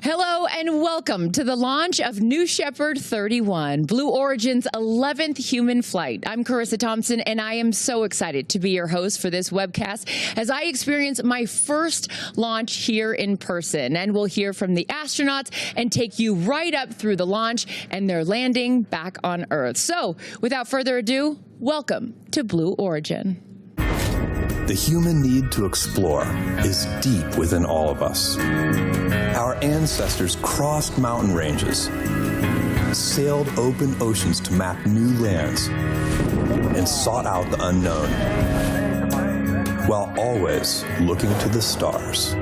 Hello and welcome to the launch of New Shepard 31, Blue Origin's 11th human flight. I'm Carissa Thompson, and I am so excited to be your host for this webcast as I experience my first launch here in person. And we'll hear from the astronauts and take you right up through the launch and their landing back on Earth. So, without further ado, welcome to Blue Origin. The human need to explore is deep within all of us. Our ancestors crossed mountain ranges, sailed open oceans to map new lands, and sought out the unknown, while always looking to the stars.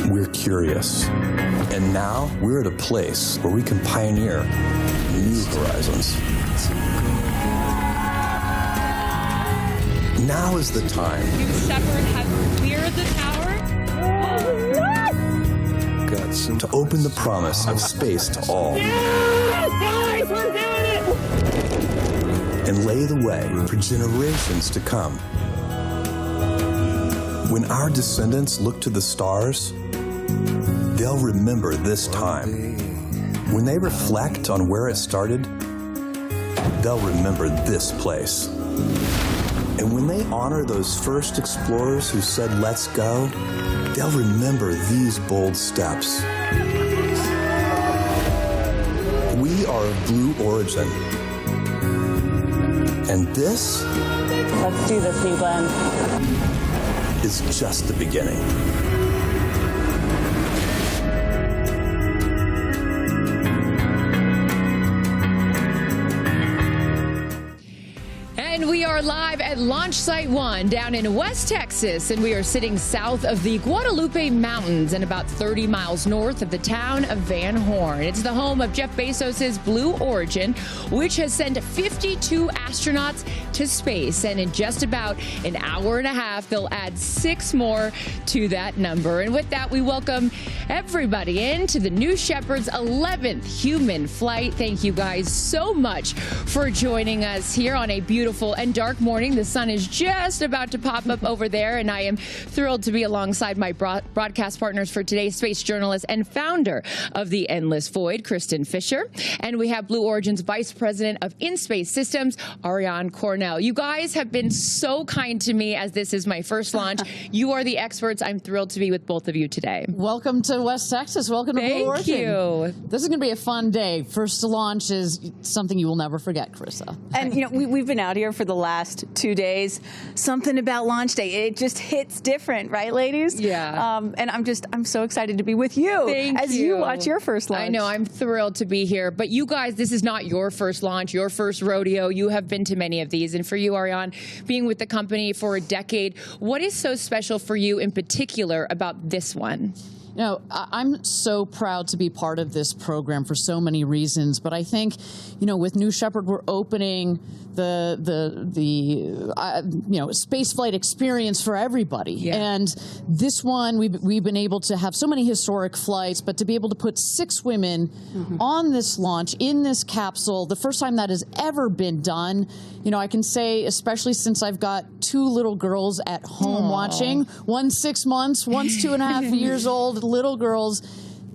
We're curious, and now we're at a place where we can pioneer new horizons. Now is the time. New Shepard has cleared the tower. To open the promise of space to all. Yes, guys, we're doing it! And lay the way for generations to come. When our descendants look to the stars, they'll remember this time. When they reflect on where it started, they'll remember this place. And when they honor those first explorers who said, "Let's go," they'll remember these bold steps. We are of Blue Origin. And this, Let's do this, Nguyen. is just the beginning. And we are live at Launch Site 1 down in West Texas, and we are sitting south of the Guadalupe Mountains and about 30 miles north of the town of Van Horn. It's the home of Jeff Bezos's Blue Origin, which has sent 52 astronauts to space, and in just about an hour and a half, they'll add 6 more to that number. And with that, we welcome everybody into the New Shepard's 11th human flight. Thank you guys so much for joining us here on a beautiful and dark morning. The sun is just about to pop up over there, and I am thrilled to be alongside my broadcast partners for today, space journalist and founder of The Endless Void, Kristen Fisher, and we have Blue Origin's Vice President of In-Space Systems, Ariane Cornell. You guys have been so kind to me as this is my first launch. You are the experts. I'm thrilled to be with both of you today. Welcome to West Texas. Welcome to Blue Origin. Thank you. This is going to be a fun day. First launch is something you will never forget, Carissa. And, you know, we've been out here for the last 2 days. Something about launch day, it just hits different, right, ladies? Yeah. And I'm so excited to be with you as you watch your first launch. I know, I'm thrilled to be here. But you guys, this is not your first launch, your first rodeo. You have been to many of these. And for you, Ariane, being with the company for a decade, what is so special for you in particular about this one? You know, I'm so proud to be part of this program for so many reasons, but I think, you know, with New Shepard, we're opening the spaceflight experience for everybody. Yeah. And this one, we've been able to have so many historic flights, but to be able to put 6 women on this launch in this capsule, the first time that has ever been done. You know, I can say, especially since I've got 2 little girls at home watching, one's 6 months, one's 2.5 years old, little girls,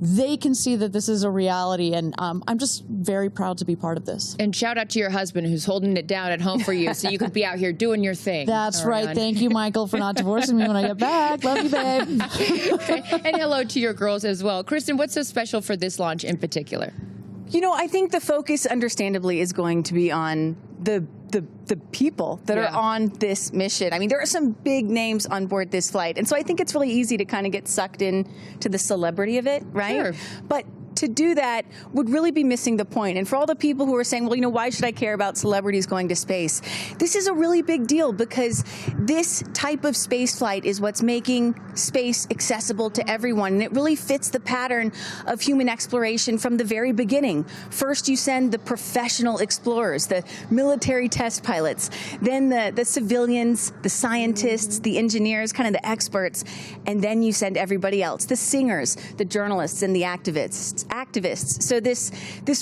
they can see that this is a reality, and I'm just very proud to be part of this. And shout out to your husband who's holding it down at home for you so you could be out here doing your thing. That's right. Thank you, Michael, for not divorcing me when I get back. Love you, babe. And hello to your girls as well. Kristen, what's so special for this launch in particular? You know, I think the focus, understandably, is going to be on the people that are on this mission. I mean, there are some big names on board this flight. And so I think it's really easy to kind of get sucked in to the celebrity of it, right? Sure. But to do that would really be missing the point. And for all the people who are saying, well, you know, why should I care about celebrities going to space? This is a really big deal because this type of space flight is what's making space accessible to everyone. And it really fits the pattern of human exploration from the very beginning. First, you send the professional explorers, the military test pilots, then the civilians, the scientists, the engineers, kind of the experts, and then you send everybody else, the singers, the journalists, and the activists. activists. So this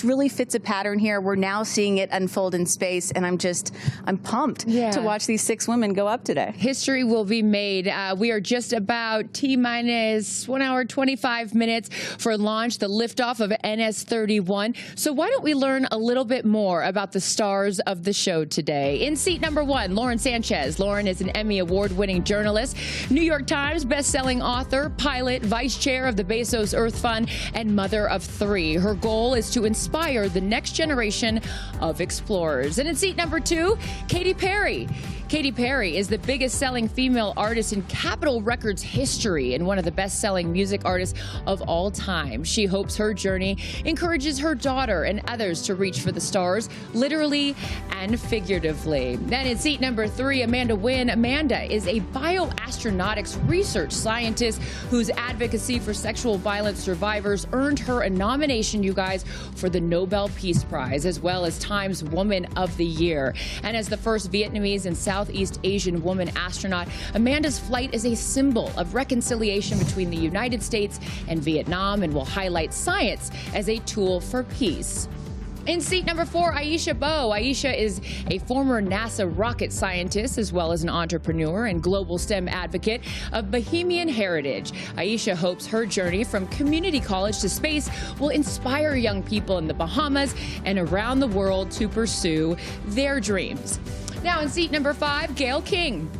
really fits a pattern here. We're now seeing it unfold in space, and I'm pumped to watch these 6 women go up today. History will be made. We are just about T-minus 1 hour, 25 minutes for launch, the liftoff of NS-31. So why don't we learn a little bit more about the stars of the show today? In seat number 1, Lauren Sanchez. Lauren is an Emmy Award-winning journalist, New York Times best-selling author, pilot, vice chair of the Bezos Earth Fund, and mother of 3. Her goal is to inspire the next generation of explorers. And in seat number 2, Katy Perry. Katy Perry is the biggest-selling female artist in Capitol Records history and one of the best-selling music artists of all time. She hopes her journey encourages her daughter and others to reach for the stars, literally and figuratively. Then in seat number 3, Amanda Nguyen. Amanda is a bioastronautics research scientist whose advocacy for sexual violence survivors earned her a nomination, you guys, for the Nobel Peace Prize, as well as Time's Woman of the Year. And as the first Vietnamese and Southeast Asian woman astronaut, Amanda's flight is a symbol of reconciliation between the United States and Vietnam and will highlight science as a tool for peace. In seat number 4, Aisha Bowe. Aisha is a former NASA rocket scientist as well as an entrepreneur and global STEM advocate of Bahamian heritage. Aisha hopes her journey from community college to space will inspire young people in the Bahamas and around the world to pursue their dreams. Now in seat number 5, Gayle King.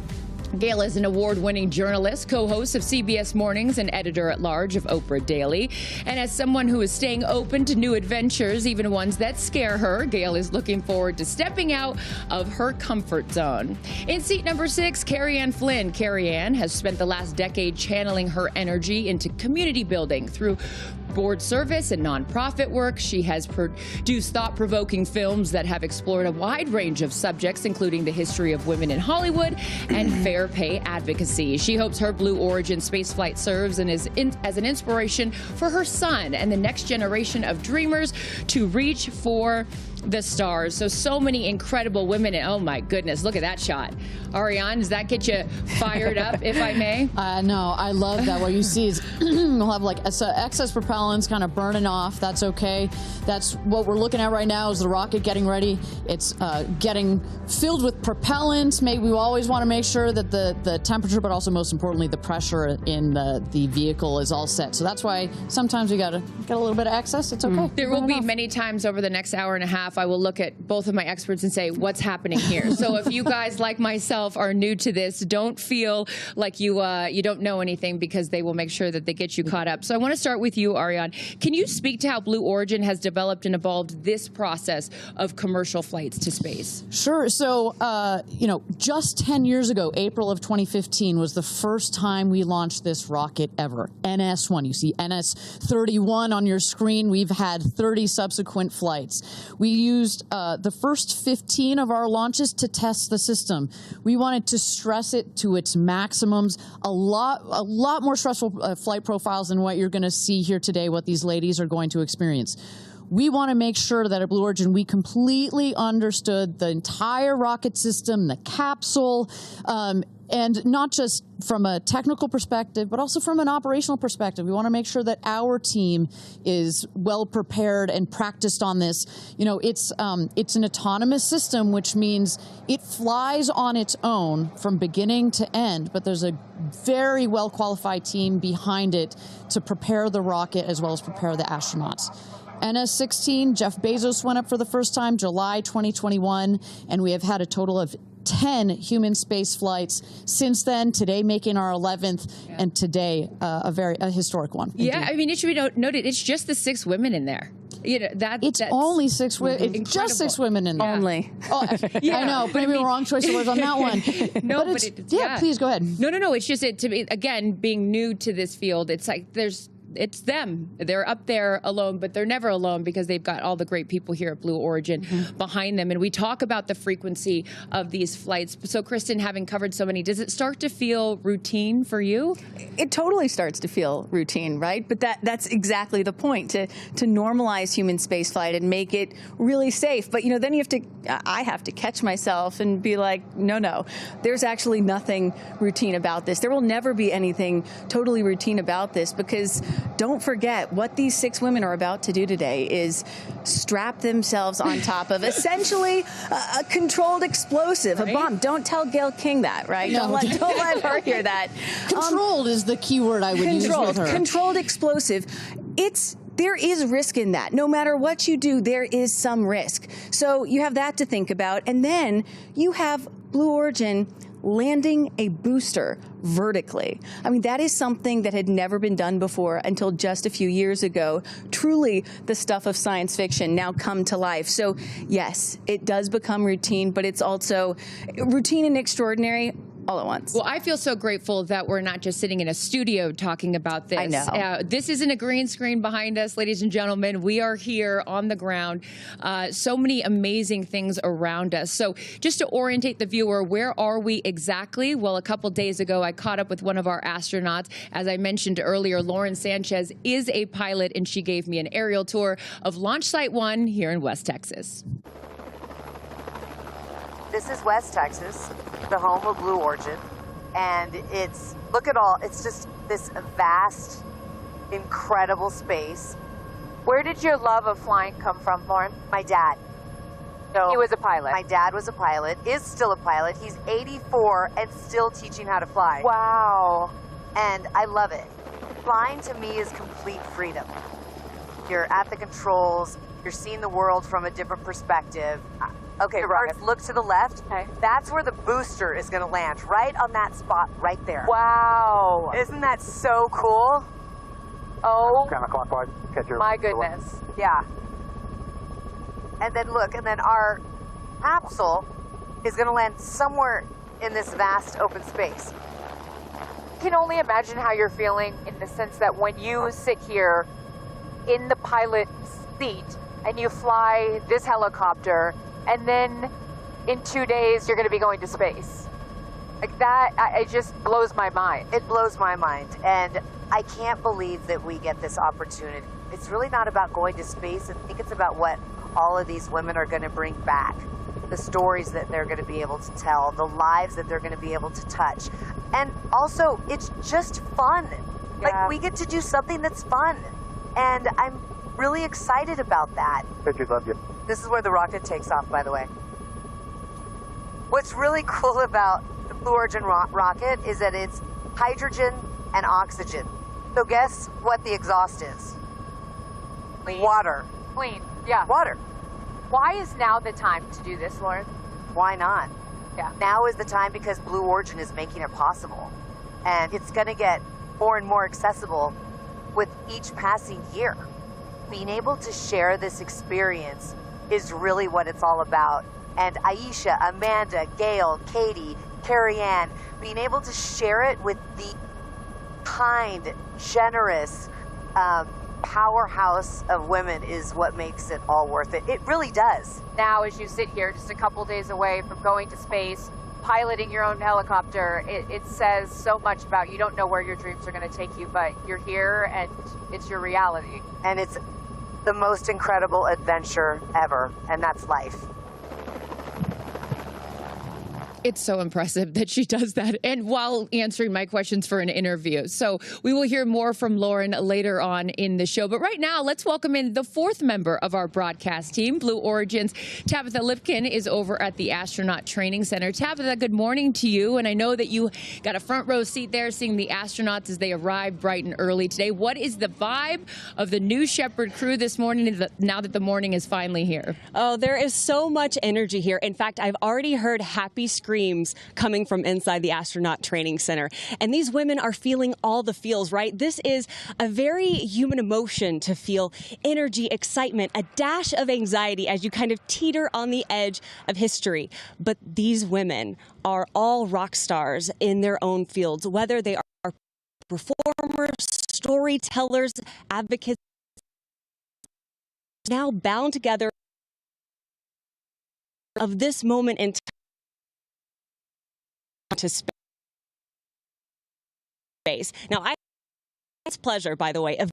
Gayle is an award-winning journalist, co-host of CBS Mornings and editor-at-large of Oprah Daily. And as someone who is staying open to new adventures, even ones that scare her, Gayle is looking forward to stepping out of her comfort zone. In seat number 6, Kerianne Flynn. Kerianne has spent the last decade channeling her energy into community building through board service and nonprofit work. She has produced thought-provoking films that have explored a wide range of subjects, including the history of women in Hollywood and fair pay advocacy. She hopes her Blue Origin spaceflight serves and as an inspiration for her son and the next generation of dreamers to reach for the stars. So many incredible women. And oh my goodness, look at that shot. Ariane, does that get you fired up, if I may? No, I love that. What you see is we'll have like excess propellants kind of burning off. That's okay. That's what we're looking at right now is the rocket getting ready. It's getting filled with propellant. We always want to make sure that the temperature, but also most importantly, the pressure in the vehicle is all set. So that's why sometimes we got to get a little bit of excess. It's okay. There will be many times over the next hour and a half I will look at both of my experts and say, what's happening here? So if you guys, like myself, are new to this, don't feel like you don't know anything, because they will make sure that they get you caught up. So I want to start with you, Ariane. Can you speak to how Blue Origin has developed and evolved this process of commercial flights to space? Sure. So, just 10 years ago, April of 2015 was the first time we launched this rocket ever. NS-1. You see NS-31 on your screen. We've had 30 subsequent flights. We used the first 15 of our launches to test the system. We wanted to stress it to its maximums. A lot more stressful flight profiles than what you're going to see here today, what these ladies are going to experience. We want to make sure that at Blue Origin we completely understood the entire rocket system, the capsule, and not just from a technical perspective, but also from an operational perspective. We want to make sure that our team is well prepared and practiced on this. It's an autonomous system, which means it flies on its own from beginning to end, but there's a very well qualified team behind it to prepare the rocket as well as prepare the astronauts. NS-16, Jeff Bezos went up for the first time, July 2021, and we have had a total of 10 human space flights since then, today making our 11th, and today a historic one. Indeed. Yeah, I mean, it should be noted, it's just the 6 women in there. That's only 6 women. It's just 6 women in there. Only. Oh, yeah. I know, maybe the wrong choice of words on that one. No, but please go ahead. No. It's just to me, again, being new to this field, it's like it's them. They're up there alone, but they're never alone because they've got all the great people here at Blue Origin behind them. And we talk about the frequency of these flights. So, Kristen, having covered so many, does it start to feel routine for you? It totally starts to feel routine, right? But that's exactly the point, to normalize human spaceflight and make it really safe. But, then I have to catch myself and be like, no, there's actually nothing routine about this. There will never be anything totally routine about this, because don't forget what these 6 women are about to do today is strap themselves on top of essentially a controlled explosive, a bomb. Don't tell Gayle King that, right? No. Don't let her hear that. Controlled is the key word I would use with her. Controlled explosive. There is risk in that. No matter what you do, there is some risk. So you have that to think about. And then you have Blue Origin landing a booster vertically. I mean, that is something that had never been done before until just a few years ago. Truly the stuff of science fiction now come to life. So yes, it does become routine, but it's also routine and extraordinary all at once. Well, I feel so grateful that we're not just sitting in a studio talking about this. I know. This isn't a green screen behind us, ladies and gentlemen. We are here on the ground. So many amazing things around us. So just to orientate the viewer, where are we exactly? Well, a couple days ago, I caught up with one of our astronauts. As I mentioned earlier, Lauren Sanchez is a pilot, and she gave me an aerial tour of Launch Site 1 here in West Texas. This is West Texas, the home of Blue Origin, and it's just this vast, incredible space. Where did your love of flying come from, Lauren? My dad. So he was a pilot. My dad was a pilot, is still a pilot. He's 84 and still teaching how to fly. Wow. And I love it. Flying to me is complete freedom. You're at the controls, you're seeing the world from a different perspective. Okay, first look to the left. Okay. That's where the booster is going to land, right on that spot right there. Wow. Isn't that so cool? Oh, Counterclockwise. Catch your my goodness. Yeah. And then look, and then our capsule is going to land somewhere in this vast open space. I can only imagine how you're feeling in the sense that when you sit here in the pilot seat and you fly this helicopter, and then in 2 days, you're going to be going to space. Like that, it just blows my mind. It blows my mind. And I can't believe that we get this opportunity. It's really not about going to space. I think it's about what all of these women are going to bring back. The stories that they're going to be able to tell, the lives that they're going to be able to touch. And also, it's just fun. Yeah. Like, we get to do something that's fun. And I'm really excited about that. Pictures love you. This is where the rocket takes off, by the way. What's really cool about the Blue Origin rocket is that it's hydrogen and oxygen. So guess what the exhaust is? Clean. Water. Clean. Yeah. Water. Why is now the time to do this, Lauren? Why not? Yeah. Now is the time because Blue Origin is making it possible. And it's going to get more and more accessible with each passing year. Being able to share this experience is really what it's all about. And Aisha, Amanda, Gayle, Katy, Kerianne, being able to share it with the kind, generous powerhouse of women is what makes it all worth it. It really does. Now, as you sit here just a couple days away from going to space, piloting your own helicopter, it says so much about you don't know where your dreams are going to take you, but you're here and it's your reality. And it's the most incredible adventure ever, and that's life. It's so impressive that she does that, and while answering my questions for an interview. So we will hear more from Lauren later on in the show. But right now, let's welcome in the 4th member of our broadcast team, Blue Origin's Tabitha Lipkin is over at the Astronaut Training Center. Tabitha, good morning to you. And I know that you got a front row seat there seeing the astronauts as they arrived bright and early today. What is the vibe of the New Shepard crew this morning now that the morning is finally here? Oh, there is so much energy here. In fact, I've already heard happy screams coming from inside the Astronaut Training Center. And these women are feeling all the feels, right? This is a very human emotion to feel energy, excitement, a dash of anxiety as you kind of teeter on the edge of history. But these women are all rock stars in their own fields, whether they are performers, storytellers, advocates, now bound together of this moment in time to space. Now, it's pleasure, by the way, of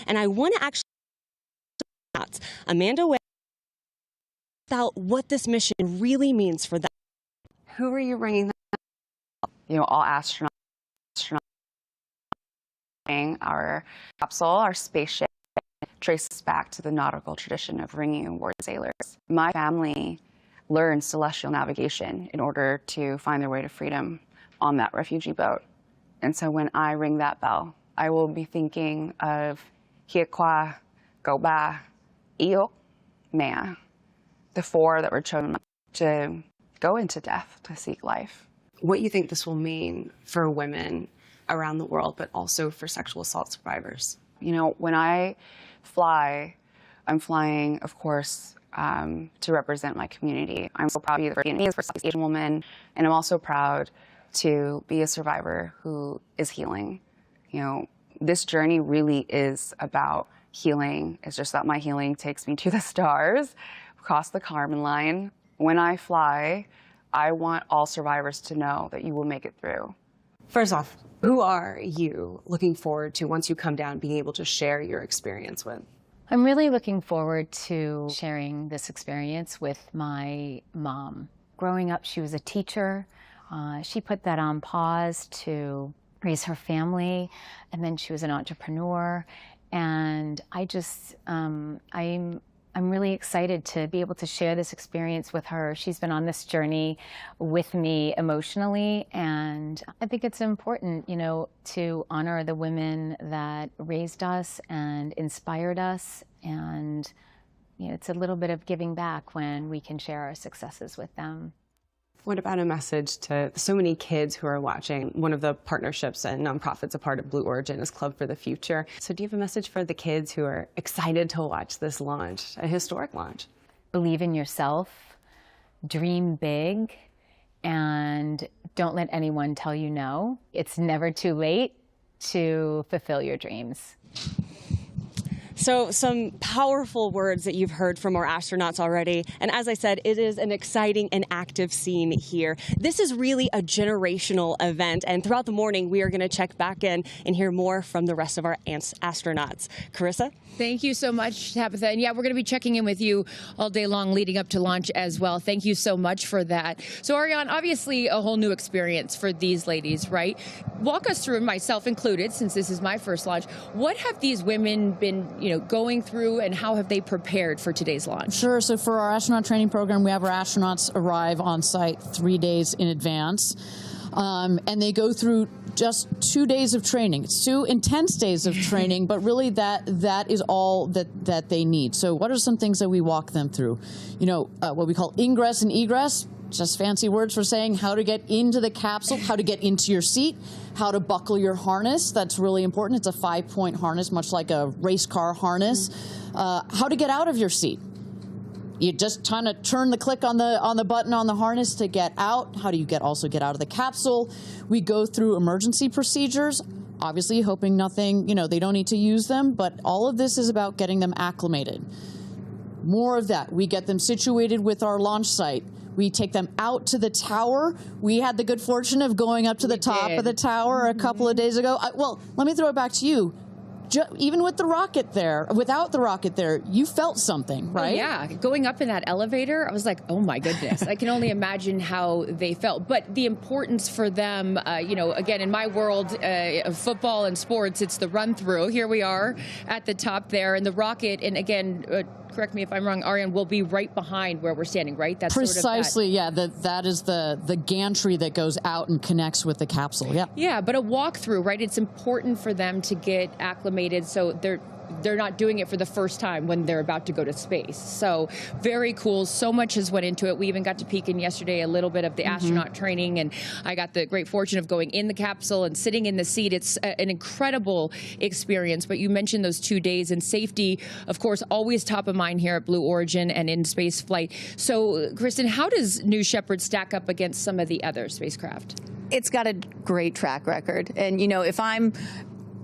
and I want to actually Amanda about what this mission really means for them. Who are you bringing them? You know, all astronauts Our capsule, our spaceship, traces back to the nautical tradition of ringing aboard sailors. My family learned celestial navigation in order to find their way to freedom on that refugee boat. And so when I ring that bell, I will be thinking of Hiekwa, Goba, Iyo, Mea, the four that were chosen to go into death to seek life. What do you think this will mean for women around the world, but also for sexual assault survivors? You know, when I fly, I'm flying, of course, to represent my community. I'm so proud to be the Vietnamese, first Southeast Asian woman, and I'm also proud to be a survivor who is healing. You know, this journey really is about healing. It's just that my healing takes me to the stars, across the Kármán line. When I fly, I want all survivors to know that you will make it through. First off, who are you looking forward to once you come down being able to share your experience with? I'm really looking forward to sharing this experience with my mom. Growing up, she was a teacher. She put that on pause to raise her family, and then she was an entrepreneur. And I just, I'm really excited to be able to share this experience with her. She's been on this journey with me emotionally, and I think it's important, you know, to honor the women that raised us and inspired us, and you know, it's a little bit of giving back when we can share our successes with them. What about a message to so many kids who are watching? One of the partnerships and nonprofits a part of Blue Origin is Club for the Future. So do you have a message for the kids who are excited to watch this launch, a historic launch? Believe in yourself, dream big, and don't let anyone tell you no. It's never too late to fulfill your dreams. So some powerful words that you've heard from our astronauts already. And as I said, it is an exciting and active scene here. This is really a generational event. And throughout the morning, we are going to check back in and hear more from the rest of our astronauts. Carissa? Thank you so much, Tabitha. And yeah, we're going to be checking in with you all day long leading up to launch as well. Thank you so much for that. So Ariane, obviously a whole new experience for these ladies, right? Walk us through, myself included, since this is my first launch. What have these women been, going through, and how have they prepared for today's launch? Sure. So for our astronaut training program, we have our astronauts arrive on site 3 days in advance. And they go through just 2 days of training. It's 2 intense days of training, but really that is all that they need. So what are some things that we walk them through? What we call ingress and egress, just fancy words for saying how to get into the capsule, how to get into your seat, how to buckle your harness. That's really important. It's a 5-point harness, much like a race car harness. How to get out of your seat. You just kind of turn the click on the button on the harness to get out. How do you also get out of the capsule? We go through emergency procedures, obviously hoping nothing, they don't need to use them, but all of this is about getting them acclimated. More of that. We get them situated with our launch site. We take them out to the tower. We had the good fortune of going up to the top of the tower a couple of days ago. Well, let me throw it back to you. Even with the rocket there, without the rocket there, you felt something, right? Oh, yeah. Going up in that elevator, I was like, oh my goodness. I can only imagine how they felt. But the importance for them, again, in my world of football and sports, it's the run through. Here we are at the top there, and the rocket, and again, correct me if I'm wrong, Ariane, will be right behind where we're standing, right? That's precisely, yeah. That is the gantry that goes out and connects with the capsule. Yeah. Yeah, but a walkthrough, right? It's important for them to get acclimated, so they're not doing it for the first time when they're about to go to space. So very cool. So much has went into it. We even got to peek in yesterday a little bit of the astronaut training, and I got the great fortune of going in the capsule and sitting in the seat. It's an incredible experience. But you mentioned those 2 days, and safety, of course, always top of mind here at Blue Origin and in Spaceflight. So, Kristen, how does New Shepard stack up against some of the other spacecraft? It's got a great track record. And, if I'm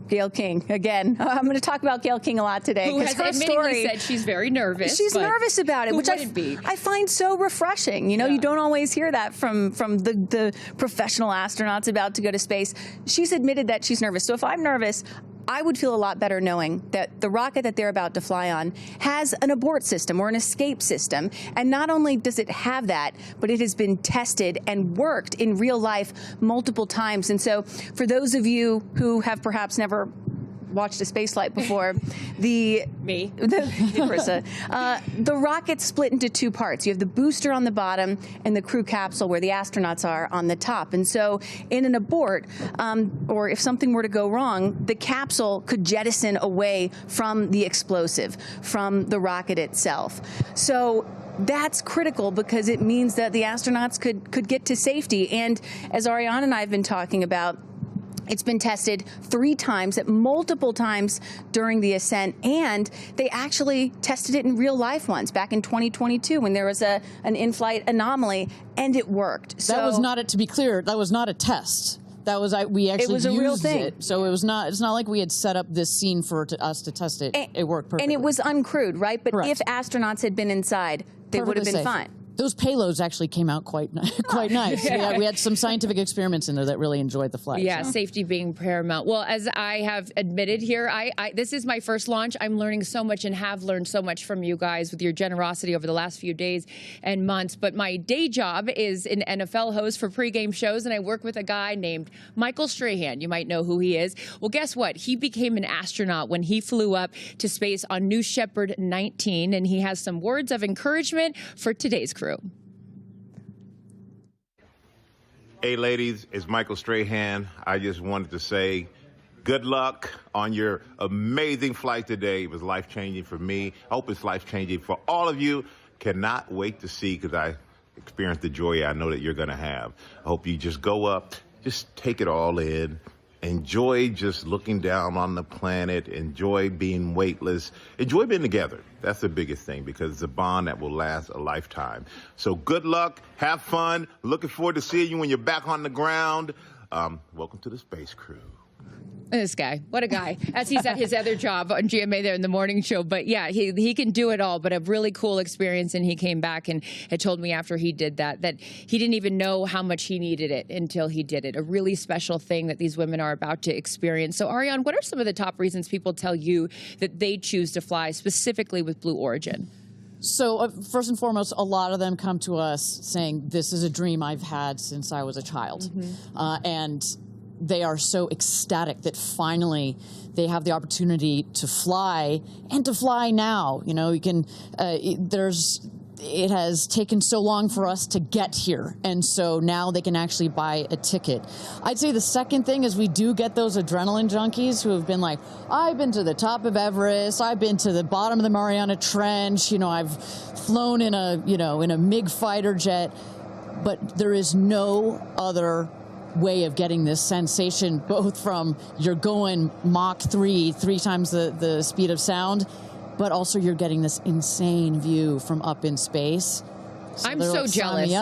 Gayle King, again, I'm going to talk about Gayle King a lot today. Who has admittedly said she's very nervous. She's nervous about it, which I find so refreshing. You don't always hear that from the professional astronauts about to go to space. She's admitted that she's nervous. So if I'm nervous, I would feel a lot better knowing that the rocket that they're about to fly on has an abort system or an escape system. And not only does it have that, but it has been tested and worked in real life multiple times. And so for those of you who have perhaps never watched a spaceflight before, the rocket's split into two parts. You have the booster on the bottom and the crew capsule where the astronauts are on the top. And so in an abort, or if something were to go wrong, the capsule could jettison away from the explosive, from the rocket itself. So that's critical because it means that the astronauts could get to safety. And as Ariane and I have been talking about, it's been tested 3 times, at multiple times during the ascent, and they actually tested it in real life once back in 2022 when there was an in-flight anomaly, and it worked. So that was not, to be clear, that was not a test. That was we actually it was a used real thing. it, so it was not. It's not like we had set up this scene for us to test it. It worked perfectly, and it was uncrewed, right? But Correct. If astronauts had been inside, they would have been safe. fine. Those payloads actually came out quite nice. Yeah. We had some scientific experiments in there that really enjoyed the flight. Yeah, safety being paramount. Well, as I have admitted here, this is my first launch. I'm learning so much and have learned so much from you guys with your generosity over the last few days and months. But my day job is an NFL host for pregame shows, and I work with a guy named Michael Strahan. You might know who he is. Well, guess what? He became an astronaut when he flew up to space on New Shepard 19, and he has some words of encouragement for today's crew. Hey ladies, it's Michael Strahan. I just wanted to say good luck on your amazing flight today. It was life-changing for me. I hope it's life-changing for all of you. Cannot wait to see, because I experienced the joy I know that you're going to have. I hope you just go up, just take it all in. Enjoy just looking down on the planet. Enjoy being weightless. Enjoy being together. That's the biggest thing, because it's a bond that will last a lifetime. So good luck. Have fun. Looking forward to seeing you when you're back on the ground. Welcome to the Space Crew. This guy, what a guy, as he's at his other job on GMA there in the morning show. But yeah, he can do it all, but a really cool experience. And he came back and had told me after he did that he didn't even know how much he needed it until he did it. A really special thing that these women are about to experience. So Ariane, what are some of the top reasons people tell you that they choose to fly specifically with Blue Origin? So first and foremost, a lot of them come to us saying, this is a dream I've had since I was a child. And they are so ecstatic that finally they have the opportunity to fly, and to fly now. You know, you can, it has taken so long for us to get here, and so now they can actually buy a ticket. I'd say the second thing is we do get those adrenaline junkies who have been like, I've been to the top of Everest, I've been to the bottom of the Mariana Trench, you know, I've flown in a MiG fighter jet, but there is no other way of getting this sensation, both from you're going Mach 3 times the speed of sound, but also you're getting this insane view from up in space. So I'm so jealous.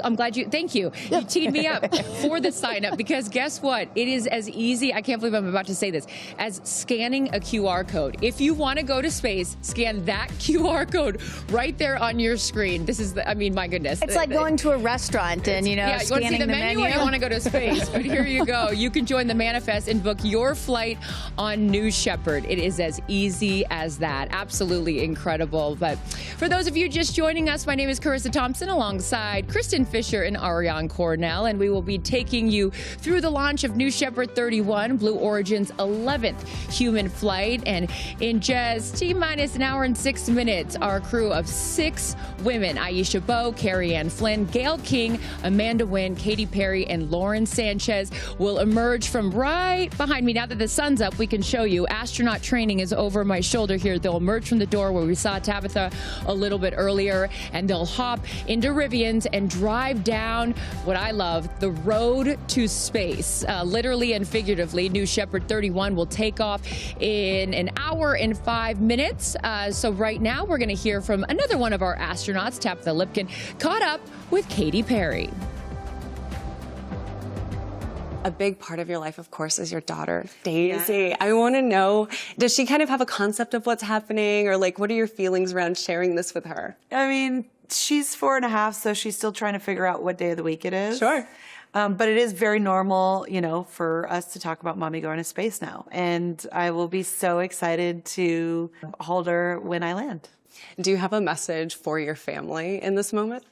I'm glad you, thank you. You teed me up for the sign up, because guess what? It is as easy, I can't believe I'm about to say this, as scanning a QR code. If you want to go to space, scan that QR code right there on your screen. This is, I mean, my goodness. It's like going to a restaurant and, you know, yeah, you want to see the menu or you want to go to space. But here you go. You can join the manifest and book your flight on New Shepard. It is as easy as that. Absolutely incredible. But for those of you just joining us, my name is Carissa Thompson alongside Kristen Fisher and Ariane Cornell, and we will be taking you through the launch of New Shepard 31, Blue Origin's 11th human flight. And in just T-minus an hour and 6 minutes, our crew of 6 women, Aisha, Bowe, Kerianne, Flynn, Gayle King, Amanda Nguyen, Katy Perry, and Lauren Sanchez will emerge from right behind me. Now that the sun's up, we can show you. Astronaut training is over my shoulder here. They'll emerge from the door where we saw Tabitha a little bit earlier, and they'll hop into Rivians and drive down what I love, the road to space. Literally and figuratively, New Shepard 31 will take off in an hour and 5 minutes. So right now, we're going to hear from another one of our astronauts, Tabitha Lipkin, caught up with Katy Perry. A big part of your life, of course, is your daughter, Daisy. Yeah. I want to know, does she kind of have a concept of what's happening, or like, what are your feelings around sharing this with her? I mean, she's 4.5, so she's still trying to figure out what day of the week it is. Sure. But it is very normal, you know, for us to talk about mommy going to space now. And I will be so excited to hold her when I land. Do you have a message for your family in this moment?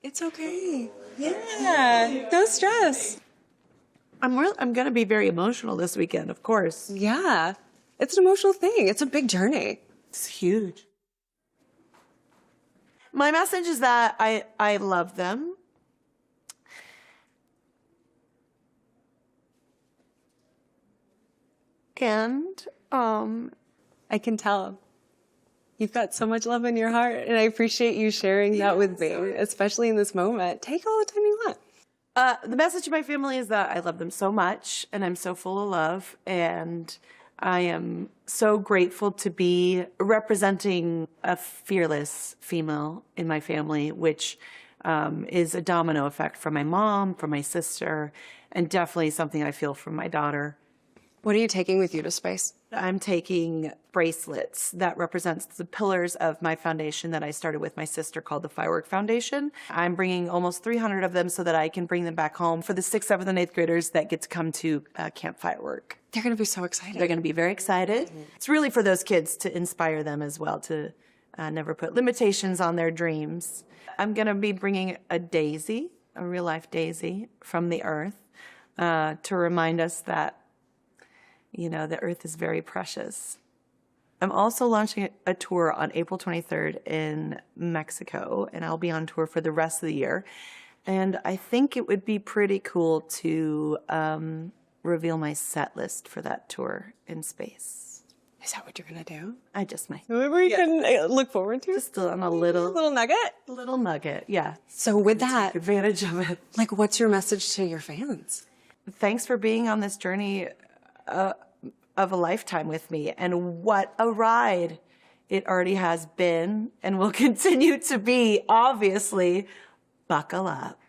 It's okay. Yeah, no stress. I'm going to be very emotional this weekend, of course. Yeah, it's an emotional thing. It's a big journey. It's huge. My message is that I love them. And I can tell. You've got so much love in your heart, and I appreciate you sharing that with me, especially in this moment. Take all the time you want. The message to my family is that I love them so much, and I'm so full of love, and I am so grateful to be representing a fearless female in my family, which is a domino effect from my mom, from my sister, and definitely something I feel from my daughter. What are you taking with you to space? I'm taking bracelets that represents the pillars of my foundation that I started with my sister called the Firework Foundation. I'm bringing almost 300 of them so that I can bring them back home for the 6th, 7th, and 8th graders that get to come to Camp Firework. They're going to be so excited. They're going to be very excited. Mm-hmm. It's really for those kids to inspire them as well, to never put limitations on their dreams. I'm going to be bringing a daisy, a real-life daisy from the Earth to remind us that, you know, the Earth is very precious. I'm also launching a tour on April 23rd in Mexico, and I'll be on tour for the rest of the year. And I think it would be pretty cool to reveal my set list for that tour in space. Is that what you're going to do? I just might. We can look forward to? Just on a little nugget? A little nugget, yeah. So with that, take advantage of it. Like, what's your message to your fans? Thanks for being on this journey of a lifetime with me, and what a ride it already has been and will continue to be. Obviously, buckle up.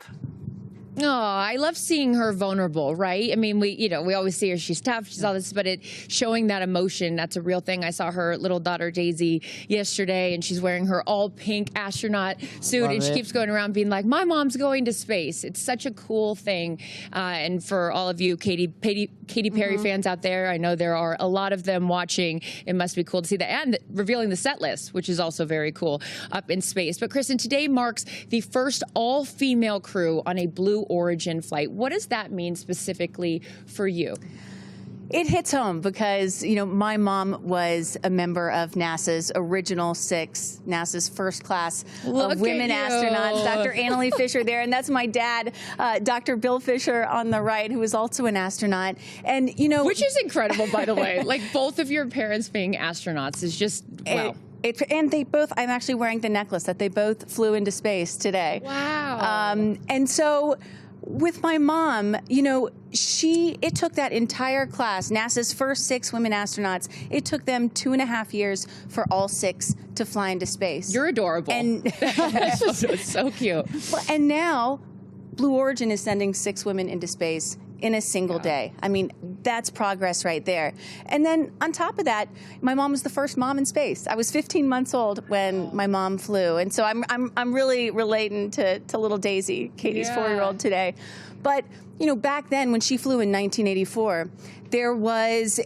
Oh, I love seeing her vulnerable, right? I mean, we always see her, she's tough, she's all this, but showing that emotion, that's a real thing. I saw her little daughter Daisy yesterday, and she's wearing her all pink astronaut suit, and she keeps going around being like, my mom's going to space. It's such a cool thing. And for all of you Katy Perry fans out there, I know there are a lot of them watching. It must be cool to see that, and revealing the set list, which is also very cool up in space. But Kristen, today marks the first all-female crew on a Blue Origin flight. What does that mean specifically for you? It hits home because, you know, my mom was a member of NASA's original 6, NASA's first class of women astronauts. Dr. Annalee Fisher there, and that's my dad, Dr. Bill Fisher on the right, who is also an astronaut. And, you know... Which is incredible, by the way. Like, both of your parents being astronauts is just, wow. And they both, I'm actually wearing the necklace that they both flew into space today. Wow. And so with my mom, you know, it took that entire class, NASA's first 6 women astronauts, it took them 2.5 years for all 6 to fly into space. You're adorable. And it's so cute. And now Blue Origin is sending 6 women into space in a single day. I mean, that's progress right there. And then on top of that, my mom was the first mom in space. I was 15 months old when my mom flew, and so I'm really relating to little Daisy, Katie's 4-year-old today. But you know, back then when she flew in 1984, there was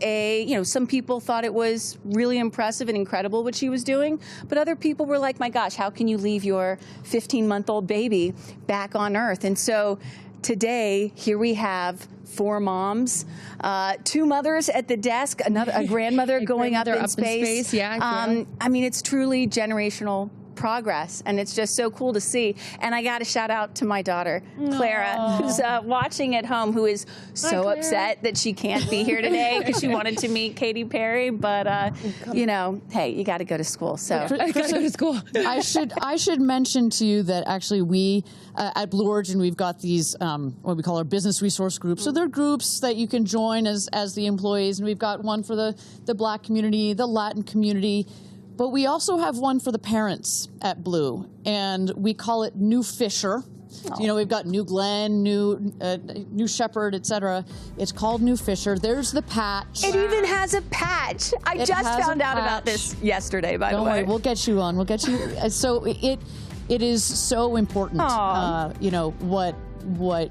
some people thought it was really impressive and incredible what she was doing, but other people were like, my gosh, how can you leave your 15-month-old baby back on Earth? And so today, here we have 4 moms, 2 mothers at the desk, a grandmother going up in space. I mean, it's truly generational progress, and it's just so cool to see. And I got to shout out to my daughter, Clara, who's watching at home, who is so upset that she can't be here today because she wanted to meet Katy Perry. But you know, hey, you got to go to school. So I got to go to school. I should mention to you that actually we at Blue Origin, we've got these what we call our business resource groups. So they're groups that you can join as the employees, and we've got one for the Black community, the Latin community. But we also have one for the parents at Blue, and we call it New Fisher. You know, we've got New Glenn, New Shepard, etc. It's called New Fisher. There's the patch. It even has a patch. I just found out about this yesterday, by the way. Don't worry, we'll get you on. We'll get you. So it is so important, you know, what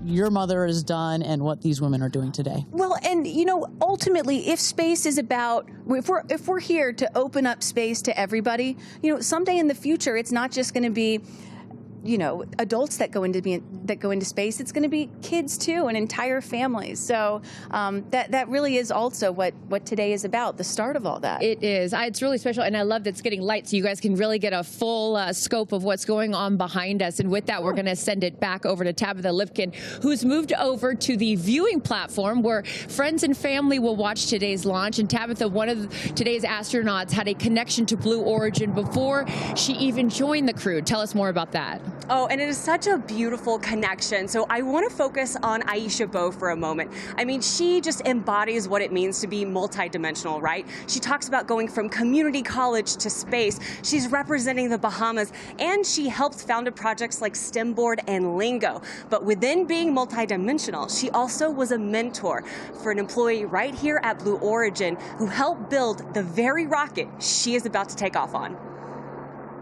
your mother has done and what these women are doing today. Well, and you know, ultimately, if space is about, if we're here to open up space to everybody, you know, someday in the future, it's not just going to be, you know, adults that go into space. It's going to be kids too, and entire families. So that really is also what today is about. The start of all that. It is. It's really special, and I love that it's getting light, so you guys can really get a full scope of what's going on behind us. And with that, we're going to send it back over to Tabitha Lipkin, who's moved over to the viewing platform where friends and family will watch today's launch. And Tabitha, one of today's astronauts, had a connection to Blue Origin before she even joined the crew. Tell us more about that. Oh, and it is such a beautiful connection. So I want to focus on Aisha Bowe for a moment. I mean, she just embodies what it means to be multidimensional, right? She talks about going from community college to space. She's representing the Bahamas, and she helped founded projects like STEMboard and Lingo. But within being multidimensional, she also was a mentor for an employee right here at Blue Origin who helped build the very rocket she is about to take off on.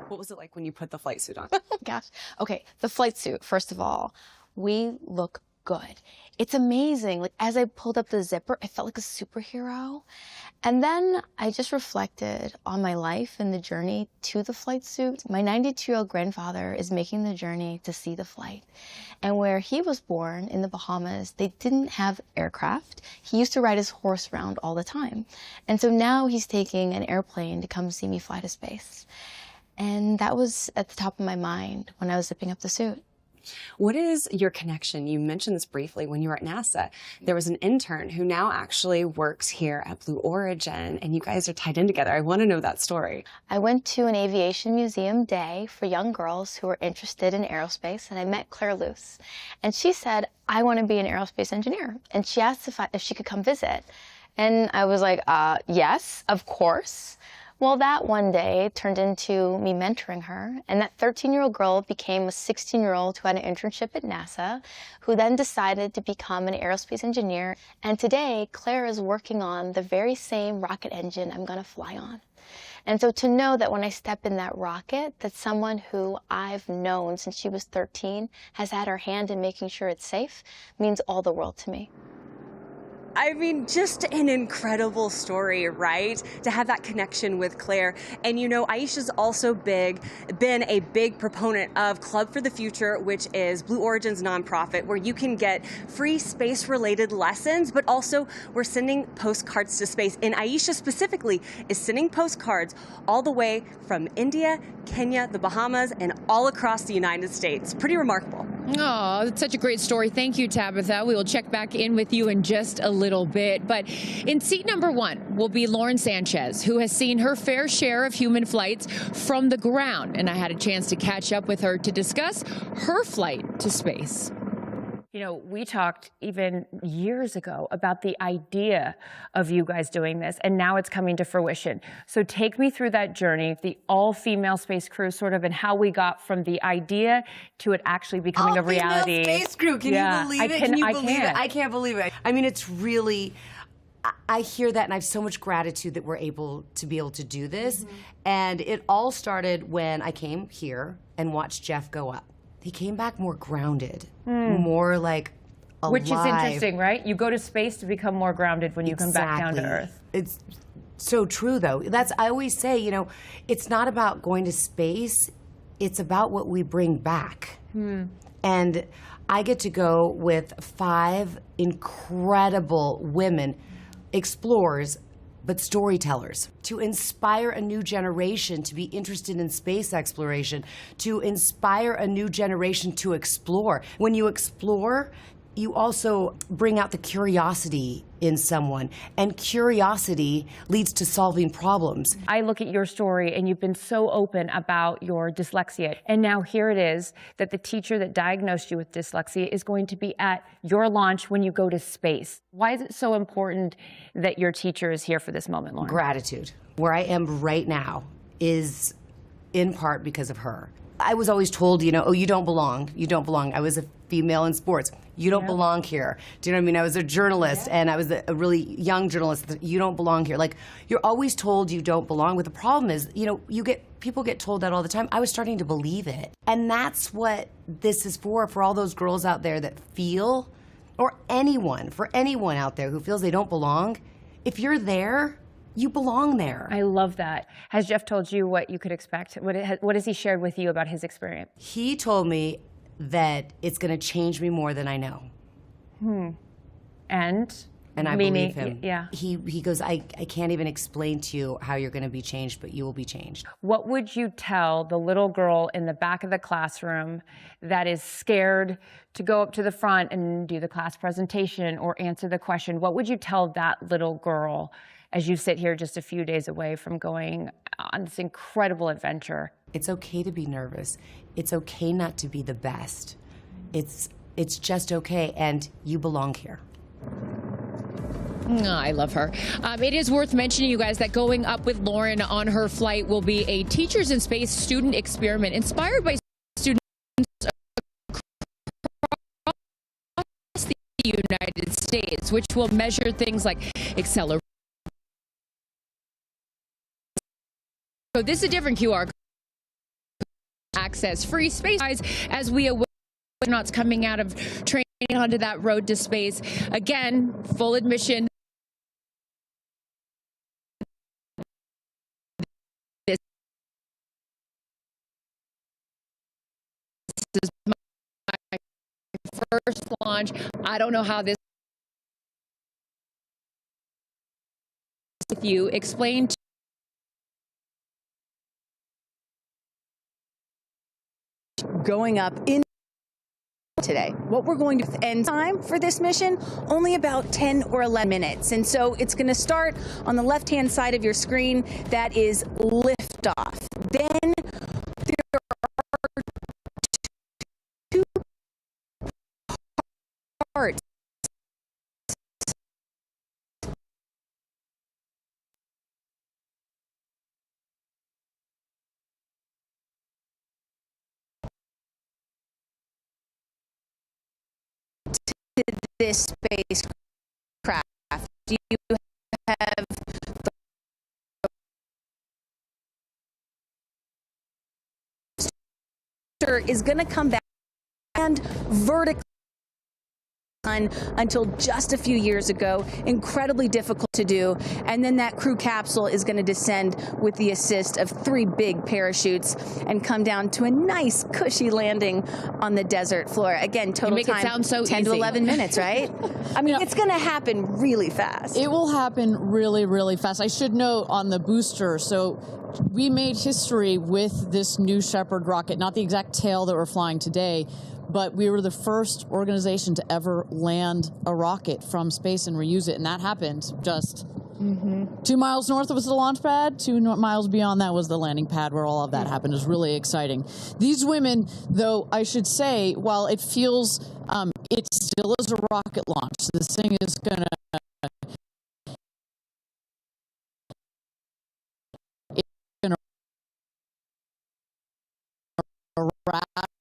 What was it like when you put the flight suit on? Oh, gosh. Okay, the flight suit, first of all, we look good. It's amazing. Like, as I pulled up the zipper, I felt like a superhero. And then I just reflected on my life and the journey to the flight suit. My 92-year-old grandfather is making the journey to see the flight. And where he was born, in the Bahamas, they didn't have aircraft. He used to ride his horse around all the time. And so now he's taking an airplane to come see me fly to space. And that was at the top of my mind when I was zipping up the suit. What is your connection? You mentioned this briefly when you were at NASA. There was an intern who now actually works here at Blue Origin, and you guys are tied in together. I want to know that story. I went to an aviation museum day for young girls who were interested in aerospace, and I met Claire Luce. And she said, I want to be an aerospace engineer. And she asked if she could come visit. And I was like, yes, of course. Well, that one day turned into me mentoring her, and that 13-year-old girl became a 16-year-old who had an internship at NASA, who then decided to become an aerospace engineer. And today, Claire is working on the very same rocket engine I'm going to fly on. And so to know that when I step in that rocket, that someone who I've known since she was 13 has had her hand in making sure it's safe means all the world to me. I mean, just an incredible story, right? To have that connection with Claire. And you know, Aisha's also been a big proponent of Club for the Future, which is Blue Origin's nonprofit, where you can get free space-related lessons, but also we're sending postcards to space. And Aisha specifically is sending postcards all the way from India, Kenya, the Bahamas, and all across the United States. Pretty remarkable. Oh, that's such a great story. Thank you, Tabitha. We will check back in with you in just a little bit. But in seat number 1 will be Lauren Sanchez, who has seen her fair share of human flights from the ground. And I had a chance to catch up with her to discuss her flight to space. You know, we talked even years ago about the idea of you guys doing this, and now it's coming to fruition. So take me through that journey, the all-female space crew, sort of, and how we got from the idea to it actually becoming a reality. All-female space crew, can you believe it? Can you believe it? I can't believe it. I mean, it's really, I hear that, and I have so much gratitude that we're able to do this. Mm-hmm. And it all started when I came here and watched Jeff go up. He came back more grounded, more like alive. Which is interesting, right? You go to space to become more grounded when you come back down to Earth. It's so true, though. I always say, you know, it's not about going to space, it's about what we bring back. And I get to go with 5 incredible women, explorers, but storytellers, to inspire a new generation to be interested in space exploration, to inspire a new generation to explore. When you explore, you also bring out the curiosity in someone, and curiosity leads to solving problems. I look at your story, and you've been so open about your dyslexia, and now here it is that the teacher that diagnosed you with dyslexia is going to be at your launch when you go to space. Why is it so important that your teacher is here for this moment, Lauren? Gratitude. Where I am right now is in part because of her. I was always told, you know, oh, you don't belong, you don't belong. I was female in sports. You don't belong here. Do you know what I mean? I was a journalist, and I was a really young journalist. You don't belong here. Like, you're always told you don't belong. But the problem is, you know, people get told that all the time. I was starting to believe it. And that's what this is for all those girls out there that feel, or for anyone out there who feels they don't belong. If you're there, you belong there. I love that. Has Jeff told you what you could expect? What has he shared with you about his experience? He told me that it's going to change me more than I know. And I believe him. Yeah. He goes, I can't even explain to you how you're going to be changed, but you will be changed. What would you tell the little girl in the back of the classroom that is scared to go up to the front and do the class presentation or answer the question? What would you tell that little girl as you sit here just a few days away from going on this incredible adventure? It's okay to be nervous. It's okay not to be the best. It's just okay, and you belong here. I love her. It is worth mentioning, you guys, that going up with Lauren on her flight will be a Teachers in Space student experiment inspired by students across the United States, which will measure things like acceleration. So this is a different QR code. Access free space as we await astronauts coming out of training onto that road to space. Again, full admission. This is my first launch. I don't know how this with you. Explain going up in today. What we're going to end time for this mission, only about 10 or 11 minutes. And so it's going to start on the left-hand side of your screen. That is liftoff. Then there are two parts. This spacecraft. You have the is going to come back and vertically until just a few years ago, incredibly difficult to do. And then that crew capsule is going to descend with the assist of 3 big parachutes and come down to a nice cushy landing on the desert floor. Again, total make time it sound so 10 to easy. 11 minutes, right? I mean, it's going to happen really fast. It will happen really, really fast. I should note on the booster, so we made history with this New Shepard rocket, not the exact tail that we're flying today, but we were the first organization to ever land a rocket from space and reuse it, and that happened just 2 miles north was the launch pad, 2 miles beyond that was the landing pad where all of that happened. It was really exciting. These women, though, I should say, while it feels, it still is a rocket launch. This thing is going to rattle.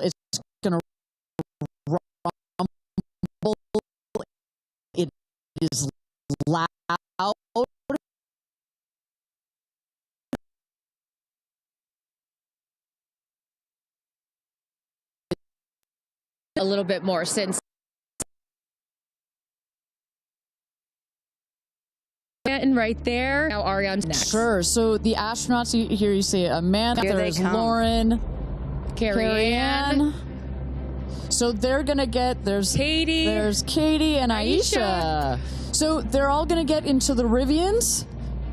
It's going to rumble. It is loud. a little bit more since and right there. Now Ariane's next. Sure. So the astronauts, here you see Amanda, there's Lauren, Kerianne. So they're gonna get, there's Katy and Aisha. So they're all gonna get into the Rivians.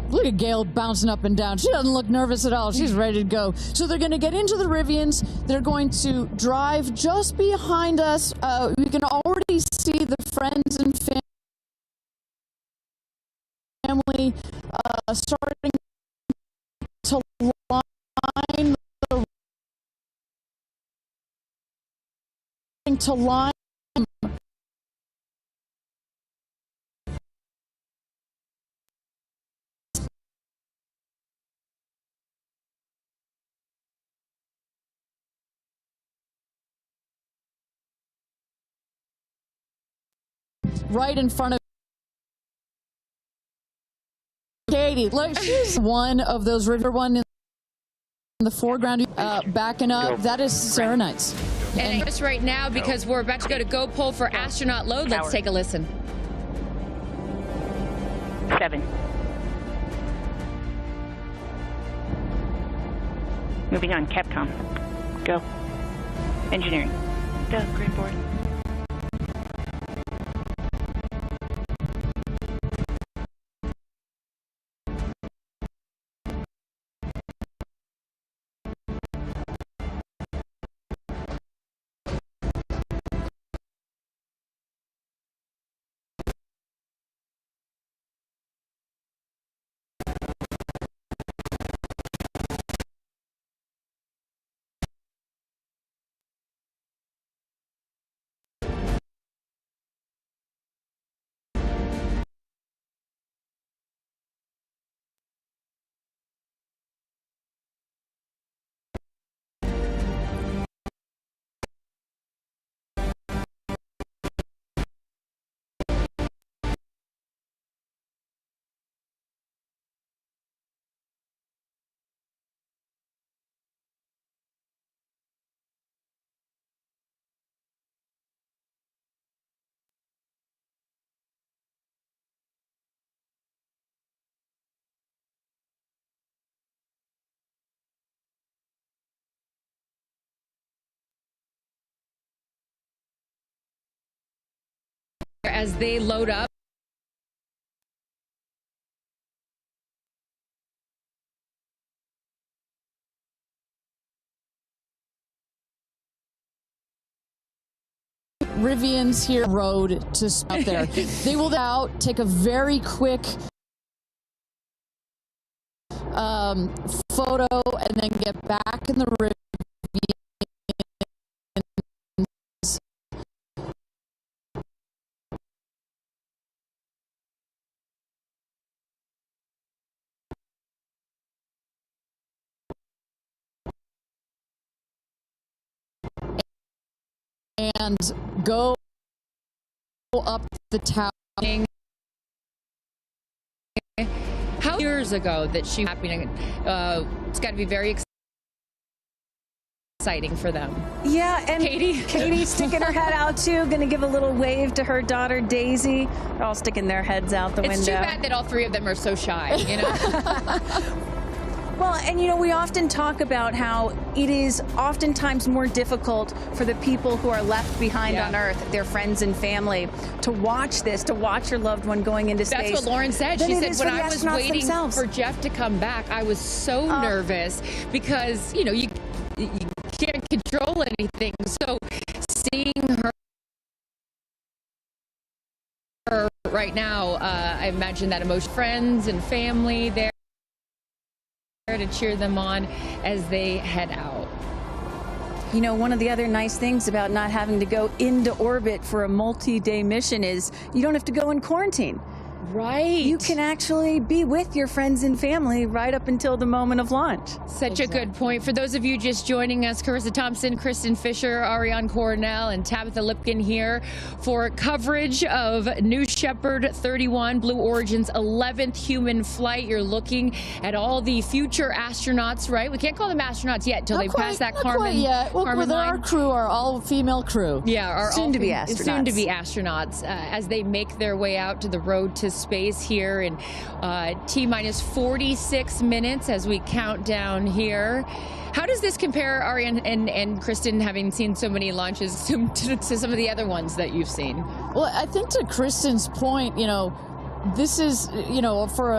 Look at Gayle bouncing up and down. She doesn't look nervous at all. She's ready to go. So they're going to get into the Rivians. They're going to drive just behind us. We can already see the friends and family starting to line right in front of Katy. Look, she's one of those river one in the foreground, backing up. That is Sarah Knight's. And just right now, because we're about to go pull for astronaut load, let's take a listen. 7. Moving on, Capcom. Go. Engineering. Go, green board. As they load up. Rivian's here road to out there. They will out, take a very quick photo, and then get back in the Rivian. And go up the tower. How years ago that she was happening? It's got to be very exciting for them. Yeah, and Katy's sticking her head out too, gonna give a little wave to her daughter Daisy. They're all sticking their heads out the window. It's too bad that all three of them are so shy, you know? Well, and you know, we often talk about how it is oftentimes more difficult for the people who are left behind on Earth, their friends and family, to watch this, to watch your loved one going into space. That's what Lauren said. She said, when I was waiting for Jeff to come back, I was so nervous because, you know, you can't control anything. So seeing her right now, I imagine that emotion, friends and family there to cheer them on as they head out. You know, one of the other nice things about not having to go into orbit for a multi-day mission is you don't have to go in quarantine. Right. You can actually be with your friends and family right up until the moment of launch. Such a good point. For those of you just joining us, Carissa Thompson, Kristen Fisher, Ariane Cornell, and Tabitha Lipkin here for coverage of New Shepard 31, Blue Origin's 11th human flight. You're looking at all the future astronauts, right? We can't call them astronauts yet until they pass that Kármán line. Our crew, our all-female crew. Yeah, our soon-to-be astronauts. Soon-to-be astronauts as they make their way out to the road to space here in T-minus 46 minutes as we count down here. How does this compare, Ariane and Kristen, having seen so many launches to some of the other ones that you've seen? Well, I think to Kristen's point, you know, this is, you know, for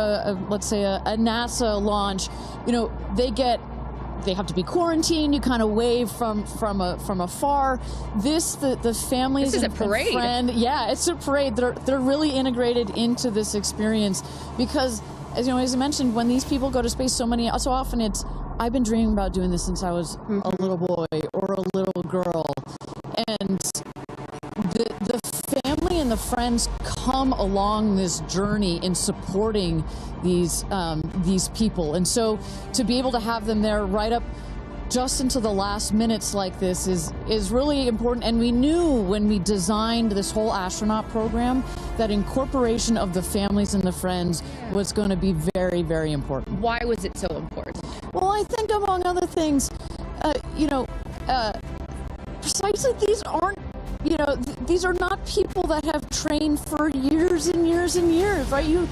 let's say a NASA launch, you know, they have to be quarantined. You kind of wave from afar. The families. This is a parade. Yeah, it's a parade. They're really integrated into this experience because, as you know, as I mentioned, when these people go to space, so often it's, I've been dreaming about doing this since I was a little boy or a little girl, and the family and the friends come along this journey in supporting these people, and so to be able to have them there right up just into the last minutes like this is really important. And we knew when we designed this whole astronaut program that incorporation of the families and the friends was going to be very, very important. Why was it so important? Well, I think among other things, precisely these aren't, these are not people that have trained for years and years and years, right? You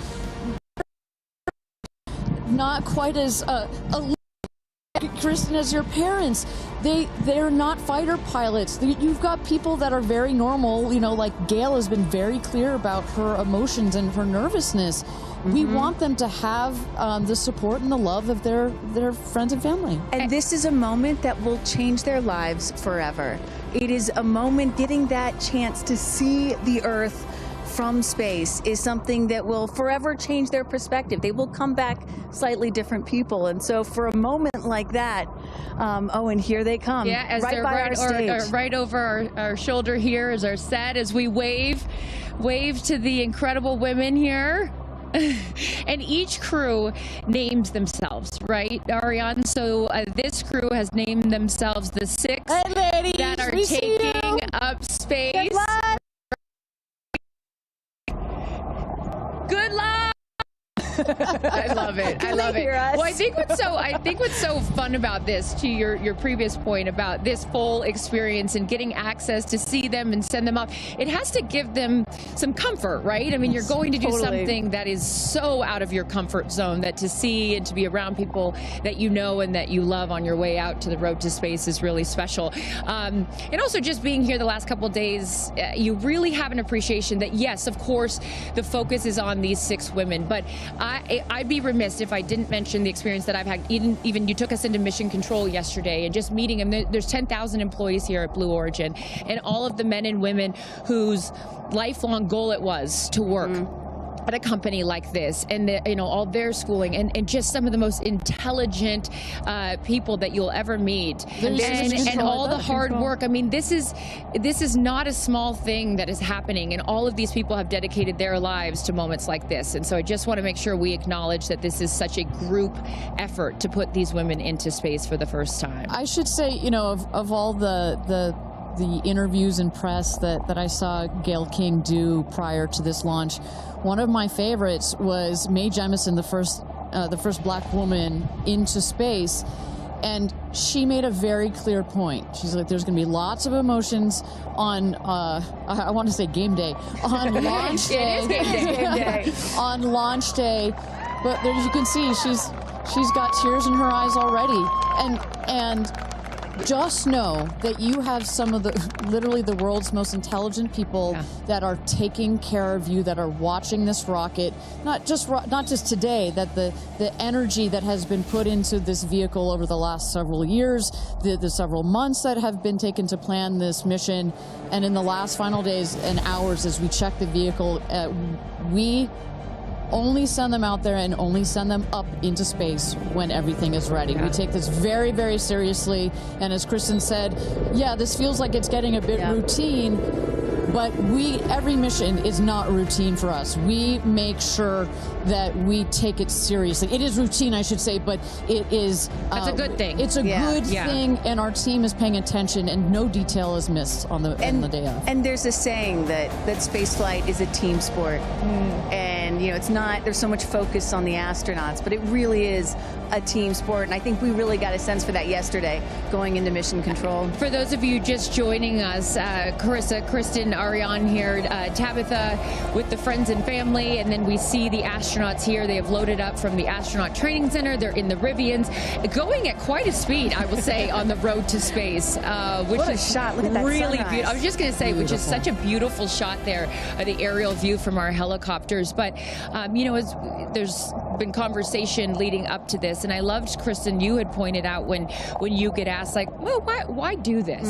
not quite as elite, Kristen, as your parents. They're not fighter pilots. You've got people that are very normal, like Gayle has been very clear about her emotions and her nervousness. We want them to have the support and the love of their friends and family. And this is a moment that will change their lives forever. It is a moment, getting that chance to see the Earth from space is something that will forever change their perspective. They will come back slightly different people. And so for a moment like that, and here they come. Yeah, as right they're by our stage. right over our shoulder here is our set as we wave to the incredible women here. And each crew names themselves, right, Ariane? So this crew has named themselves the 6 that are taking up space. Good luck. Good luck. I love it. I love it. Well, I think what's so fun about this, to your previous point about this full experience and getting access to see them and send them up, it has to give them some comfort, right? I mean, you're going to do something that is so out of your comfort zone, that to see and to be around people that you know and that you love on your way out to the road to space is really special. And also just being here the last couple of days, you really have an appreciation that, yes, of course, the focus is on these 6 women, but I'd be remiss if I didn't mention the experience that I've had. Even you took us into mission control yesterday, and just meeting them. There's 10,000 employees here at Blue Origin, and all of the men and women whose lifelong goal it was to work at a company like this, and all their schooling, and just some of the most intelligent people that you'll ever meet, and all the hard work. I mean, this is not a small thing that is happening, and all of these people have dedicated their lives to moments like this. And so I just want to make sure we acknowledge that this is such a group effort to put these women into space for the first time. I should say, of all the interviews and press that I saw Gayle King do prior to this launch, one of my favorites was Mae Jemison, the first black woman into space, and she made a very clear point. She's like, there's going to be lots of emotions on I want to say game day, on launch day. It is game day. On launch day, but there you can see she's got tears in her eyes already, and just know that you have some of literally the world's most intelligent people that are taking care of you, that are watching this rocket, not just today, that the energy that has been put into this vehicle over the last several years, the several months that have been taken to plan this mission, and in the last final days and hours as we check the vehicle, we only send them out there and only send them up into space when everything is ready. We take this very, very seriously. And as Kristen said, this feels like it's getting a bit routine, but every mission is not routine for us. We make sure that we take it seriously. It is routine, I should say, but it is... That's a good thing. It's a good thing, and our team is paying attention, and no detail is missed on the day of. And there's a saying that spaceflight is a team sport. And, it's not, there's so much focus on the astronauts, but it really is a team sport. And I think we really got a sense for that yesterday going into mission control. For those of you just joining us, Carissa, Kristen, Ariane here, Tabitha with the friends and family, and then we see the astronauts here. They have loaded up from the Astronaut Training Center. They're in the Rivians, going at quite a speed, I will say, on the road to space, which what a is shot. Look at that really sunrise. beautiful. I was just going to say, which is such a beautiful shot there, the aerial view from our helicopters. But, there's been conversation leading up to this, and I loved, Kristen, you had pointed out when you get asked, like, well, why do this?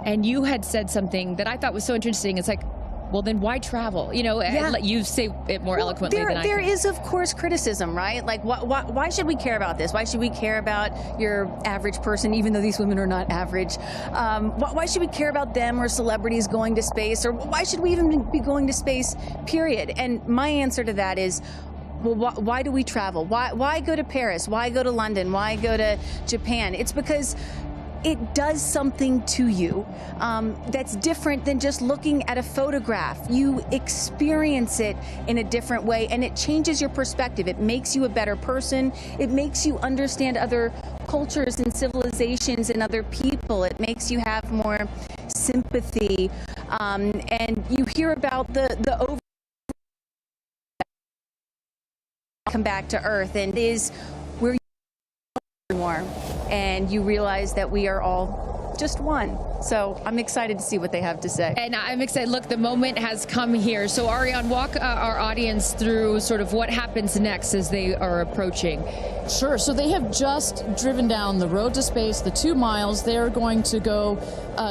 And you had said something that I thought was so interesting. It's like, well, then why travel? You say it more eloquently than I can. There is, of course, criticism, right? Like, why should we care about this? Why should we care about your average person, even though these women are not average? Why should we care about them or celebrities going to space? Or why should we even be going to space, period? And my answer to that is, well, why do we travel? Why go to Paris? Why go to London? Why go to Japan? It's because it does something to you that's different than just looking at a photograph. You experience it in a different way, and it changes your perspective. It makes you a better person. It makes you understand other cultures and civilizations and other people. It makes you have more sympathy, and you hear about the over come back to Earth, and it is where you more, and you realize that we are all just one. So I'm excited to see what they have to say. And I'm excited. Look, the moment has come here. So Ariane, walk our audience through sort of what happens next as they are approaching. Sure. So they have just driven down the road to space, the 2 miles. They are going to go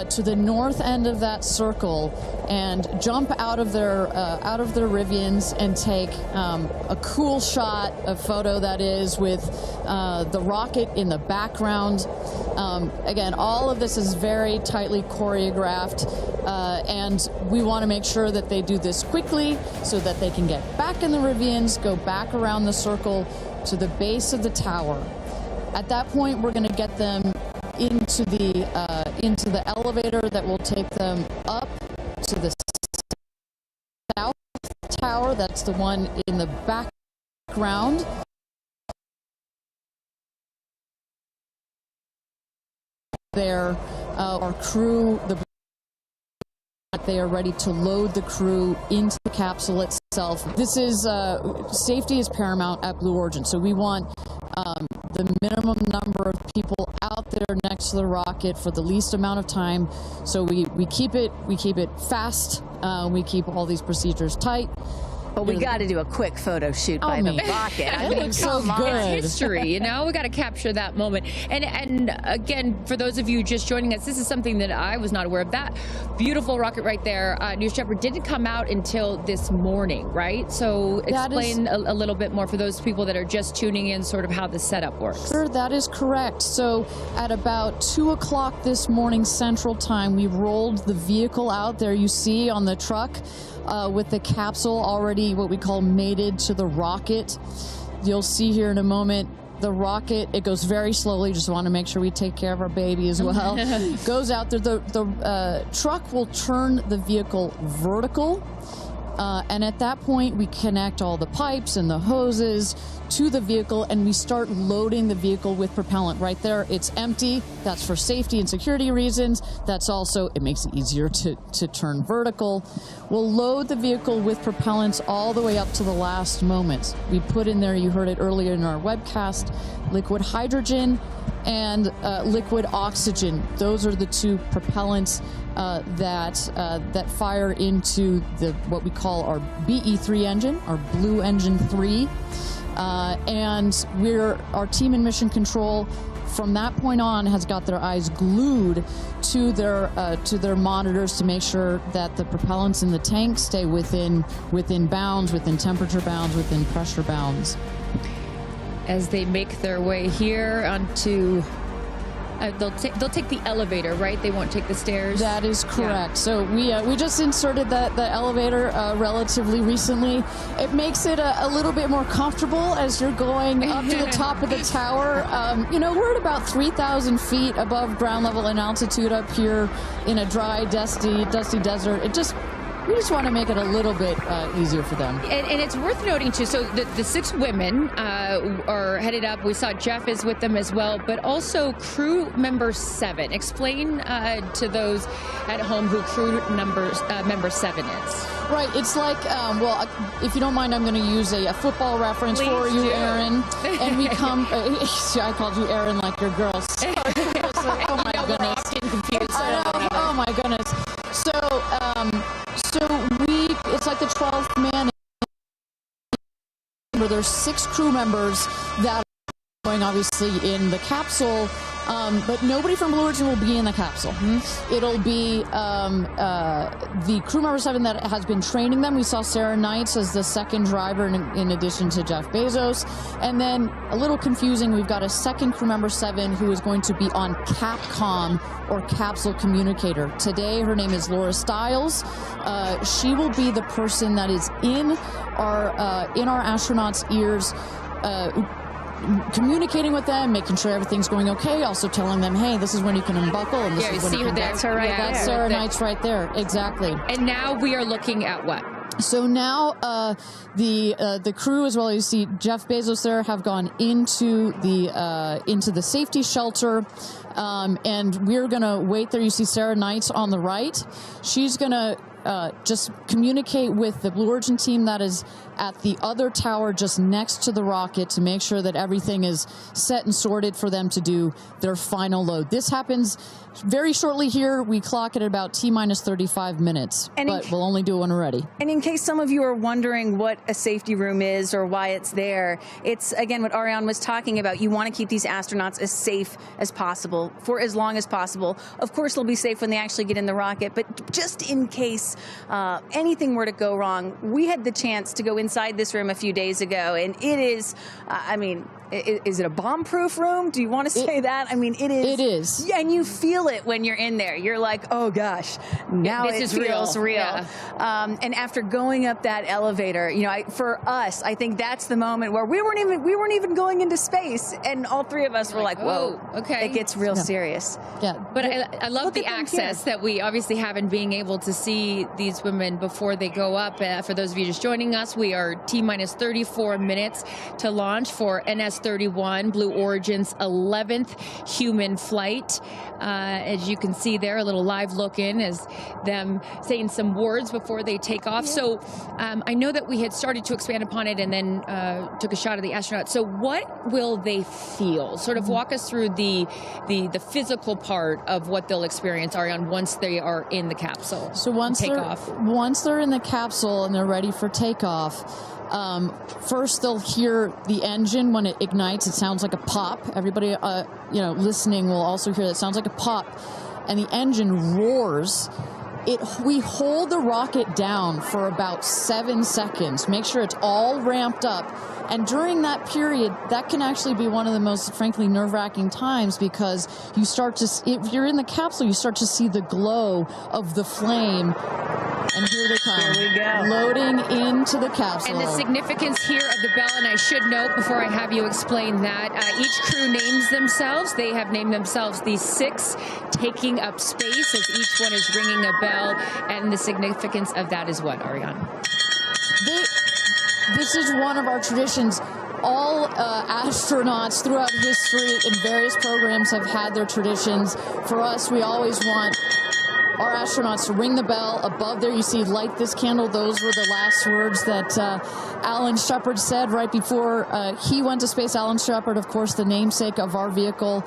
to the north end of that circle and jump out of their Rivians and take a cool shot, a photo that is, with the rocket in the background. Again, all of this is very tightly choreographed, and we want to make sure that they do this quickly so that they can get back in the Rivians, go back around the circle to the base of the tower. At that point, we're going to get them into the elevator that will take them up to the south tower. That's the one in the background. There, our crew, they are ready to load the crew into the capsule itself. This is safety is paramount at Blue Origin, so we want the minimum number of people out there next to the rocket for the least amount of time. So we keep it fast. We keep all these procedures tight. But we got to do a quick photo shoot by the rocket. It looks so good. It's history, you know. We got to capture that moment. And again, for those of you just joining us, this is something that I was not aware of. That beautiful rocket right there, New Shepard, didn't come out until this morning, right? So explain a little bit more for those people that are just tuning in, sort of how the setup works. Sure, that is correct. So at about 2 o'clock this morning Central Time, we rolled the vehicle out there. You see on the truck. With the capsule already what we call mated to the rocket. You'll see here in a moment the rocket, it goes very slowly, just want to make sure we take care of our baby as well. Goes out there, the truck will turn the vehicle vertical, and at that point we connect all the pipes and the hoses to the vehicle, and we start loading the vehicle with propellant. Right there, it's empty. That's for safety and security reasons. That's also, it makes it easier to turn vertical. We'll load the vehicle with propellants all the way up to the last moment. We put in there, you heard it earlier in our webcast, liquid hydrogen and liquid oxygen. Those are the two propellants that fire into what we call our BE3 engine, our Blue Engine 3. And our team in Mission Control from that point on has got their eyes glued to their monitors to make sure that the propellants in the tank stay within bounds, within temperature bounds, within pressure bounds. As they make their way here onto, they'll take the elevator, right? They won't take the stairs. That is correct. Yeah. So we just inserted the elevator relatively recently. It makes it a little bit more comfortable as you're going up to the top of the tower. We're at about 3,000 feet above ground level in altitude up here in a dry, dusty desert. We just want to make it a little bit easier for them. And it's worth noting, too, so the 6 women are headed up. We saw Jeff is with them as well, but also crew member 7. Explain to those at home who crew member 7 is. Right. It's like, if you don't mind, I'm going to use a football reference for you, Aaron. And we come, I called you Aaron like your girl. Sorry. Oh, my goodness. We're often confused. Oh, my goodness. So it's like the 12th man. There's 6 crew members that are going obviously in the capsule, but nobody from Blue Origin will be in the capsule. It'll be the crew member 7 that has been training them. We saw Sarah Knights as the second driver in addition to Jeff Bezos. And then, a little confusing, we've got a second crew member 7 who is going to be on Capcom, or capsule communicator. Today, her name is Laura Stiles. She will be the person that is in our astronauts' ears, communicating with them, making sure everything's going okay, also telling them, hey, this is when you can unbuckle, and this is when you can... That's her right there. That's Sarah Knight's right there, exactly. And now we are looking at what? So now the crew, as well as you see Jeff Bezos there, have gone into the safety shelter, and we're gonna wait there. You see Sarah Knight on the right. She's gonna just communicate with the Blue Origin team that is at the other tower just next to the rocket to make sure that everything is set and sorted for them to do their final load. This happens very shortly here. We clock it at about T-minus 35 minutes, but we'll only do it when we're ready. And in case some of you are wondering what a safety room is or why it's there, it's, again, what Ariane was talking about. You want to keep these astronauts as safe as possible for as long as possible. Of course, they'll be safe when they actually get in the rocket, but just in case anything were to go wrong, we had the chance to go inside this room a few days ago, and it is, is it a bomb-proof room? Do you want to say that? I mean, it is. It is. Yeah, and you feel it when you're in there. You're like, oh gosh, now this it is feels real. Yeah. And after going up that elevator, you know, for us, I think that's the moment where we weren't even going into space, and all three of us were like, whoa, okay, it gets real serious. Yeah, but I love the access that we obviously have in being able to see these women before they go up. For those of you just joining us, we are T-minus 34 minutes to launch for NS-31, Blue Origin's 11th human flight. As you can see there, a little live look in as them saying some words before they take off. Yeah. So I know that we had started to expand upon it and then took a shot of the astronaut. So what will they feel? Sort of walk us through the physical part of what they'll experience, Ariane, once they are in the capsule. So once they're in the capsule and they're ready for takeoff, first they'll hear the engine when it ignites. It sounds like a pop. Everybody, listening will also hear that. It sounds like a pop, and the engine roars. We hold the rocket down for about 7 seconds. Make sure it's all ramped up. And during that period, that can actually be one of the most, frankly, nerve-wracking times, because you start to, if you're in the capsule, you start to see the glow of the flame. And here they come. Here we go. Loading into the capsule. And the significance here of the bell, and I should note before I have you explain that, each crew names themselves. They have named themselves the 6 taking up space, as each one is ringing a bell. And the significance of that is what, Ariane? This is one of our traditions. All astronauts throughout history in various programs have had their traditions. For us, we always want our astronauts to ring the bell. Above there, you see, light this candle. Those were the last words that Alan Shepard said right before he went to space. Alan Shepard, of course, the namesake of our vehicle.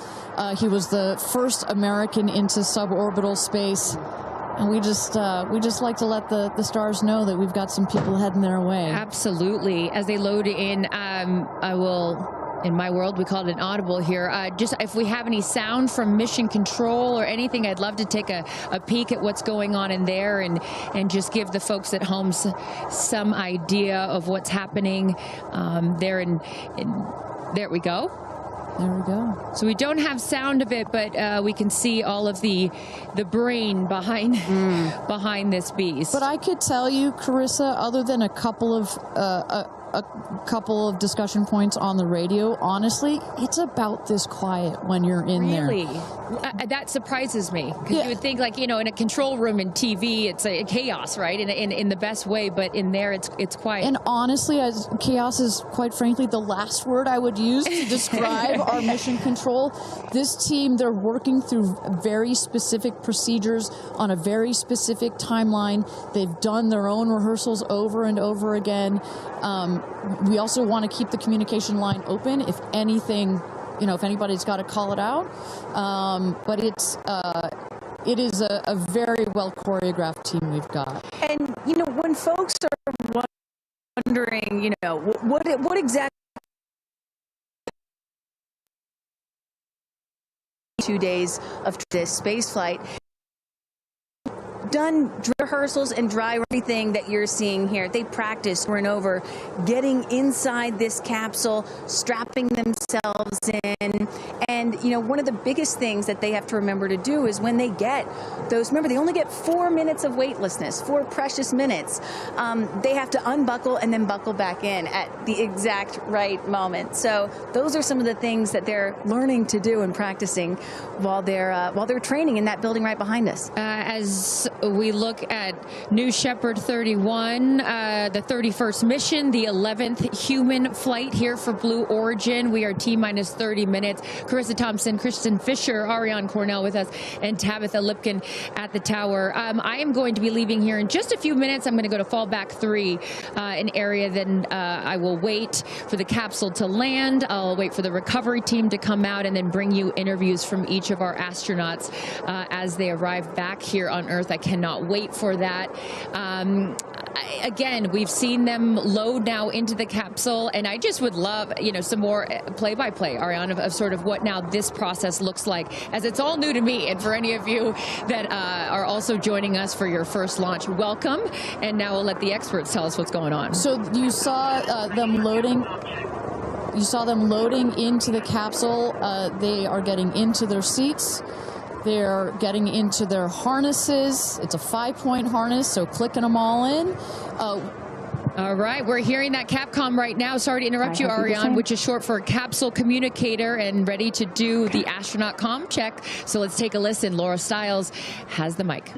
He was the first American into suborbital space. And we just like to let the stars know that we've got some people heading their way. Absolutely. As they load in, I will... In my world, we call it an audible here. Just if we have any sound from mission control or anything, I'd love to take a peek at what's going on in there and just give the folks at home some idea of what's happening there. There we go. There we go. So we don't have sound of it, but we can see all of the brain behind this beast. But I could tell you, Carissa, other than a couple of discussion points on the radio, honestly, it's about this quiet when you're in there. Really? That surprises me, because you would think, like, in a control room in TV, it's a chaos, right? In the best way, but in there, it's quiet. And honestly, chaos is, quite frankly, the last word I would use to describe our mission control. This team, they're working through very specific procedures on a very specific timeline. They've done their own rehearsals over and over again. We also want to keep the communication line open if anything, if anybody's got to call it out. But it is a very well choreographed team we've got. And, when folks are wondering, what exactly 2 days of this space flight, done rehearsals and dry everything that you're seeing here. They practice over and over getting inside this capsule, strapping themselves in, and And, you know, one of the biggest things that they have to remember to do is when they get those, remember, they only get 4 minutes of weightlessness, 4 precious minutes. They have to unbuckle and then buckle back in at the exact right moment. So those are some of the things that they're learning to do and practicing while they're training in that building right behind us. As we look at New Shepard 31, the 31st mission, the 11th human flight here for Blue Origin. We are T-minus 30 minutes. Carissa Thompson, Kristen Fisher, Ariane Cornell with us, and Tabitha Lipkin at the tower. I am going to be leaving here in just a few minutes. I'm going to go to fallback 3, an area. Then I will wait for the capsule to land. I'll wait for the recovery team to come out and then bring you interviews from each of our astronauts as they arrive back here on Earth. I cannot wait for that. Again, we've seen them load now into the capsule, and I just would love, you know, some more play-by-play, Ariane, of sort of what now this process looks like, as it's all new to me. And for any of you that are also joining us for your first launch, welcome. And now we'll let the experts tell us what's going on. So you saw them loading. You saw them loading into the capsule. They are getting into their seats. They're getting into their harnesses. It's a 5-point harness, so clicking them all in. All right, we're hearing that Capcom right now. Sorry to interrupt you, Ariane, which is short for capsule communicator, and ready to do the astronaut comm check. So let's take a listen. Laura Stiles has the mic.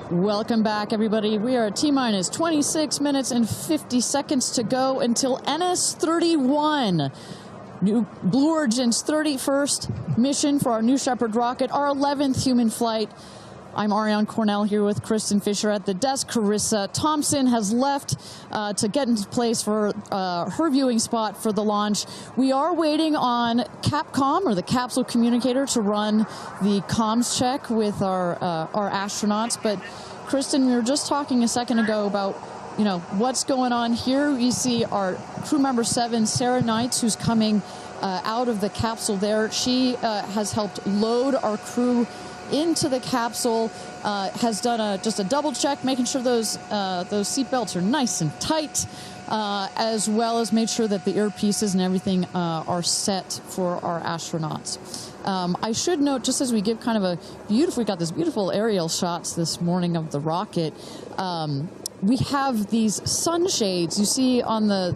Welcome back, everybody. We are at T-minus 26 minutes and 50 seconds to go until NS-31, Blue Origin's 31st mission for our New Shepard rocket, our 11th human flight. I'm Ariane Cornell here with Kristen Fisher at the desk. Carissa Thompson has left to get into place for her viewing spot for the launch. We are waiting on Capcom, or the capsule communicator, to run the comms check with our astronauts. But Kristen, we were just talking a second ago about, you know, what's going on here. You see our crew member 7, Sarah Knights, who's coming out of the capsule there. She has helped load our crew into the capsule, has done just a double check, making sure those seat belts are nice and tight. as well as made sure that the earpieces and everything are set for our astronauts. I should note, just as we give kind of a beautiful, we got this beautiful aerial shots this morning of the rocket. We have these sunshades. You see on the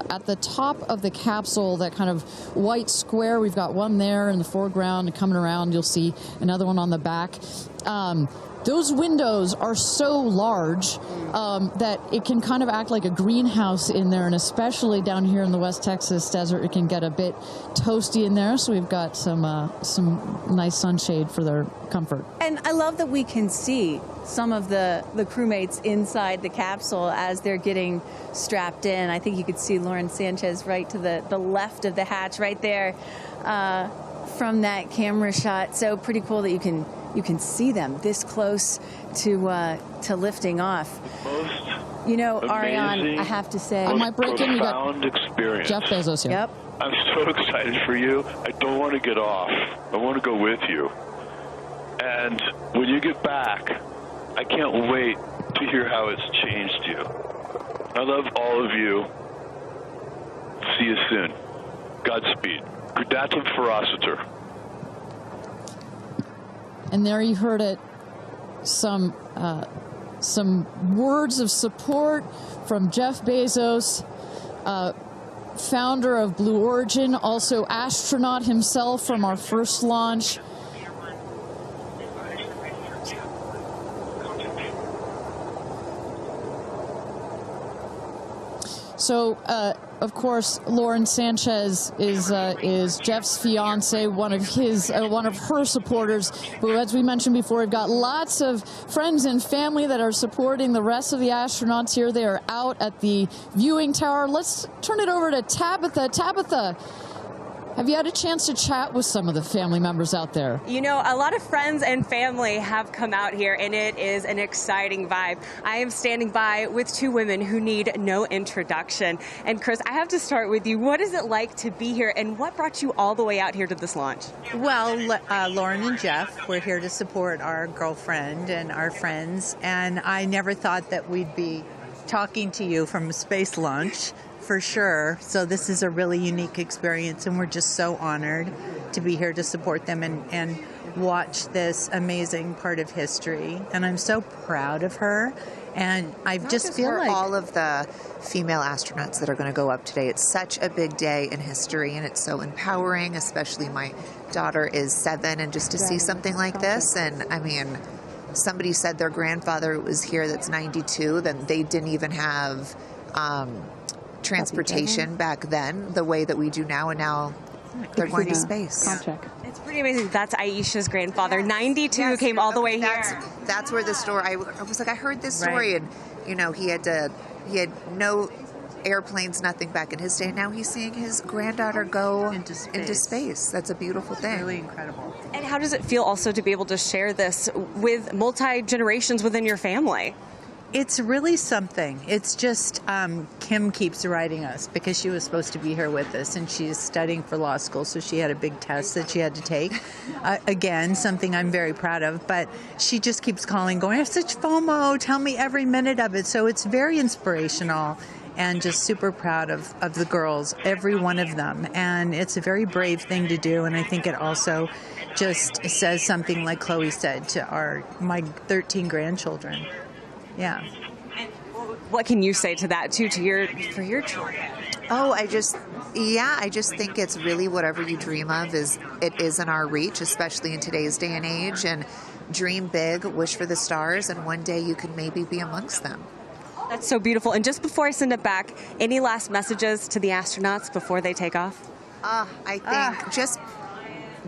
at the top of the capsule, that kind of white square. We've got one there in the foreground, and coming around, you'll see another one on the back. Those windows are so large that it can kind of act like a greenhouse in there, and especially down here in the West Texas desert, it can get a bit toasty in there. So we've got some nice sunshade for their comfort. And I love that we can see some of the crewmates inside the capsule as they're getting strapped in. I think you could see Lauren Sanchez right to the left of the hatch right there from that camera shot. So pretty cool that you can see them this close to lifting off. You know, Ariane, I have to say, I might break in. You got experience. Jeff Bezos here. Yep. I'm so excited for you. I don't want to get off. I want to go with you. And when you get back, I can't wait to hear how it's changed you. I love all of you. See you soon. Godspeed. Gradatum ferociter. And there you heard it. Some words of support from Jeff Bezos, founder of Blue Origin, also astronaut himself from our first launch. So, of course, Lauren Sanchez is Jeff's fiance, one of her supporters. But as we mentioned before, we've got lots of friends and family that are supporting the rest of the astronauts here. They are out at the viewing tower. Let's turn it over to Tabitha. Tabitha, have you had a chance to chat with some of the family members out there? You know, a lot of friends and family have come out here, and it is an exciting vibe. I am standing by with two women who need no introduction. And Chris, I have to start with you. What is it like to be here, and what brought you all the way out here to this launch? Well, Lauren and Jeff, we're here to support our girlfriend and our friends, and I never thought that we'd be talking to you from a space launch. For sure. So this is a really unique experience, and we're just so honored to be here to support them and watch this amazing part of history. And I'm so proud of her. And I just feel like all of the female astronauts that are going to go up today. It's such a big day in history, and it's so empowering, especially my daughter is 7, and just to see something like this. And I mean, somebody said their grandfather was here that's 92, then they didn't even have transportation back then the way that we do now, and now they're going to space. It's pretty amazing. That's Aisha's grandfather. 92 came all the way here. That's where the story, I was like, I heard this story, and you know, he had no airplanes, nothing back in his day. Now he's seeing his granddaughter go into space. That's a beautiful thing. Really incredible. And how does it feel also to be able to share this with multi-generations within your family? It's really something. It's just Kim keeps writing us because she was supposed to be here with us, and she's studying for law school, so she had a big test that she had to take. Again, something I'm very proud of, but she just keeps calling, going, I have such FOMO, tell me every minute of it. So it's very inspirational, and just super proud of the girls, every one of them. And it's a very brave thing to do, and I think it also just says something, like Chloe said, to my 13 grandchildren. Yeah. And what can you say to that too, for your children? Oh, I just think it's really whatever you dream of is in our reach, especially in today's day and age. And dream big, wish for the stars, and one day you can maybe be amongst them. That's so beautiful. And just before I send it back, any last messages to the astronauts before they take off? I think just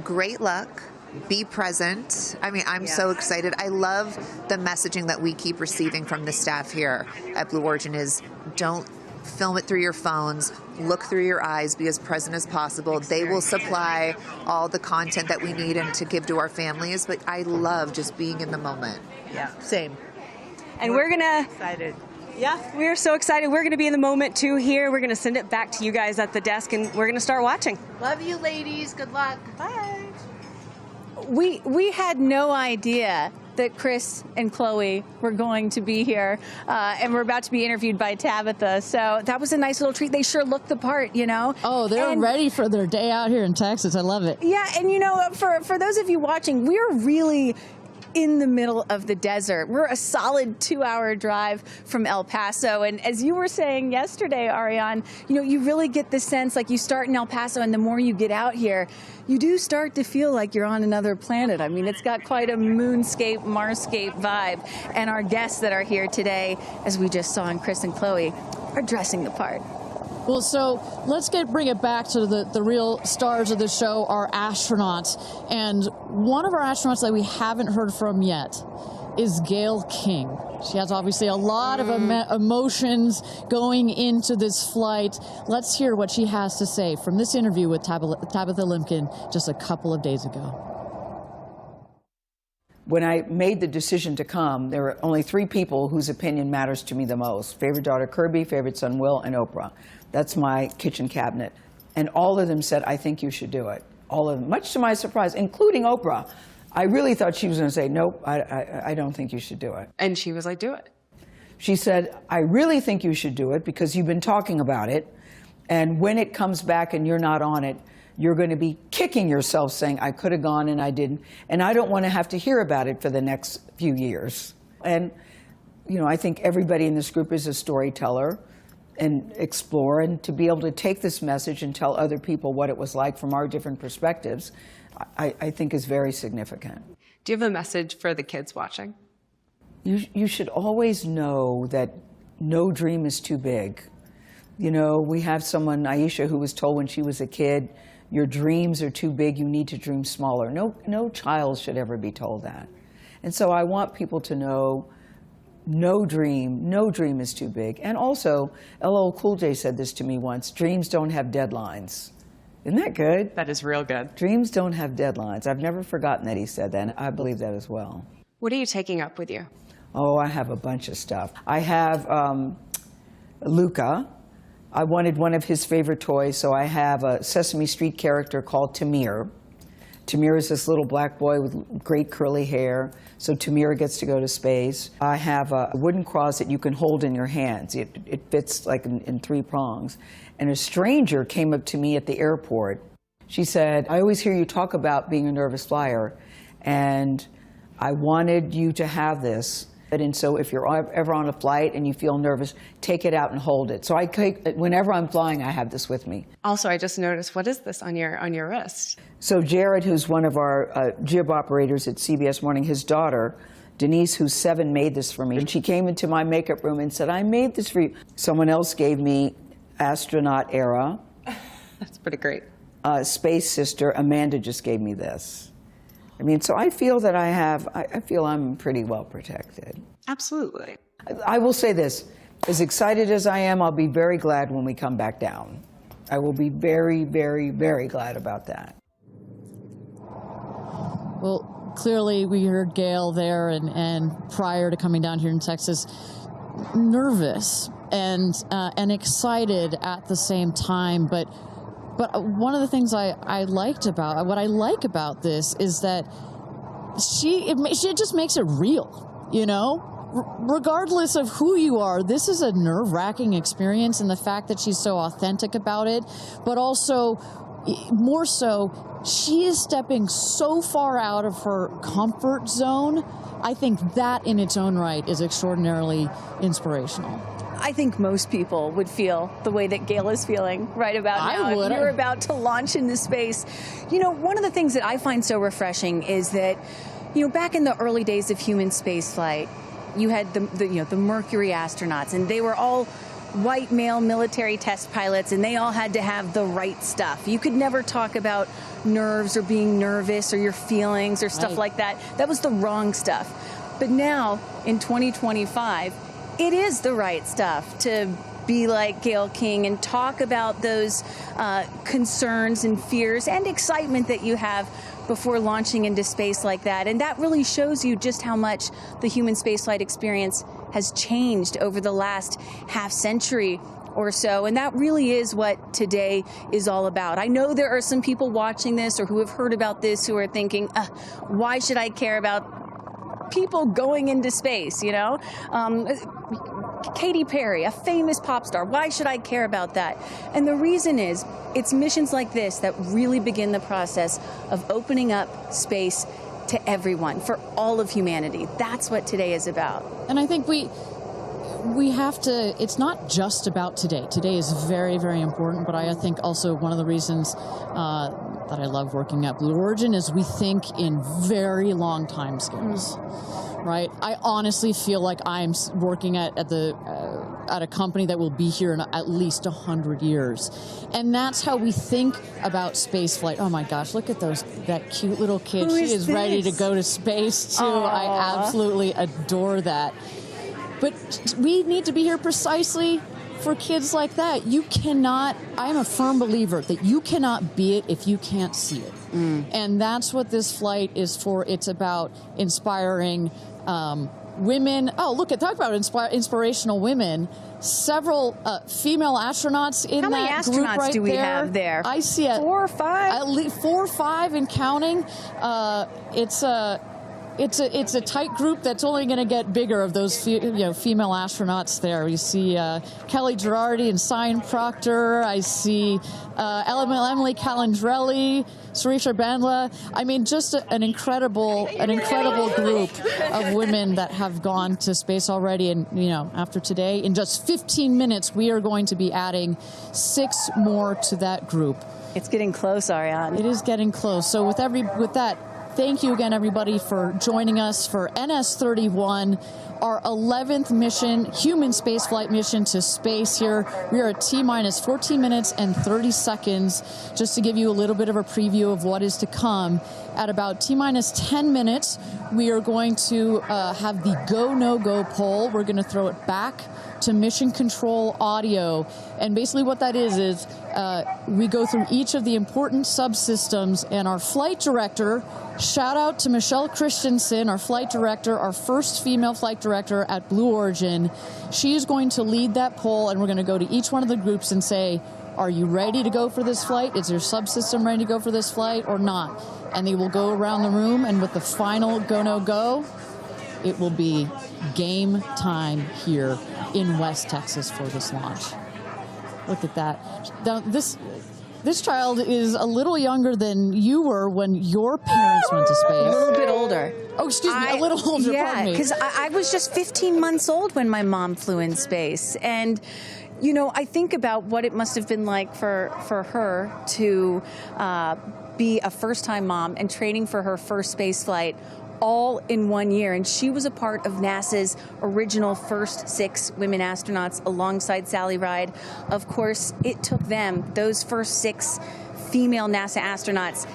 great luck. Be present. I mean, I'm so excited. I love the messaging that we keep receiving from the staff here at Blue Origin is don't film it through your phones, look through your eyes, be as present as possible. They will supply all the content that we need and to give to our families, but I love just being in the moment. Yeah, same. And we're gonna excited. Yeah, we're so excited. We're gonna be in the moment too here. We're gonna send it back to you guys at the desk, and we're gonna start watching. Love you, ladies. Good luck. Bye. We had no idea that Chris and Chloe were going to be here, and we're about to be interviewed by Tabitha. So that was a nice little treat. They sure looked the part, you know. Oh, they're ready for their day out here in Texas. I love it. Yeah, and you know, for those of you watching, we're really in the middle of the desert. We're a solid 2-hour drive from El Paso. And as you were saying yesterday, Ariane, you know, you really get the sense like you start in El Paso and the more you get out here, you do start to feel like you're on another planet. I mean, it's got quite a moonscape, Marscape vibe. And our guests that are here today, as we just saw in Chris and Chloe, are dressing the part. Well, so let's bring it back to the real stars of the show, our astronauts. And one of our astronauts that we haven't heard from yet is Gayle King. She has obviously a lot of emotions going into this flight. Let's hear what she has to say from this interview with Tabitha Limkin just a couple of days ago. When I made the decision to come, there were only 3 people whose opinion matters to me the most. Favorite daughter Kirby, favorite son Will, and Oprah. That's my kitchen cabinet. And all of them said, I think you should do it. All of them, much to my surprise, including Oprah. I really thought she was going to say, nope, I don't think you should do it. And she was like, do it. She said, I really think you should do it because you've been talking about it. And when it comes back and you're not on it, you're going to be kicking yourself saying, I could have gone and I didn't. And I don't want to have to hear about it for the next few years. And, you know, I think everybody in this group is a storyteller and explore. And to be able to take this message and tell other people what it was like from our different perspectives, I think is very significant. Do you have a message for the kids watching? You should always know that no dream is too big. You know, we have someone, Aisha, who was told when she was a kid, your dreams are too big, you need to dream smaller. No child should ever be told that. And so I want people to know no dream is too big. And also, LL Cool J said this to me once, dreams don't have deadlines. Isn't that good? That is real good. Dreams don't have deadlines. I've never forgotten that he said that, and I believe that as well. What are you taking up with you? Oh, I have a bunch of stuff. I have Luca. I wanted one of his favorite toys, so I have a Sesame Street character called Tamir. Tamir is this little black boy with great curly hair, so Tamir gets to go to space. I have a wooden cross that you can hold in your hands. It fits like in 3 prongs. And a stranger came up to me at the airport. She said, I always hear you talk about being a nervous flyer, and I wanted you to have this. And so if you're ever on a flight and you feel nervous, take it out and hold it. So whenever I'm flying, I have this with me. Also, I just noticed, what is this on your wrist? So Jared, who's one of our jib operators at CBS Morning, his daughter, Denise, who's 7, made this for me. And she came into my makeup room and said, I made this for you. Someone else gave me Astronaut era. That's pretty great. Space Sister, Amanda just gave me this. I mean, so I feel that I feel I'm pretty well protected. Absolutely. I will say this, as excited as I am, I'll be very glad when we come back down. I will be very, very, very glad about that. Well, clearly we heard Gayle there and prior to coming down here in Texas, nervous and excited at the same time, but one of the things I like about this is that she just makes it real, you know? Regardless of who you are, this is a nerve-wracking experience, and the fact that she's so authentic about it, but also, more so, she is stepping so far out of her comfort zone. I think that in its own right is extraordinarily inspirational. I think most people would feel the way that Gayle is feeling right about now. If you're about to launch into space. You know, one of the things that I find so refreshing is that, you know, back in the early days of human spaceflight, you had the Mercury astronauts, and they were all white male military test pilots, and they all had to have the right stuff. You could never talk about nerves or being nervous or your feelings or stuff like that. That was the wrong stuff. But now, in 2025, it is the right stuff to be like Gayle King and talk about those concerns and fears and excitement that you have before launching into space like that. And that really shows you just how much the human spaceflight experience has changed over the last half century or so. And that really is what today is all about. I know there are some people watching this or who have heard about this who are thinking, why should I care about people going into space, you know? Katy Perry, a famous pop star. Why should I care about that? And the reason is, it's missions like this that really begin the process of opening up space to everyone, for all of humanity. That's what today is about. And I think we have to, it's not just about today. Today is very, very important, but I think also one of the reasons that I love working at Blue Origin is we think in very long time scales. Right? I honestly feel like I'm working at a company that will be here in at least 100 years. And that's how we think about spaceflight. Oh my gosh, look at that cute little kid. She is ready to go to space too. Aww. I absolutely adore that. But we need to be here precisely for kids like that. You cannot, I'm a firm believer that you cannot be it if you can't see it. And that's what this flight is for. It's about inspiring women. Oh, look, talk about inspirational women. Several female astronauts in that group right there. How many astronauts do we have there? I see 4 or 5? At least 4 or 5 and counting. It's a tight group that's only going to get bigger of those female astronauts there. You see Kelly Girardi and Cyan Proctor. I see Emily Calandrelli, Sarisha Bandla. I mean, just an incredible group of women that have gone to space already. And after today, in just 15 minutes, we are going to be adding 6 more to that group. It's getting close, Ariane. It is getting close. So with that. Thank you again, everybody, for joining us for NS-31, our 11th mission, human spaceflight mission to space here. We are at T-minus 14 minutes and 30 seconds, just to give you a little bit of a preview of what is to come. At about T-minus 10 minutes, we are going to have the go, no-go poll. We're going to throw it back to mission control audio. And basically what that is we go through each of the important subsystems, and our flight director, shout out to Michelle Christensen, our flight director, our first female flight director at Blue Origin. She is going to lead that poll, and we're going to go to each one of the groups and say, are you ready to go for this flight? Is your subsystem ready to go for this flight or not? And they will go around the room, and with the final go, no, go, it will be game time here in West Texas for this launch. Look at that. Now, this child is a little younger than you were when your parents went to space. A little bit older. Oh, excuse me, a little older, pardon me. Yeah, because I was just 15 months old when my mom flew in space. And, I think about what it must have been like for her to be a first-time mom and training for her first space flight all in 1 year. And she was a part of NASA's original first 6 women astronauts alongside Sally Ride. Of course, it took them, those first 6 female NASA astronauts,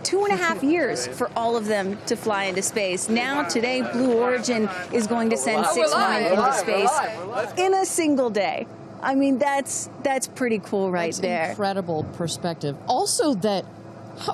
2.5 years for all of them to fly into space. Now, today, Blue Origin is going to send 6 women into space in a single day. I mean, that's pretty cool right there. Incredible perspective. Also that,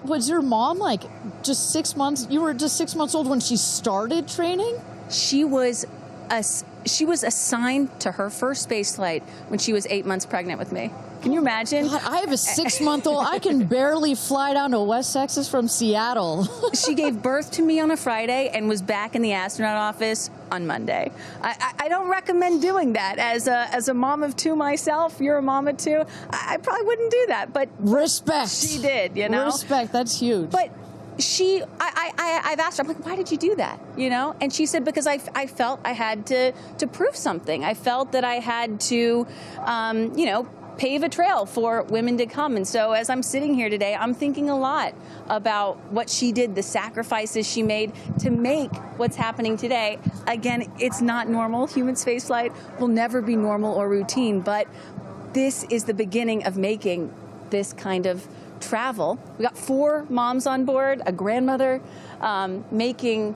was your mom like just 6 months? You were just 6 months old when she started training? She was assigned to her first space flight when she was 8 months pregnant with me. Can you imagine? God, I have a 6-month-old. I can barely fly down to West Texas from Seattle. She gave birth to me on a Friday and was back in the astronaut office on Monday. I don't recommend doing that. As a mom of 2 myself, you're a mom of 2, I probably wouldn't do that. But respect. She did, Respect, that's huge. But I've asked her, I'm like, why did you do that? And she said, because I felt I had to prove something. I felt that I had to, pave a trail for women to come. And so as I'm sitting here today, I'm thinking a lot about what she did, the sacrifices she made to make what's happening today. Again, it's not normal. Human spaceflight will never be normal or routine, but this is the beginning of making this kind of travel. We got 4 moms on board, a grandmother, making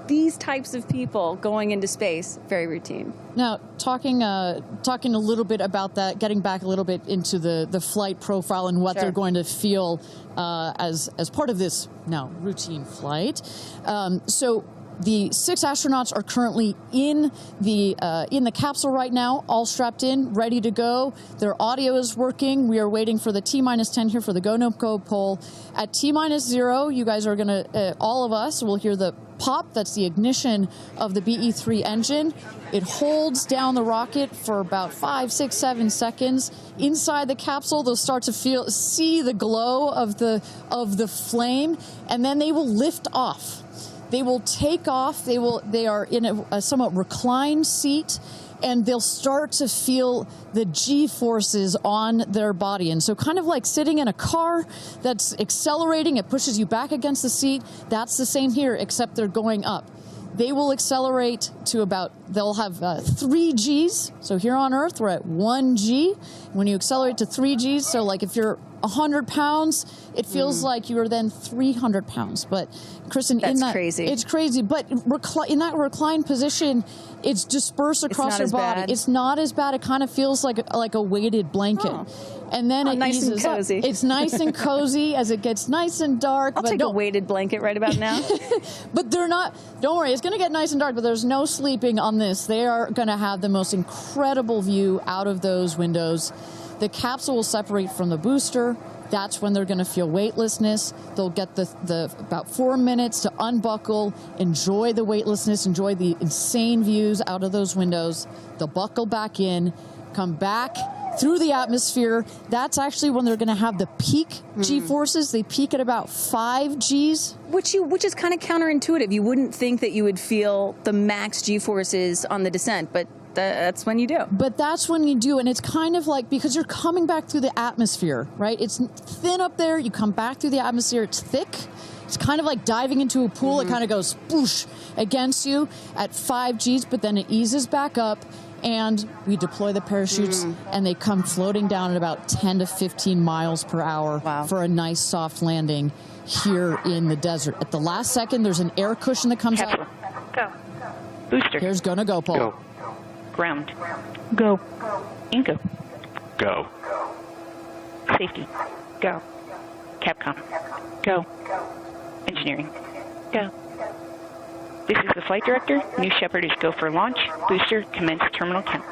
these types of people going into space very routine. Now, talking a little bit about that, getting back a little bit into the flight profile and what they're going to feel as part of this now routine flight. So The 6 astronauts are currently in the capsule right now, all strapped in, ready to go. Their audio is working. We are waiting for the T-10 here for the go, no go poll. At T-0, you guys are going to, all of us will hear the pop. That's the ignition of the BE-3 engine. It holds down the rocket for about 5, 6, 7 seconds. Inside the capsule, they'll start to see the glow of the flame, and then they will lift off. They will take off. They are in a somewhat reclined seat, and they'll start to feel the G-forces on their body. And so kind of like sitting in a car that's accelerating, it pushes you back against the seat. That's the same here, except they're going up. They will accelerate to they'll have 3 Gs. So here on Earth, we're at 1 G. When you accelerate to 3 Gs, so like if you're 100 pounds, it feels like you are then 300 pounds. But Kristen, crazy. It's crazy. But in that reclined position, it's dispersed across your body. Bad. It's not as bad. It kind of feels like a weighted blanket. And then it nice eases and cozy. up. It's nice and cozy as it gets nice and dark. I'll take a weighted blanket right about now. But they're not, don't worry, it's going to get nice and dark, but there's no sleeping on this. They are going to have the most incredible view out of those windows. The capsule will separate from the booster. That's when they're going to feel weightlessness. They'll get the about 4 minutes to unbuckle, enjoy the weightlessness, enjoy the insane views out of those windows. They'll buckle back in, come back through the atmosphere. That's actually when they're going to have the peak G-forces. They peak at about 5 Gs. Which is kind of counterintuitive. You wouldn't think that you would feel the max G-forces on the descent, but that's when you do. But that's when you do, and it's kind of like, because you're coming back through the atmosphere, right? It's thin up there, you come back through the atmosphere, it's thick. It's kind of like diving into a pool. It kind of goes spoosh against you at 5 Gs, but then it eases back up, and we deploy the parachutes, and they come floating down at about 10 to 15 miles per hour for a nice soft landing here in the desert. At the last second, there's an air cushion that comes out. Go. Booster. Here's gonna go, Paul. Go. Ground. Go. Inco. Go. Safety. Go. Capcom. Go. Engineering. Go. This is the flight director. New Shepard is go for launch. Booster, commence terminal count.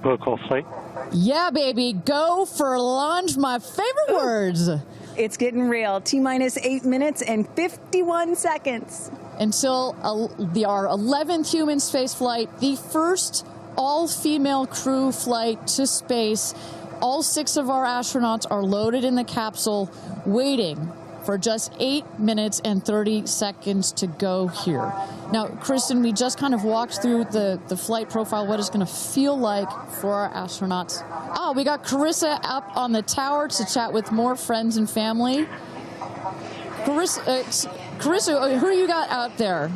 Protocol flight. Yeah, baby. Go for launch. My favorite words. It's getting real. T-minus 8 minutes and 51 seconds. Until our 11th human space flight, the first all-female crew flight to space. All 6 of our astronauts are loaded in the capsule, waiting for just 8 minutes and 30 seconds to go here. Now, Kristen, we just kind of walked through the flight profile, what it's going to feel like for our astronauts. Oh, we got Carissa up on the tower to chat with more friends and family. Carissa, who you got out there?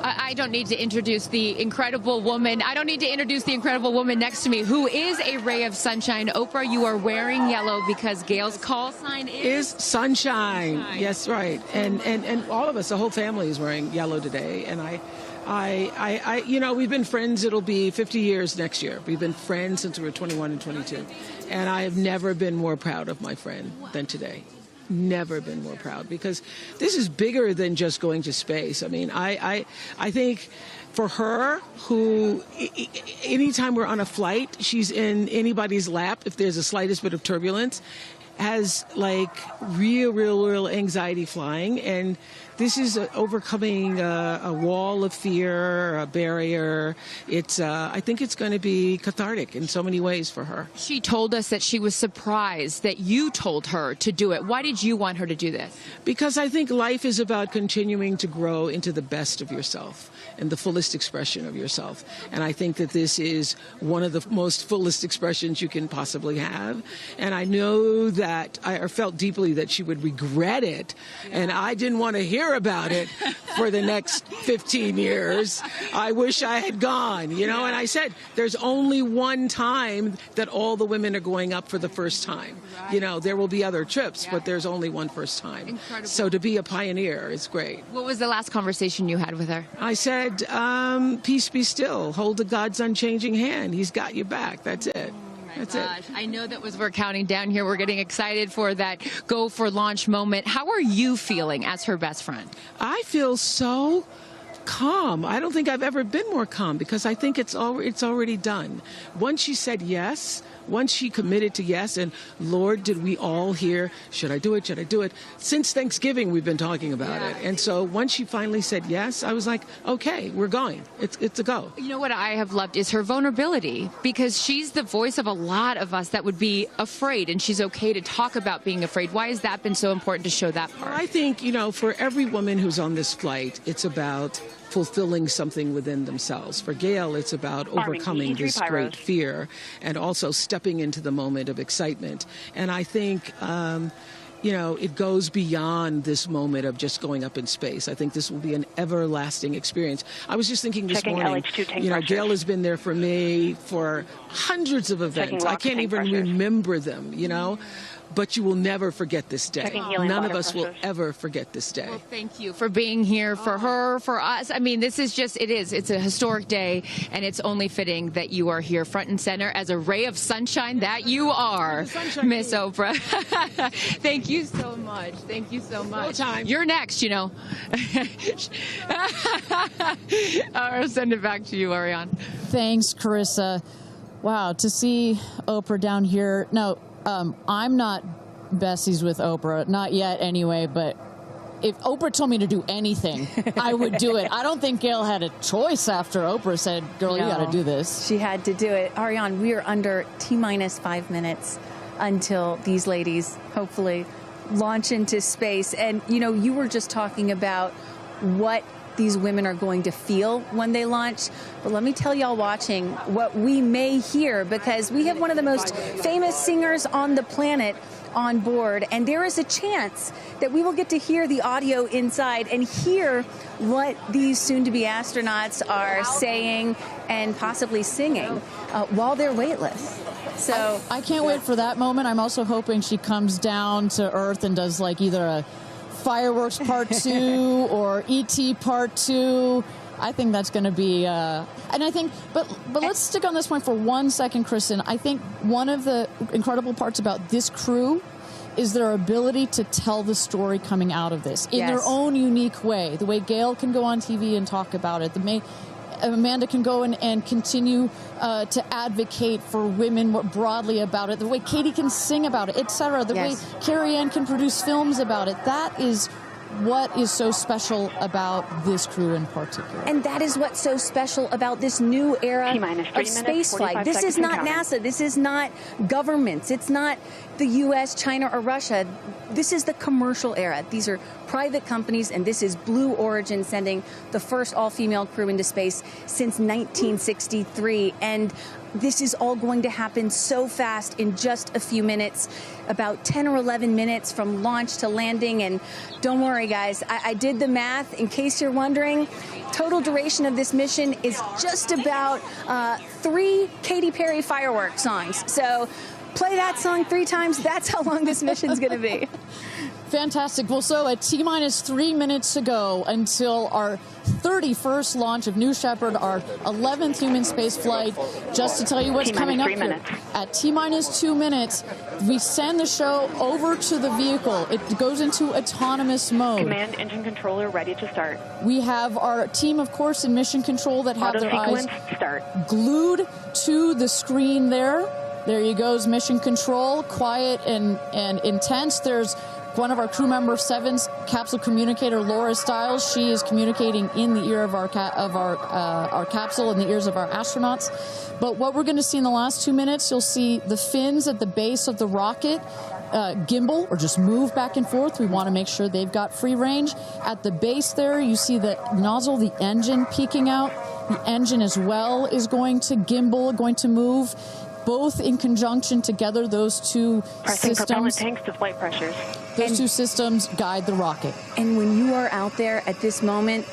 I don't need to introduce the incredible woman. I don't need to introduce the incredible woman next to me, who is a ray of sunshine. Oprah, you are wearing yellow because Gayle's call sign is sunshine. Yes, right. And all of us, the whole family is wearing yellow today. And I you know, we've been friends. It'll be 50 years next year. We've been friends since we were 21 and 22. And I have never been more proud of my friend than today. Never been more proud, because this is bigger than just going to space. I mean, I think for her, who anytime we're on a flight, she's in anybody's lap if there's the slightest bit of turbulence, has like real anxiety flying. And this is overcoming a wall of fear, a barrier. It's I think it's going to be cathartic in so many ways for her. She told us that she was surprised that you told her to do it. Why did you want her to do this? Because I think life is about continuing to grow into the best of yourself and the fullest expression of yourself. And I think that this is one of the most fullest expressions you can possibly have. And I know that I felt deeply that she would regret it. And I didn't want to hear about it for the next 15 years. I wish I had gone, you know. And I said, there's only one time that all the women are going up for the first time. You know, there will be other trips, but there's only one first time. Incredible. So to be a pioneer is great. What was the last conversation you had with her? I said, peace be still. Hold the God's unchanging hand. He's got your back. That's it. That's Gosh, I know that as we're counting down here, we're getting excited for that go for launch moment. How are you feeling as her best friend? I feel so calm. I don't think I've ever been more calm because I think it's already done. Once she said yes, once she committed to yes, and Lord, did we all hear, should I do it, should I do it? Since Thanksgiving, we've been talking about it. And so once she finally said yes, I was like, okay, we're going. It's a go. You know what I have loved is her vulnerability, because she's the voice of a lot of us that would be afraid, and she's okay to talk about being afraid. Why has that been so important to show that part? Well, I think, for every woman who's on this flight, it's about fulfilling something within themselves. For Gayle, it's about overcoming this great fear and also stepping into the moment of excitement. And I think, it goes beyond this moment of just going up in space. I think this will be an everlasting experience. I was just thinking this morning, Gayle has been there for me for hundreds of events. I can't even remember them, But you will never forget this day. None of us will ever forget this day. Well, thank you for being here, for her, for us. I mean, this is just, it's a historic day, and it's only fitting that you are here front and center as a ray of sunshine that you are, Miss Oprah. Thank you so much. Thank you so much. No time. You're next, I'll send it back to you, Ariane. Thanks, Carissa. Wow, to see Oprah down here. No, I'm not besties with Oprah, not yet anyway, but if Oprah told me to do anything, I would do it. I don't think Gayle had a choice after Oprah said, girl, you got to do this. She had to do it. Ariane, we are under T-minus 5 minutes until these ladies hopefully launch into space. And, you were just talking about what these women are going to feel when they launch. But let me tell y'all watching what we may hear, because we have one of the most famous singers on the planet on board, and there is a chance that we will get to hear the audio inside and hear what these soon-to-be astronauts are saying and possibly singing while they're weightless. So I can't wait for that moment. I'm also hoping she comes down to Earth and does either a Fireworks Part 2 or E.T. Part 2. I think that's going to be, and I think, but let's stick on this point for 1 second, Kristen. I think one of the incredible parts about this crew is their ability to tell the story coming out of this in their own unique way. The way Gayle can go on TV and talk about it. Amanda can go and continue to advocate for women more broadly about it. The way Katy can sing about it, etc. The way Kerianne can produce films about it. That is what is so special about this crew in particular. And that is what's so special about this new era of spaceflight. This is not NASA. This is not governments. It's not the U.S., China, or Russia. This is the commercial era. These are private companies, and this is Blue Origin sending the first all-female crew into space since 1963. And this is all going to happen so fast in just a few minutes, about 10 or 11 minutes from launch to landing. And don't worry, guys, I did the math. In case you're wondering, total duration of this mission is just about 3 Katy Perry fireworks songs. So play that song 3 times. That's how long this mission's going to be. Fantastic. Well, so at T-minus 3 minutes to go until our 31st launch of New Shepard, our 11th human space flight. Just to tell you what's coming up here. At T-minus 2 minutes, we send the show over to the vehicle. It goes into autonomous mode. Command engine controller ready to start. We have our team, of course, in mission control that have their eyes glued to the screen there. There you goes, mission control, quiet and intense. There's one of our crew member 7's capsule communicator, Laura Stiles. She is communicating in the ear of our capsule, in the ears of our astronauts. But what we're going to see in the last 2 minutes, you'll see the fins at the base of the rocket gimbal or just move back and forth. We want to make sure they've got free range. At the base there, you see the nozzle, the engine peeking out. The engine as well is going to gimbal, going to move. Both in conjunction together, those two systems. Propellant tanks to flight pressures. Those two systems guide the rocket. And when you are out there at this moment,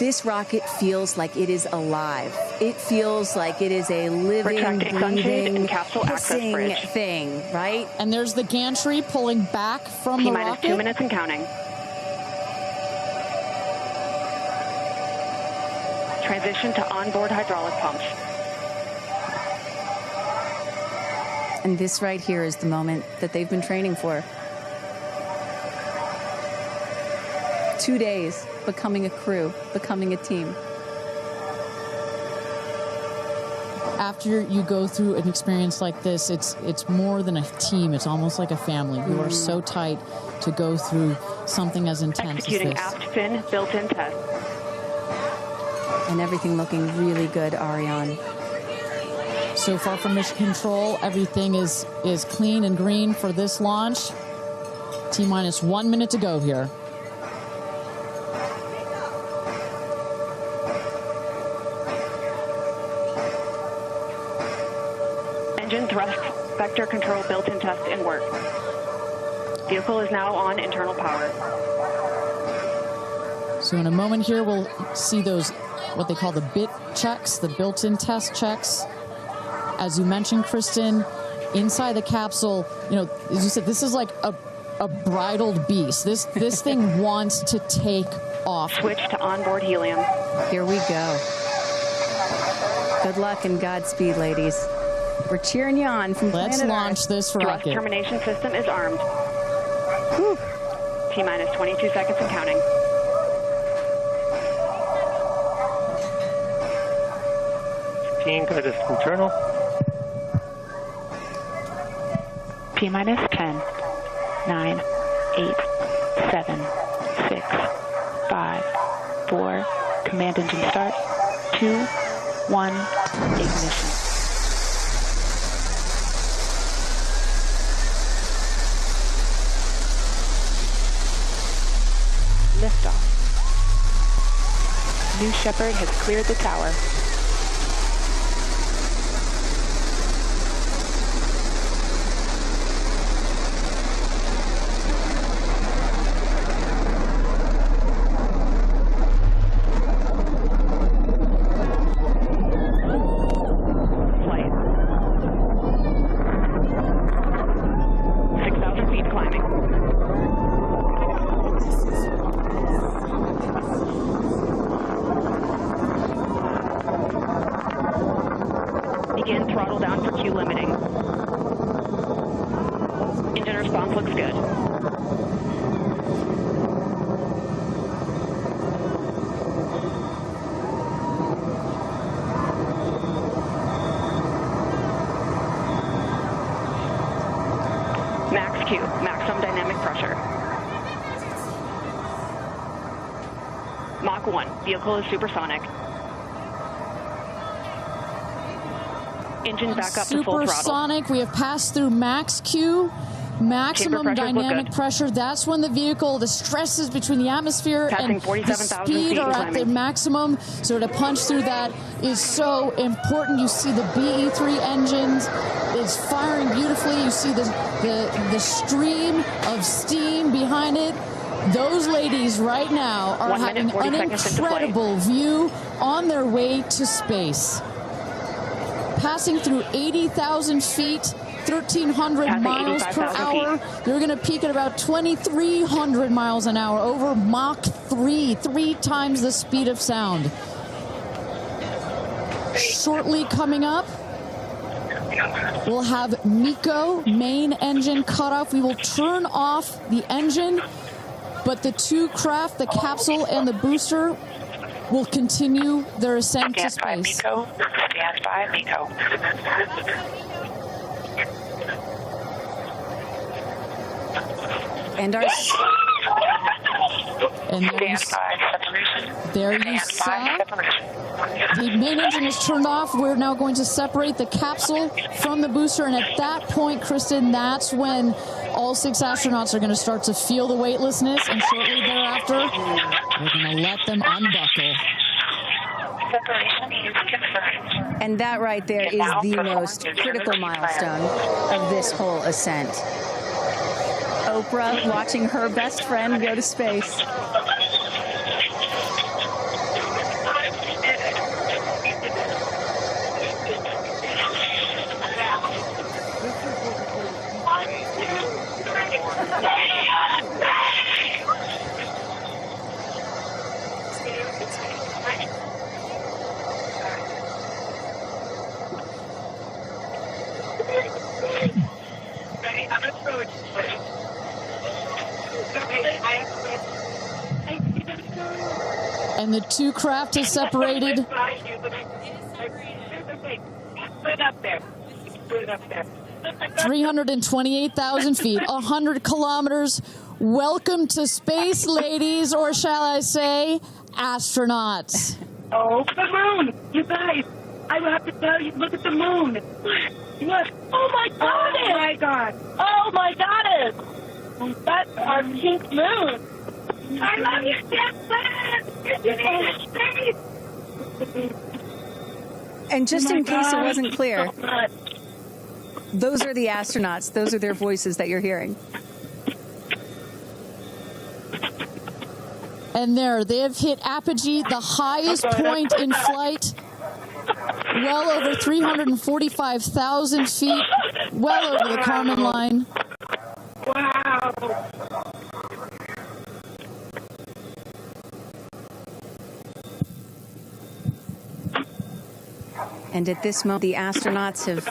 this rocket feels like it is alive. It feels like it is a living, breathing, hissing thing, right? And there's the gantry pulling back from the rocket. T-minus 2 minutes and counting. Transition to onboard hydraulic pumps. And this right here is the moment that they've been training for. 2 days, becoming a crew, becoming a team. After you go through an experience like this, it's more than a team. It's almost like a family. You are so tight to go through something as intense Executing as this. aft fin built-in test. And everything looking really good, Ariane. So far from mission control, everything is clean and green for this launch. T-minus 1 minute to go here. Engine thrust vector control built-in test in work. Vehicle is now on internal power. So in a moment here, we'll see those, what they call the bit checks, the built-in test checks. As you mentioned, Kristen, inside the capsule, you know, as you said, this is like a bridled beast. This thing wants to take off. Switch to onboard helium. Here we go. Good luck and Godspeed, ladies. We're cheering you on from Let's planet launch Earth. this Thrust rocket. termination system is armed. T-minus 22 seconds and counting. Guidance internal. T-minus 10, 9, 8, 7, 6, 5, 4, command engine start, 2, 1, ignition. Liftoff. New Shepard has cleared the tower. Flight. 6,000 feet climbing. Begin throttle down for Q limiting. Engine response looks good. Max Q, maximum dynamic pressure. Mach 1, vehicle is supersonic. Engine back up to full throttle. Supersonic, we have passed through max Q, maximum dynamic pressure. That's when the vehicle, the stresses between the atmosphere Passing and the 47,000 speed feet are and at their climbing. maximum. So to punch through that is so important. You see the BE3 engines is firing beautifully. You see the stream of steam behind it. Those ladies right now are 1 minute, having 40 an seconds into flight. incredible view on their way to space. Passing through 80,000 feet, 1,300 Passing miles per 85,000 hour. They're going to peak at about 2,300 miles an hour over Mach 3, 3 times the speed of sound. Shortly coming up, we'll have MECO, main engine cutoff. We will turn off the engine, but the two craft, the capsule and the booster, will continue their ascent to space. Stand by, MECO. And our there you saw the main engine is turned off. We're now going to separate the capsule from the booster, and at that point, Kristen, that's when all 6 astronauts are going to start to feel the weightlessness, and shortly thereafter, we're going to let them unbuckle. Separation is confirmed. And that right there is the most critical milestone of this whole ascent. Oprah watching her best friend go to space. And the two craft is separated. Put it up there. Put it up there. 328,000 feet, 100 kilometers. Welcome to space, ladies, or shall I say, astronauts. Oh, the moon! You guys, I have to tell you, look at the moon. Look. Oh, my God. Oh, my God. Oh, my goddess. That's our pink moon. I love you, Stephen. And just in case it wasn't clear, those are the astronauts. Those are their voices that you're hearing. And there, they have hit apogee, the highest point in flight, well over 345,000 feet, well over the Kármán line. Wow. And at this moment, the astronauts have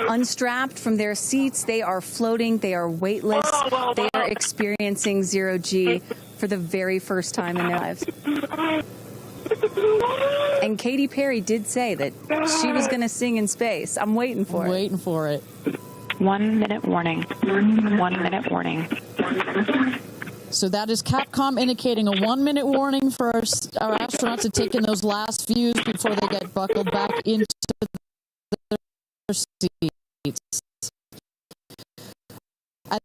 unstrapped from their seats. They are floating. They are weightless. They are experiencing zero-G for the very first time in their lives. And Katy Perry did say that she was going to sing in space. I'm waiting for it. Waiting for it. 1 minute warning. 1 minute warning. So that is Capcom indicating a 1 minute warning for our astronauts to take in those last views before they get buckled back into their seats. At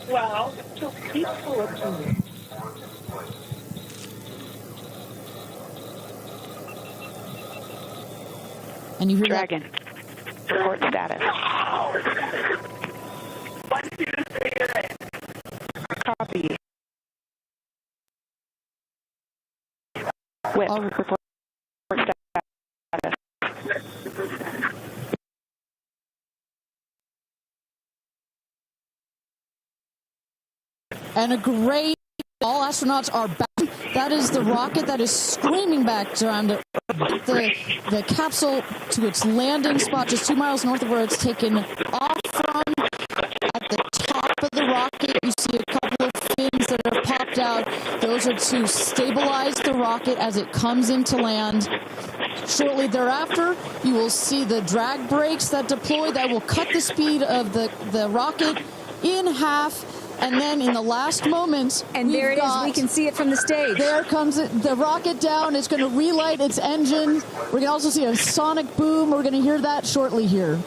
Wow, so peaceful up here. And you hear Dragon. Report status. Copy. Whip. Report status. And a great, all astronauts are back. That is the rocket that is screaming back down to the capsule to its landing spot just 2 miles north of where it's taken off from. At the top of the rocket, you see a couple of fins that have popped out. Those are to stabilize the rocket as it comes into land. Shortly thereafter, you will see the drag brakes that deploy that will cut the speed of the rocket in half. And then in the last moments, and there it is. We can see it from the stage. There comes the rocket down. It's going to relight its engine. We're going to also see a sonic boom. We're going to hear that shortly here.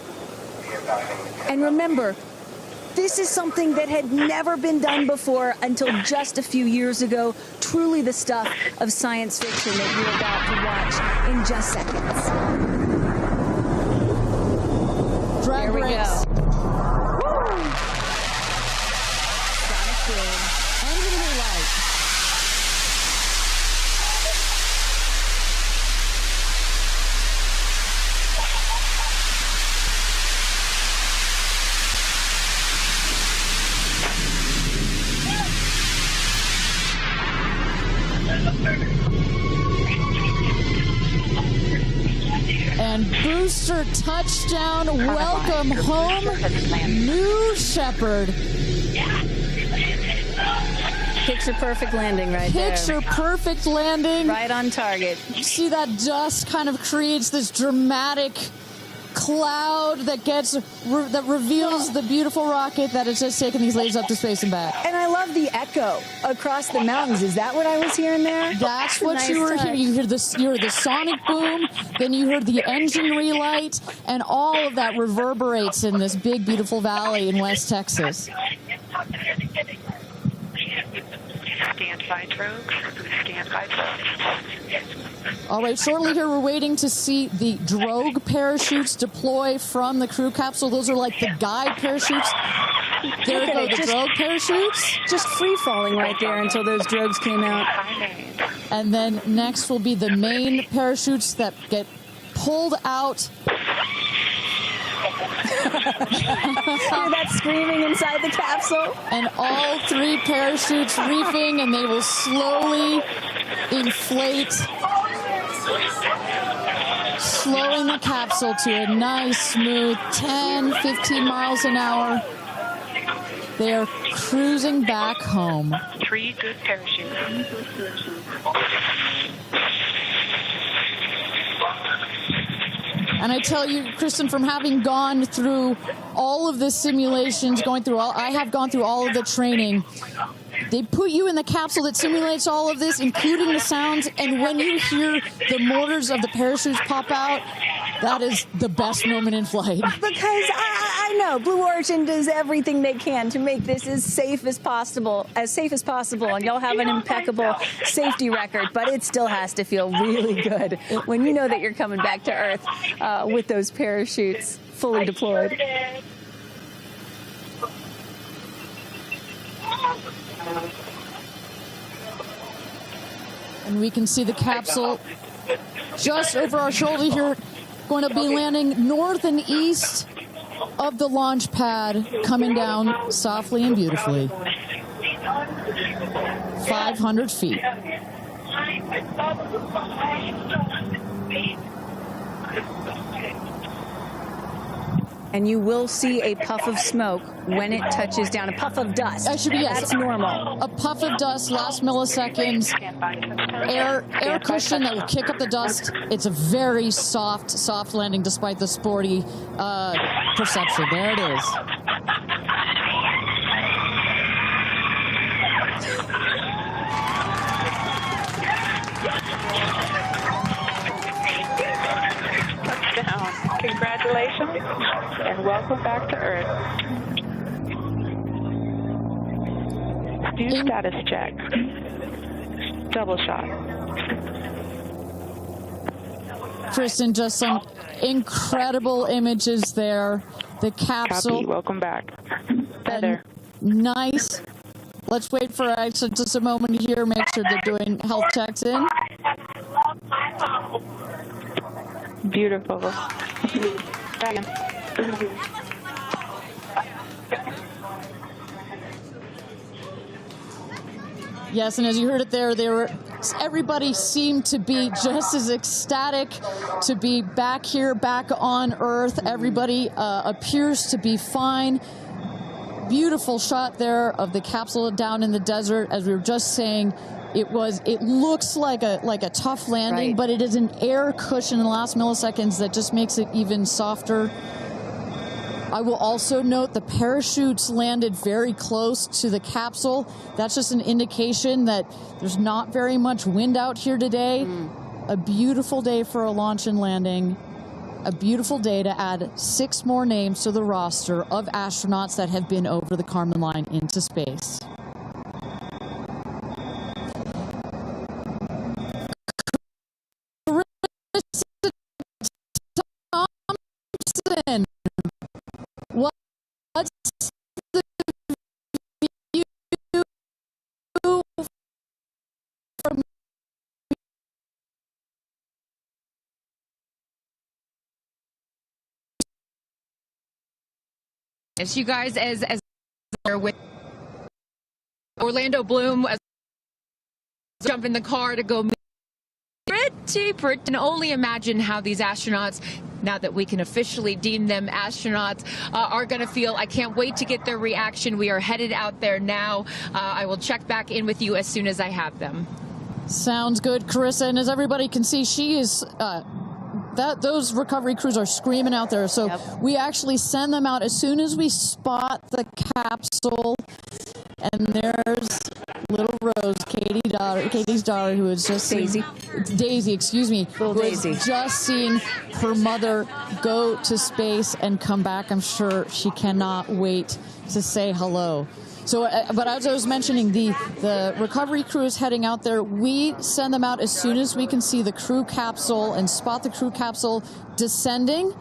And remember, this is something that had never been done before until just a few years ago. Truly the stuff of science fiction that you're about to watch in just seconds. Drag brakes. Engine relight. And booster touchdown. Welcome home, New Shepard. Picture perfect landing right there. Picture perfect landing. Right on target. You see that dust kind of creates this dramatic cloud that reveals the beautiful rocket that has just taken these ladies up to space and back. And I love the echo across the mountains. Is that what I was hearing there? That's what you were hearing. You heard the sonic boom, then you heard the engine relight, and all of that reverberates in this big, beautiful valley in West Texas. Stand by drogues. Stand by drogues. All right, shortly here we're waiting to see the drogue parachutes deploy from the crew capsule. Those are like the guide parachutes. There go the drogue parachutes. Just free falling right there until those drogues came out. And then next will be the main parachutes that get pulled out. Hear that screaming inside the capsule? And all 3 parachutes reefing, and they will slowly inflate, slowing the capsule to a nice, smooth 10, 15 miles an hour. They are cruising back home. 3 good parachutes. And I tell you, Kristen, from having gone through all of the simulations, I have gone through all of the training. They put you in the capsule that simulates all of this, including the sounds, and when you hear the motors of the parachutes pop out, that is the best moment in flight. Because I know Blue Origin does everything they can to make this as safe as possible, and y'all have an impeccable safety record, but it still has to feel really good when you know that you're coming back to Earth with those parachutes fully deployed. And we can see the capsule just over our shoulder here, going to be landing north and east of the launch pad, coming down softly and beautifully. 500 feet. And you will see a puff of smoke when it touches down, a puff of dust. That should be, yes. That's normal. A puff of dust, last milliseconds, air cushion that will kick up the dust. It's a very soft landing despite the sporty perception. There it is. Congratulations and welcome back to Earth. Do status check. Double shot. Kristen, just some incredible images there. The capsule. Copy. Welcome back. Feather. Nice. Let's wait for Aisha just a moment here. Make sure they're doing health checks in. Beautiful. Yes, and as you heard it there, everybody seemed to be just as ecstatic to be back here, back on Earth. Everybody appears to be fine. Beautiful shot there of the capsule down in the desert. As we were just saying, it looks like a tough landing, right, but it is an air cushion in the last milliseconds that just makes it even softer. I will also note the parachutes landed very close to the capsule. That's just an indication that there's not very much wind out here today. A beautiful day for a launch and landing. A beautiful day to add 6 more names to the roster of astronauts that have been over the Kármán line into space. What's the view from Yes, you guys, as with Orlando Bloom, jump in the car to go meet. Pretty, and only imagine how these astronauts, now that we can officially deem them astronauts, are going to feel. I can't wait to get their reaction. We are headed out there now. I will check back in with you as soon as I have them. Sounds good, Carissa. And as everybody can see, she is those recovery crews are screaming out there. So we actually send them out as soon as we spot the capsule. And there's little Rose, Katie's daughter, who is just Daisy, excuse me, who is just seeing her mother go to space and come back. I'm sure she cannot wait to say hello. So, but as I was mentioning, the recovery crew is heading out there. We send them out as soon as we can see the crew capsule and spot the crew capsule descending.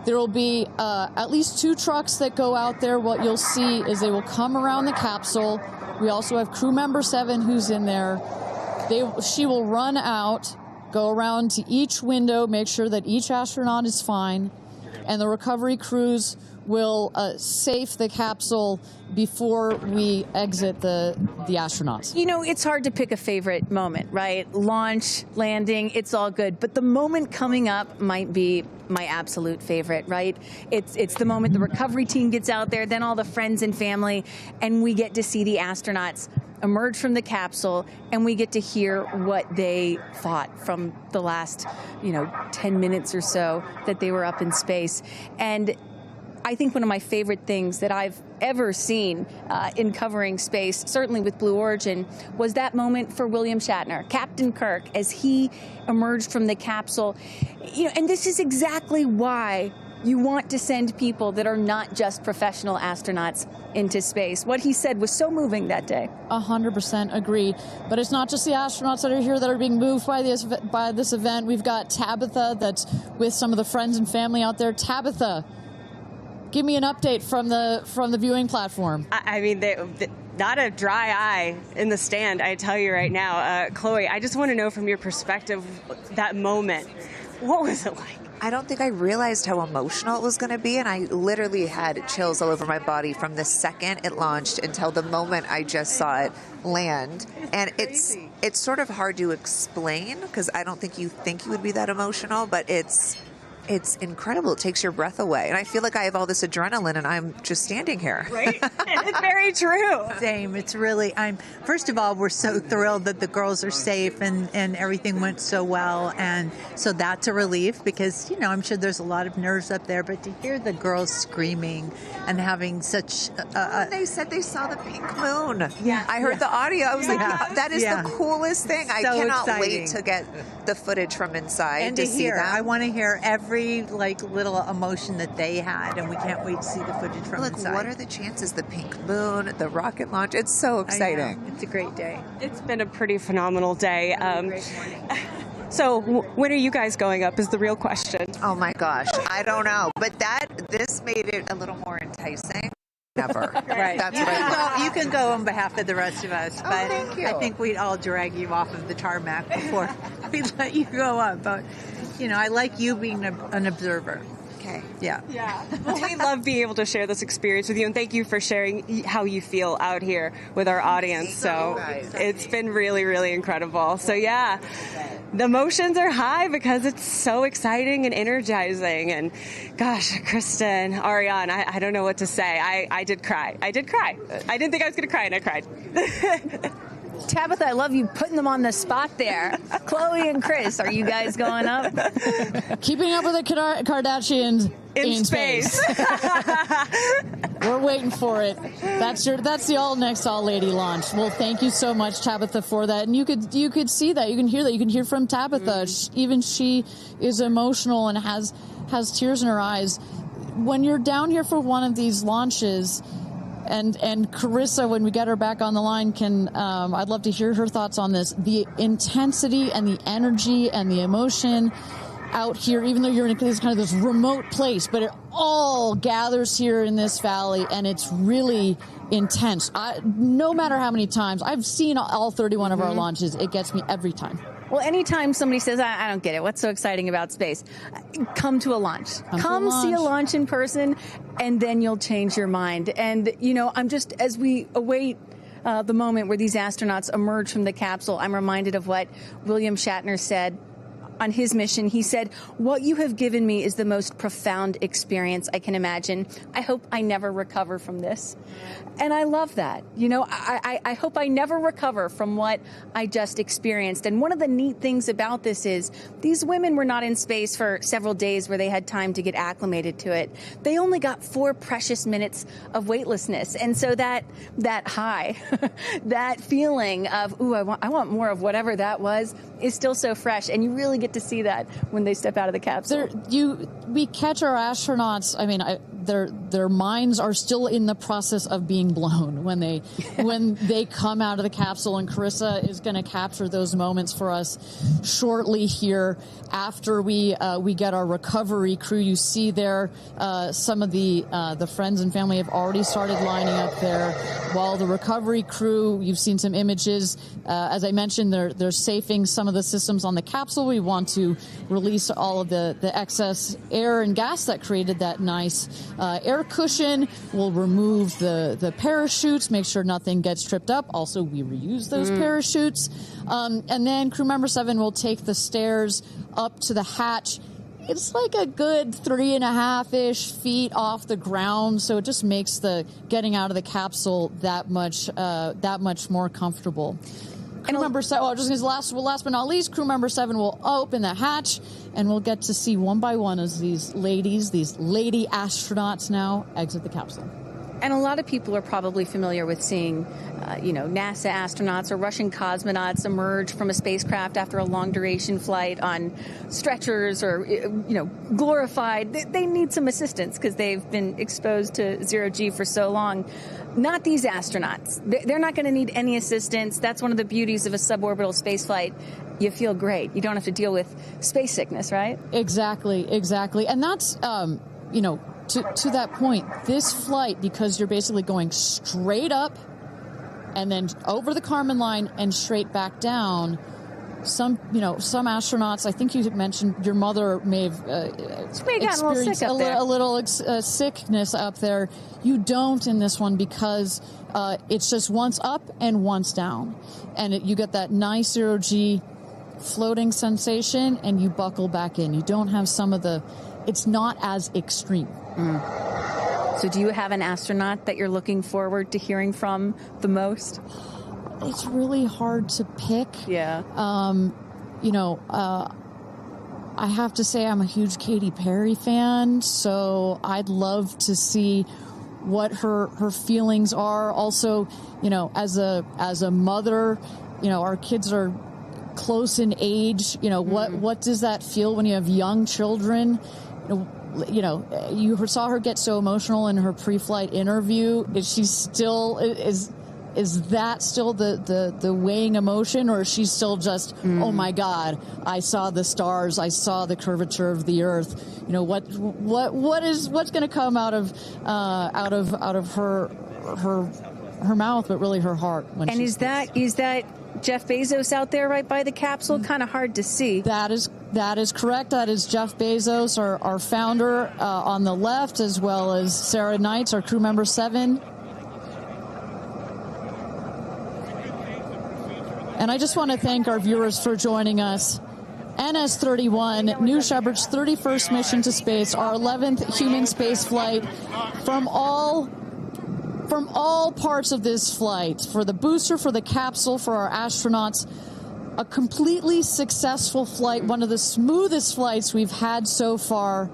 There will be at least 2 trucks that go out there. What you'll see is they will come around the capsule. We also have crew member 7 who's in there. She will run out, go around to each window, make sure that each astronaut is fine, and the recovery crews will safe the capsule before we exit the astronauts. You know, it's hard to pick a favorite moment, right? Launch, landing, it's all good. But the moment coming up might be my absolute favorite, right? It's the moment the recovery team gets out there, then all the friends and family, and we get to see the astronauts emerge from the capsule, and we get to hear what they thought from the last, 10 minutes or so that they were up in space. And I think one of my favorite things that I've ever seen in covering space, certainly with Blue Origin, was that moment for William Shatner, Captain Kirk, as he emerged from the capsule. And this is exactly why you want to send people that are not just professional astronauts into space. What he said was so moving that day. 100% agree. But it's not just the astronauts that are here that are being moved by this event. We've got Tabitha that's with some of the friends and family out there. Tabitha, give me an update from the viewing platform. I mean, not a dry eye in the stand, I tell you right now. Chloe, I just want to know from your perspective, that moment, what was it like? I don't think I realized how emotional it was going to be, and I literally had chills all over my body from the second it launched until the moment I just saw it land. And it's sort of hard to explain, because I don't think you would be that emotional, but it's incredible. It takes your breath away. And I feel like I have all this adrenaline and I'm just standing here. Right? It's very true. Same. It's really, first of all, we're so thrilled that the girls are safe and everything went so well. And so that's a relief because, I'm sure there's a lot of nerves up there, but to hear the girls screaming and having such they said they saw the pink moon. Yeah. I heard the audio. I was like, that is the coolest thing. So I cannot exciting. wait to get the footage from inside and to to see hear. that. I want to hear every little emotion that they had, and we can't wait to see the footage from inside. What are the chances? The pink moon, the rocket launch. It's so exciting. It's a great day. It's been a pretty phenomenal day. Great morning. So when are you guys going up is the real question. Oh my gosh, I don't know. But this made it a little more enticing. Never. Right. That's what I want. You can go on behalf of the rest of us, but thank you. I think we'd all drag you off of the tarmac before we let you go up. But, I like you being an observer. Okay. Yeah. Yeah. Well, we love being able to share this experience with you, and thank you for sharing how you feel out here with our audience. So it's been really, really incredible. So yeah, the emotions are high because it's so exciting and energizing. And gosh, Kristen, Ariane, I don't know what to say. I did cry. I didn't think I was going to cry, and I cried. Tabitha, I love you putting them on the spot there. Chloe and Chris, are you guys going up? Keeping up with the Kardashians in space. We're waiting for it. That's the all next all lady launch. Well, thank you so much, Tabitha, for that. And you could see that, you can hear that, you can hear from Tabitha. Even she is emotional and has tears in her eyes. When you're down here for one of these launches. And Carissa, when we get her back on the line, I'd love to hear her thoughts on this. The intensity and the energy and the emotion out here, even though you're in this remote place, but it all gathers here in this valley, and it's really intense. No matter how many times, I've seen all 31 of our launches, it gets me every time. Well, anytime somebody says, I don't get it, what's so exciting about space? Come to a launch. Come see a launch in person, and then you'll change your mind. And, as we await the moment where these astronauts emerge from the capsule, I'm reminded of what William Shatner said on his mission. He said, "What you have given me is the most profound experience I can imagine. I hope I never recover from this." And I love that. I hope I never recover from what I just experienced. And one of the neat things about this is these women were not in space for several days where they had time to get acclimated to it. They only got 4 precious minutes of weightlessness. And so that high, that feeling of, ooh, I want more of whatever that was, is still so fresh. And you really get to see that when they step out of the capsule. We catch our astronauts. their minds are still in the process of being blown when they come out of the capsule. And Carissa is going to capture those moments for us shortly here after we get our recovery crew. You see there some of the friends and family have already started lining up there, while the recovery crew, you've seen some images. As I mentioned, they're safing some of the systems on the capsule. We want to release all of the excess air and gas that created that nice air cushion. We'll remove the parachutes, make sure nothing gets tripped up. Also, we reuse those parachutes. And then crew member 7 will take the stairs up to the hatch. It's like a good 3.5-ish feet off the ground, so it just makes the getting out of the capsule that much more comfortable. Crew member 7, last but not least, crew member 7 will open the hatch, and we'll get to see one by one as these lady astronauts now exit the capsule. And a lot of people are probably familiar with seeing, NASA astronauts or Russian cosmonauts emerge from a spacecraft after a long-duration flight on stretchers or, glorified. They need some assistance because they've been exposed to zero-G for so long. Not these astronauts. They're not going to need any assistance. That's one of the beauties of a suborbital spaceflight. You feel great. You don't have to deal with space sickness, right? Exactly. And that's, to that point, this flight, because you're basically going straight up and then over the Kármán line and straight back down. Some astronauts, I think you mentioned your mother may have experienced a little sickness up there. You don't in this one because it's just once up and once down. And you get that nice zero-G floating sensation and you buckle back in. You don't have it's not as extreme. So do you have an astronaut that you're looking forward to hearing from the most? It's really hard to pick. Yeah. I have to say I'm a huge Katy Perry fan, so I'd love to see what her feelings are. Also, as a mother, our kids are close in age. What does that feel when you have young children? You saw her get so emotional in her pre-flight interview. Is that still the weighing emotion, or is she still just, oh my God, I saw the stars, I saw the curvature of the Earth? What's going to come out of her mouth, but really her heart? And is that Jeff Bezos out there right by the capsule? Kind of hard to see. That is correct. That is Jeff Bezos, our founder, on the left, as well as Sarah Knights, our crew member 7. And I just want to thank our viewers for joining us. NS-31, New Shepard's 31st mission to space, our 11th human space flight. From all parts of this flight, for the booster, for the capsule, for our astronauts, a completely successful flight, one of the smoothest flights we've had so far.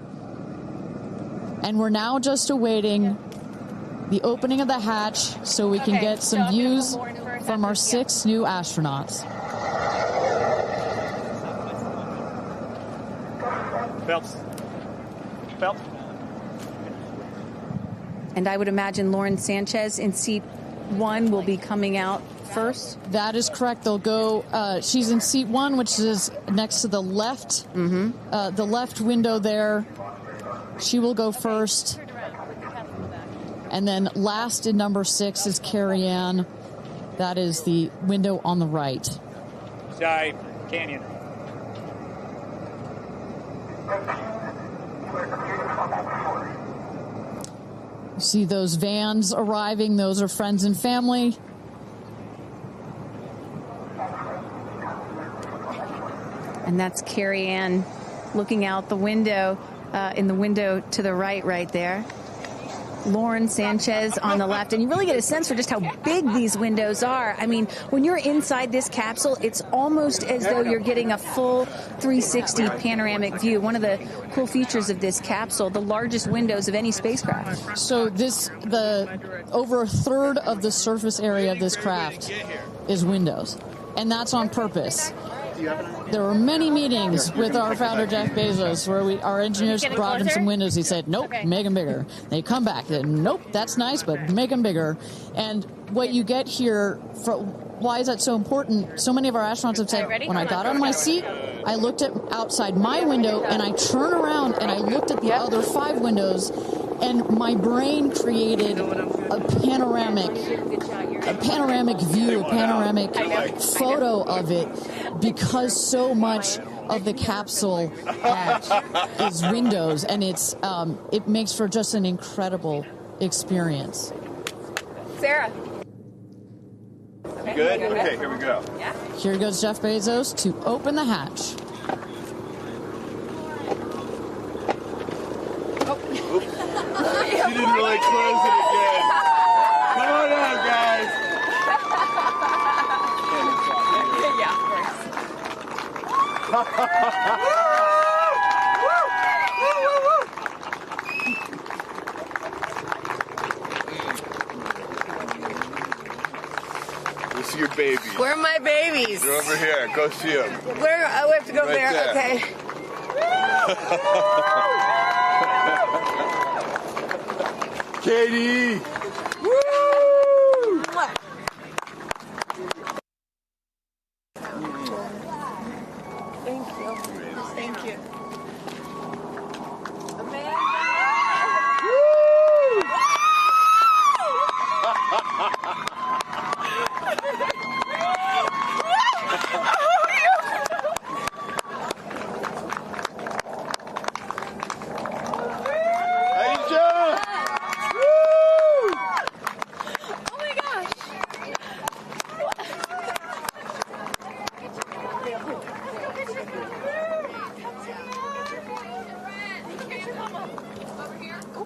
And we're now just awaiting the opening of the hatch so we can get some views from our 6 new astronauts. Phelps. And I would imagine Lauren Sanchez in seat 1 will be coming out first. That is correct. They'll go. She's in seat 1, which is next to the left. The left window there. She will go first. And then last in number 6 is Kerianne. That is the window on the right. Side canyon. You see those vans arriving. Those are friends and family. And that's Kerianne looking out the window, in the window to the right there. Lauren Sanchez on the left. And you really get a sense for just how big these windows are. I mean, when you're inside this capsule, it's almost as though you're getting a full 360 panoramic view. One of the cool features of this capsule, the largest windows of any spacecraft. So over a third of the surface area of this craft is windows. And that's on purpose. There were many meetings with our founder, Jeff Bezos, where our engineers brought him some windows. He said, nope, make them bigger. They come back, said, nope, that's nice, but make them bigger. And what you get here, why is that so important? So many of our astronauts have said, when I got out of my seat, I looked outside my window, and I turned around, and I looked at the other 5 windows, and my brain created a panoramic view, a panoramic photo of it, because so much of the capsule is windows, and it makes for just an incredible experience. Sarah. Good? Okay, here we go. Here goes Jeff Bezos to open the hatch. She didn't really close it again. Come on out, guys. Go see your babies. Where are my babies? They're over here. Go see them. Where? Oh, we have to go Right there. there. Okay. Katie! Woo! Thank you. Thank you. Aisha! Oh my gosh!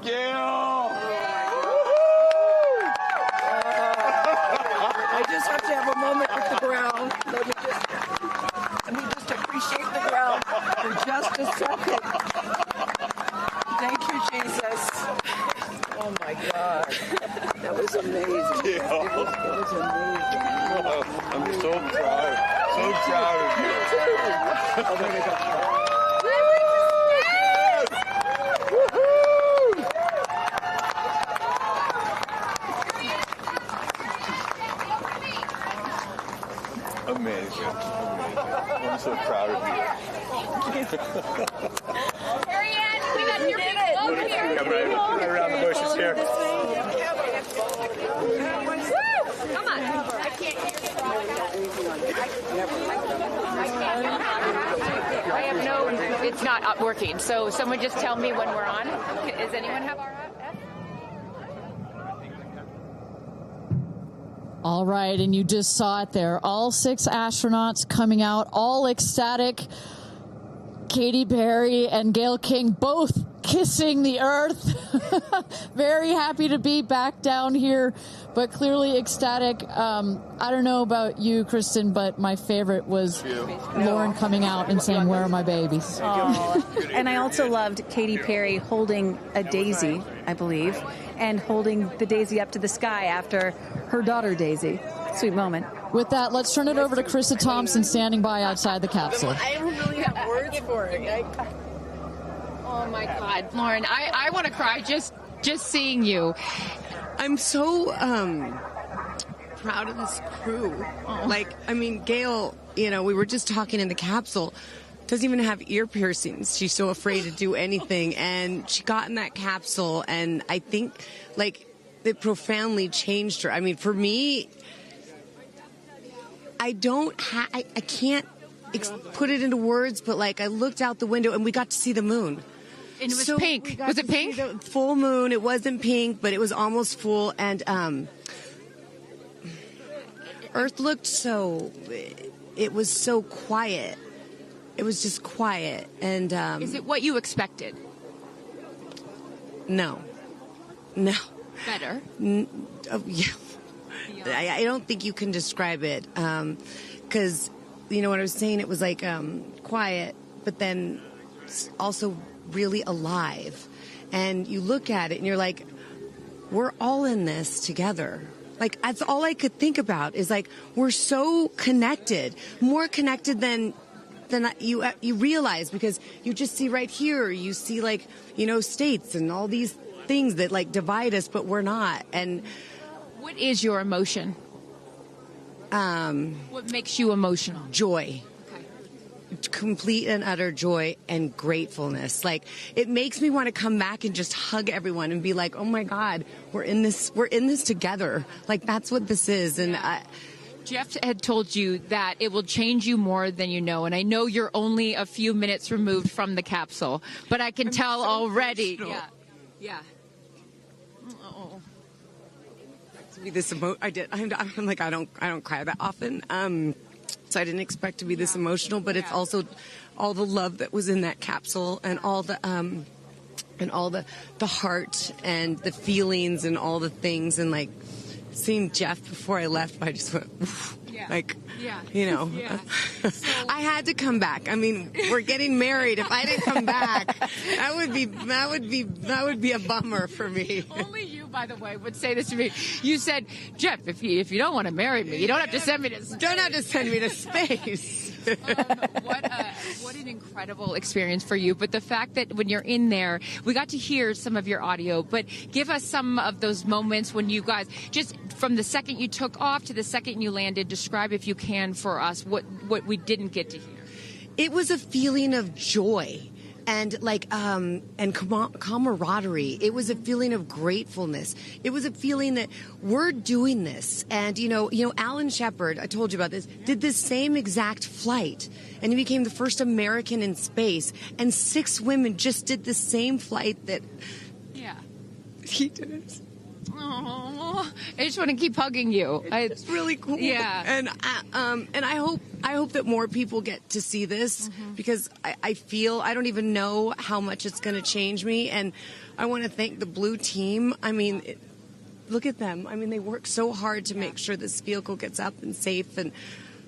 Gayle! I just have to have a moment with the ground. Let me just appreciate the ground for just a second. Thank you, Jesus. Oh my God. That was amazing. It was amazing. I'm so proud. So proud of you. Oh my God. Amazing. I'm so proud of you. Kerianne, we got your people over here. Come right around the bushes here. Come on. I can't hear I have no, it's not working. So someone just tell me when we're on. Does anyone have our app? All right, and you just saw it there. All 6 astronauts coming out, all ecstatic. Katy Perry and Gayle King both kissing the earth. Very happy to be back down here, but clearly ecstatic. I don't know about you, Kristen, but my favorite was Lauren coming out and saying, "Where are my babies?" And I also loved Katy Perry holding a daisy, I believe, and holding the daisy up to the sky after her daughter Daisy. Sweet moment. With that, let's turn it over to Krista Thompson standing by outside the capsule. I don't really have words for it. Oh my God, Lauren, I want to cry just seeing you. I'm so proud of this crew. Like, I mean, Gayle, we were just talking in the capsule, doesn't even have ear piercings. She's so afraid to do anything. And she got in that capsule, and I think, like, it profoundly changed her. I mean, for me, I can't put it into words, but, like, I looked out the window, and we got to see the moon. And it was pink. Was it pink? Full moon. It wasn't pink, but it was almost full. And Earth looked it was so quiet. It was just quiet. And is it what you expected? No. Better? Yeah. I don't think you can describe it. Because, what I was saying, it was like quiet, but then also really alive. And you look at it and you're like, we're all in this together. Like, that's all I could think about is like, we're so connected, more connected than you realize, because you just see right here, you see like, you know, states and all these things that like divide us, but we're not. And what is your emotion? What makes you emotional? Joy. Complete and utter joy and gratefulness. Like, it makes me want to come back and just hug everyone and be like, oh my God, we're in this together. Like, that's what this is. And Jeff had told you that it will change you more than you know, and I know you're only a few minutes removed from the capsule, but I can tell already. Emotional. Yeah. Oh. To be this I'm like, I don't cry that often. So I didn't expect to be this emotional, but it's also all the love that was in that capsule, and all the heart and the feelings and all the things, and like seeing Jeff before I left, I just went, oof, you know, I had to come back. I mean, we're getting married. If I didn't come back, that would be a bummer for me. Only you, by the way, would say this to me. You said, Jeff, if you don't want to marry me, you don't have to send me to space. Don't have to send me to space. What an incredible experience for you. But the fact that when you're in there, we got to hear some of your audio, but give us some of those moments when you guys, just from the second you took off to the second you landed, describe, if you can, for us what we didn't get to hear. It was a feeling of joy. And like, and camaraderie. It was a feeling of gratefulness. It was a feeling that we're doing this. And, you know, Alan Shepard, I told you about this, did this same exact flight. And he became the first American in space. And 6 women just did the same flight that he did. Oh, I just want to keep hugging you. It's really cool. Yeah. And I hope that more people get to see this, because I feel, I don't even know how much it's going to change me. And I want to thank the Blue team. I mean, look at them. I mean, they work so hard to make sure this vehicle gets up and safe. And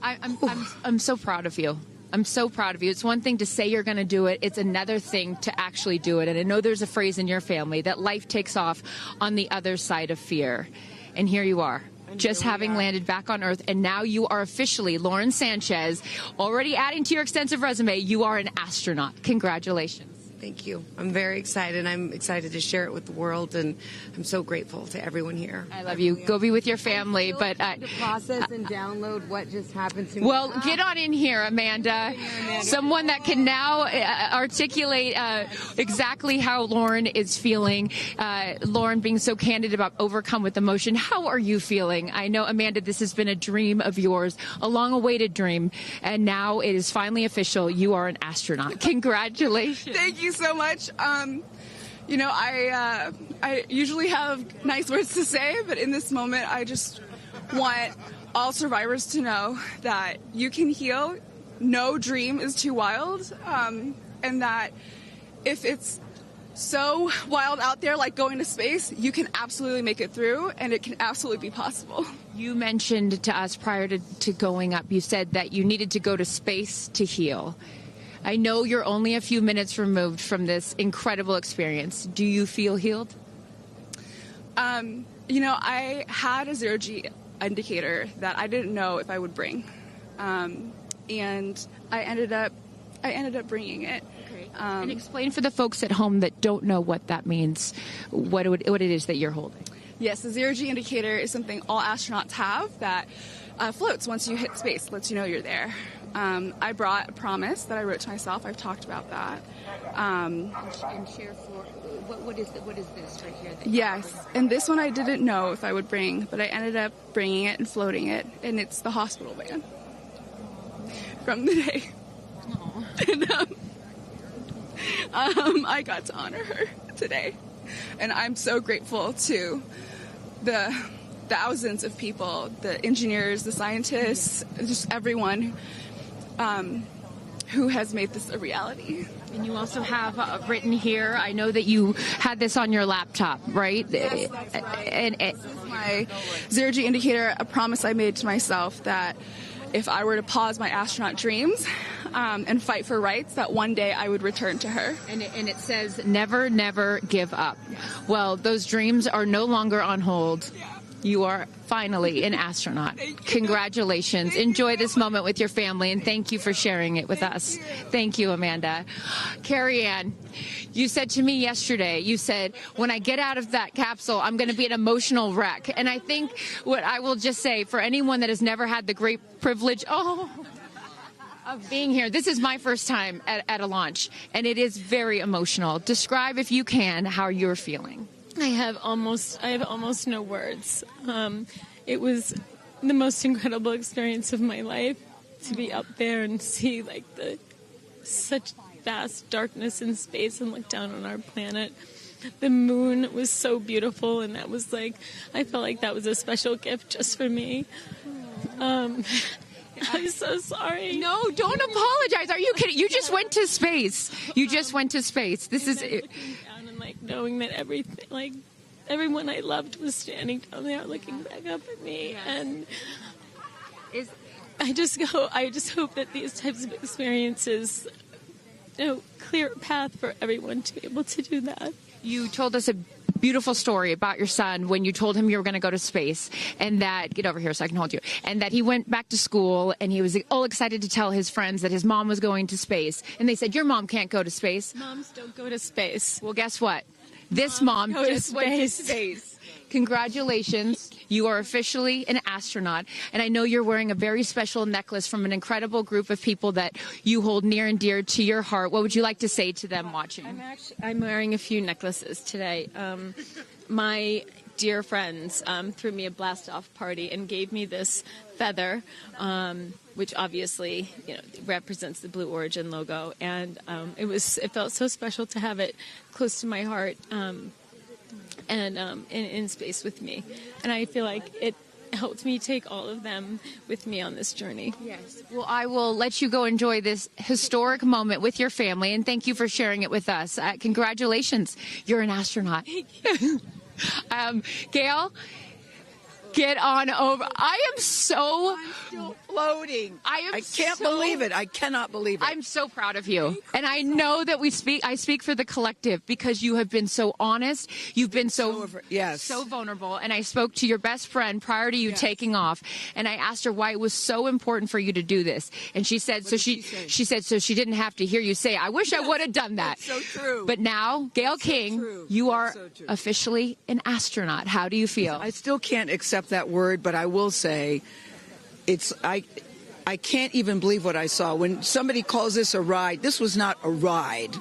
I'm so proud of you. I'm so proud of you. It's one thing to say you're going to do it. It's another thing to actually do it. And I know there's a phrase in your family that life takes off on the other side of fear. And here you are, just having landed back on Earth. And now you are officially, Lauren Sanchez, already adding to your extensive resume, you are an astronaut. Congratulations. Thank you. I'm very excited. I'm excited to share it with the world, and I'm so grateful to everyone here. I love you. Go be with your family. But to process and download what just happened to me. Well, get on in here, Amanda. Someone that can now articulate exactly how Lauren is feeling. Lauren being so candid about overcome with emotion. How are you feeling? I know, Amanda, this has been a dream of yours, a long-awaited dream, and now it is finally official. You are an astronaut. Congratulations. Thank you so much. You know, I usually have nice words to say, but in this moment, I just want all survivors to know that you can heal. No dream is too wild, and that if it's so wild out there, like going to space, you can absolutely make it through, and it can absolutely be possible. You mentioned to us prior to going up, you said that you needed to go to space to heal. I know you're only a few minutes removed from this incredible experience. Do you feel healed? You know, I had a zero-G indicator that I didn't know if I would bring, and I ended up bringing it. Okay. And explain for the folks at home that don't know what that means, what it is that you're holding. Yes, the zero-G indicator is something all astronauts have that floats once you hit space, lets you know you're there. I brought a promise that I wrote to myself. I've talked about that. And share for what is this right here? Yes, and this one I didn't know if I would bring, but I ended up bringing it and floating it, and it's the hospital van from the day. And I got to honor her today, and I'm so grateful to the thousands of people, the engineers, the scientists, just everyone who has made this a reality. And you also have written here, I know that you had this on your laptop, right? Yes, this is my zero-G indicator, a promise I made to myself that if I were to pause my astronaut dreams and fight for rights, that one day I would return to her. And it says, never, never give up. Well, those dreams are no longer on hold. You are finally an astronaut. Congratulations. Enjoy this moment with your family, and thank you for sharing it with us. Thank you, Amanda. Kerianne, you said to me yesterday, you said, when I get out of that capsule, I'm going to be an emotional wreck. And I think what I will just say, for anyone that has never had the great privilege of being here, this is my first time at a launch, and it is very emotional. Describe, if you can, how you're feeling. I have almost no words. It was the most incredible experience of my life to be up there and see like such vast darkness in space and look down on our planet. The moon was so beautiful, and that was like, I felt like that was a special gift just for me. I'm so sorry. No, don't apologize. Are you kidding? You just went to space. You just went to space. This is it. Like knowing that everyone I loved was standing down there looking back up at me, and I just hope that these types of experiences, clear a path for everyone to be able to do that. You told us a beautiful story about your son when you told him you were going to go to space, and that, get over here so I can hold you, and that he went back to school and he was all excited to tell his friends that his mom was going to space, and they said, your mom can't go to space. Moms don't go to space. Well, guess what? This mom just went to space. Congratulations. You are officially an astronaut. And I know you're wearing a very special necklace from an incredible group of people that you hold near and dear to your heart. What would you like to say to them watching? I'm wearing a few necklaces today. My dear friends threw me a blast-off party and gave me this feather, which obviously represents the Blue Origin logo. And it felt so special to have it close to my heart. And in space with me. And I feel like it helped me take all of them with me on this journey. Yes. Well, I will let you go enjoy this historic moment with your family, and thank you for sharing it with us. Congratulations. You're an astronaut. Gayle, get on over. I'm still floating. I can't believe it. I cannot believe it. I'm so proud of you. And I know that I speak for the collective, because you have been so honest. You've been so vulnerable. And I spoke to your best friend prior to you taking off, and I asked her why it was so important for you to do this. And she said, she said, so she didn't have to hear you say, I wish I would have done that. It's so true. But now, Gayle King, you are officially an astronaut. How do you feel? I still can't accept that word, but I will say I can't even believe what I saw. When somebody calls this a ride, this was not a ride.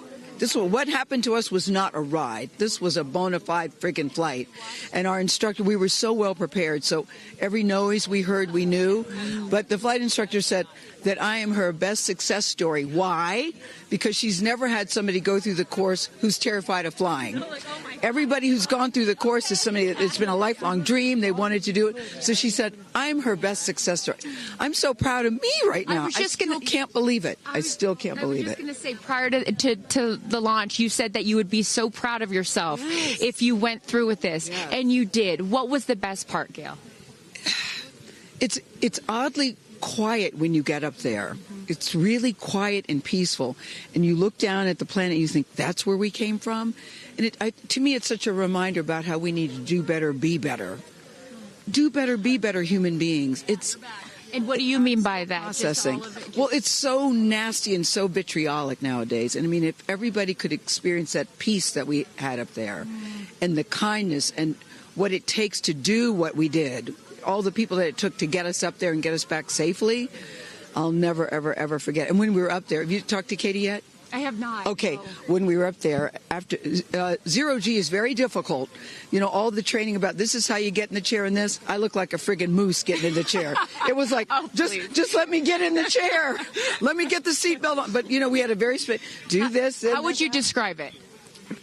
What happened to us was not a ride. This was a bona fide friggin' flight. And our instructor, we were so well prepared. So every noise we heard, we knew. But the flight instructor said that I am her best success story. Why? Because she's never had somebody go through the course who's terrified of flying. Everybody who's gone through the course is somebody that it's been a lifelong dream. They wanted to do it. So she said, I'm her best success story. I'm so proud of me right now. I still can't believe it. I still can't believe it. I was just going to say, prior to the launch, you said that you would be so proud of yourself if you went through with this. And you did. What was the best part, Gayle? It's oddly quiet when you get up there. It's really quiet and peaceful. And you look down at the planet and you think, that's where we came from? And to me, it's such a reminder about how we need to do better, be better. Do better, be better human beings. And what do you mean by that? Processing. Well, it's so nasty and so vitriolic nowadays. And I mean, if everybody could experience that peace that we had up there, and the kindness and what it takes to do what we did, all the people that it took to get us up there and get us back safely, I'll never, ever, ever forget. And when we were up there, have you talked to Katy yet? I have not. Okay, when we were up there, after zero G is very difficult. All the training about this is how you get in the chair and this. I look like a friggin' moose getting in the chair. It was like, just let me get in the chair. Let me get the seatbelt on. But, we had a very do this. How would you describe it?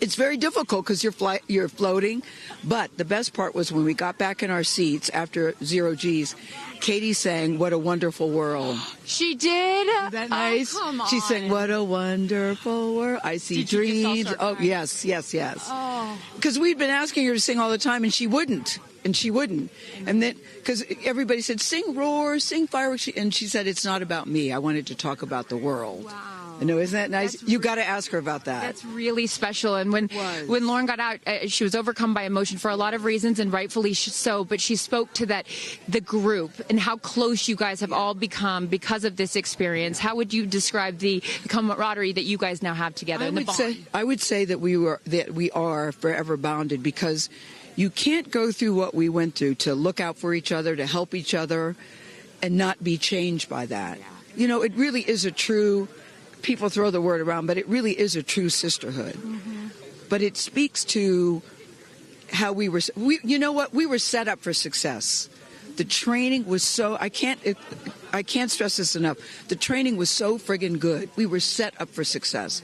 It's very difficult because you're floating. But the best part was when we got back in our seats after zero G's, Katy sang "What a Wonderful World." She did? Isn't that nice? Oh, come on. She sang "What a Wonderful World." I see dreams. Oh, yes. Oh. Because we'd been asking her to sing all the time, and she wouldn't. And then, because everybody said, sing roar, sing fireworks. And she said, it's not about me. I wanted to talk about the world. Wow. No, isn't that nice? You got to ask her about that. That's really special. And when Lauren got out, she was overcome by emotion for a lot of reasons, and rightfully so. But she spoke to the group and how close you guys have all become because of this experience. How would you describe the camaraderie that you guys now have together? I would say that we are forever bonded, because you can't go through what we went through to look out for each other, to help each other, and not be changed by that. You know, it really is a true. People throw the word around, but it really is a true sisterhood. Mm-hmm. But it speaks to how we were set up for success. The training was so, I can't stress this enough. The training was so friggin' good. We were set up for success.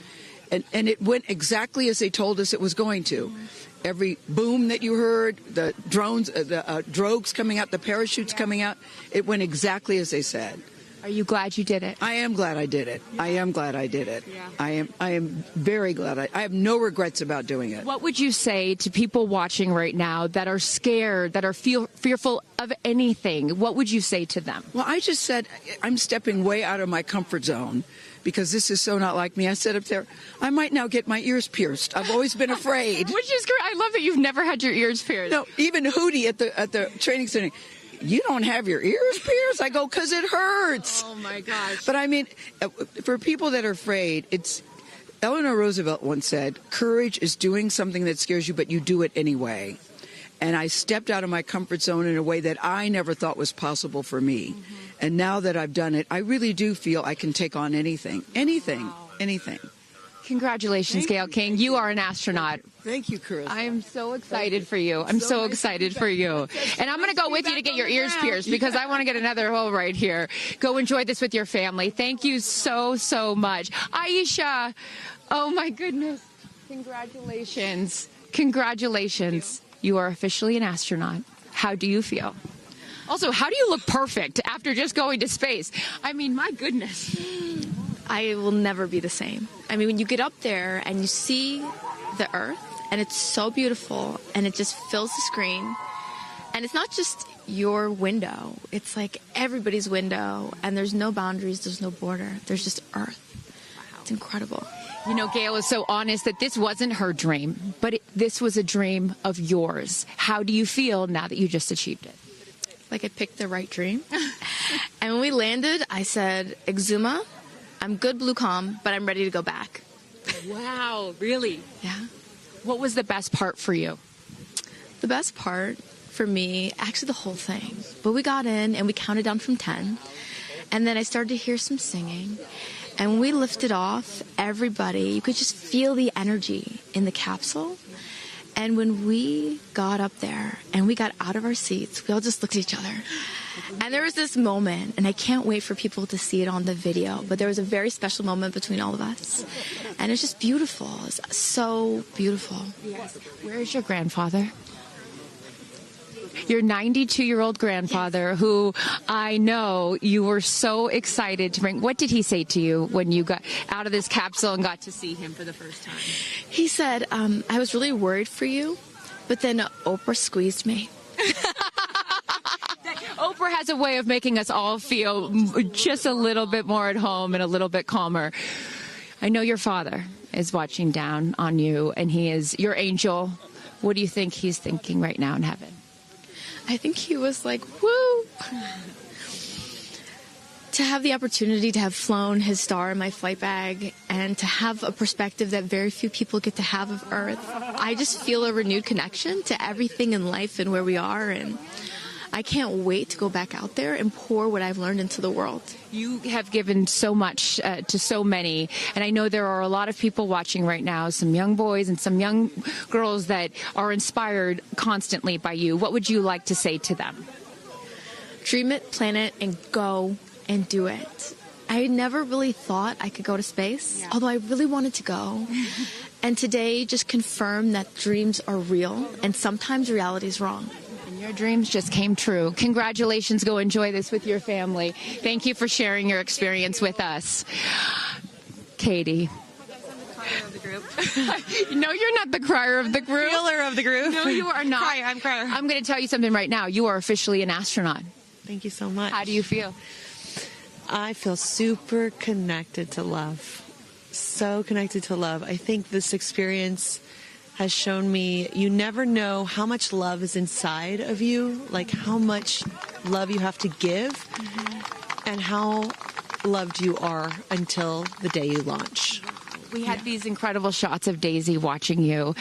And it went exactly as they told us it was going to. Mm-hmm. Every boom that you heard, the drones, the drogues coming out, the parachutes coming out, it went exactly as they said. Are you glad you did it? I am glad I did it. Yeah. I am glad I did it. Yeah. I am very glad. I have no regrets about doing it. What would you say to people watching right now that are scared, that are fearful of anything? What would you say to them? Well, I just said I'm stepping way out of my comfort zone, because this is so not like me. I said up there, I might now get my ears pierced. I've always been afraid. Which is great. I love that you've never had your ears pierced. No, even Hootie at the training center. You don't have your ears pierced? I go, because it hurts. Oh, my gosh. But I mean, for people that are afraid, Eleanor Roosevelt once said, courage is doing something that scares you, but you do it anyway. And I stepped out of my comfort zone in a way that I never thought was possible for me. Mm-hmm. And now that I've done it, I really do feel I can take on anything. Anything. Congratulations, Gayle King. You are an astronaut. Thank you, Chris. I am so excited for you. I'm so excited for you. And I'm going to go with you to get your ears pierced, because I want to get another hole right here. Go enjoy this with your family. Thank you so, so much. Aisha, oh my goodness. Congratulations. Congratulations. You are officially an astronaut. How do you feel? Also, how do you look perfect after just going to space? I mean, my goodness. I will never be the same. I mean, when you get up there and you see the Earth, and it's so beautiful, and it just fills the screen, and it's not just your window, it's like everybody's window, and there's no boundaries, there's no border, there's just Earth. Wow. It's incredible. You know, Gayle is so honest that this wasn't her dream, but this was a dream of yours. How do you feel now that you just achieved it? Like I picked the right dream. And when we landed, I said, Exuma, I'm good, Blue Comm, but I'm ready to go back. Wow, really? Yeah. What was the best part for you? The best part for me, actually the whole thing. But we got in and we counted down from 10. And then I started to hear some singing. And when we lifted off, everybody, you could just feel the energy in the capsule. And when we got up there and we got out of our seats, we all just looked at each other. And there was this moment, and I can't wait for people to see it on the video, but there was a very special moment between all of us. And it's just beautiful. It's so beautiful. Yes. Where is your grandfather? Your 92-year-old grandfather, who I know you were so excited to bring. What did he say to you when you got out of this capsule and got to see him for the first time? He said, I was really worried for you, but then Oprah squeezed me. Oprah has a way of making us all feel just a little bit more at home and a little bit calmer. I know your father is watching down on you, and he is your angel. What do you think he's thinking right now in heaven? I think he was like, woo! To have the opportunity to have flown his star in my flight bag and to have a perspective that very few people get to have of Earth, I just feel a renewed connection to everything in life and where we are, and I can't wait to go back out there and pour what I've learned into the world. You have given so much to so many, and I know there are a lot of people watching right now, some young boys and some young girls that are inspired constantly by you. What would you like to say to them? Dream it, plan it, and go and do it. I never really thought I could go to space, although I really wanted to go. And today just confirmed that dreams are real, and sometimes reality is wrong. Your dreams just came true. Congratulations. Go enjoy this with your family. Thank you for sharing your experience with us. Katie. No, you're not the crier of the group. Feeler of the group. No, you are not. I'm crier. I'm going to tell you something right now. You are officially an astronaut. Thank you so much. How do you feel? I feel super connected to love. so connected to love. I think this experience has shown me you never know how much love is inside of you, like how much love you have to give, and how loved you are until the day you launch. We had these incredible shots of Daisy watching you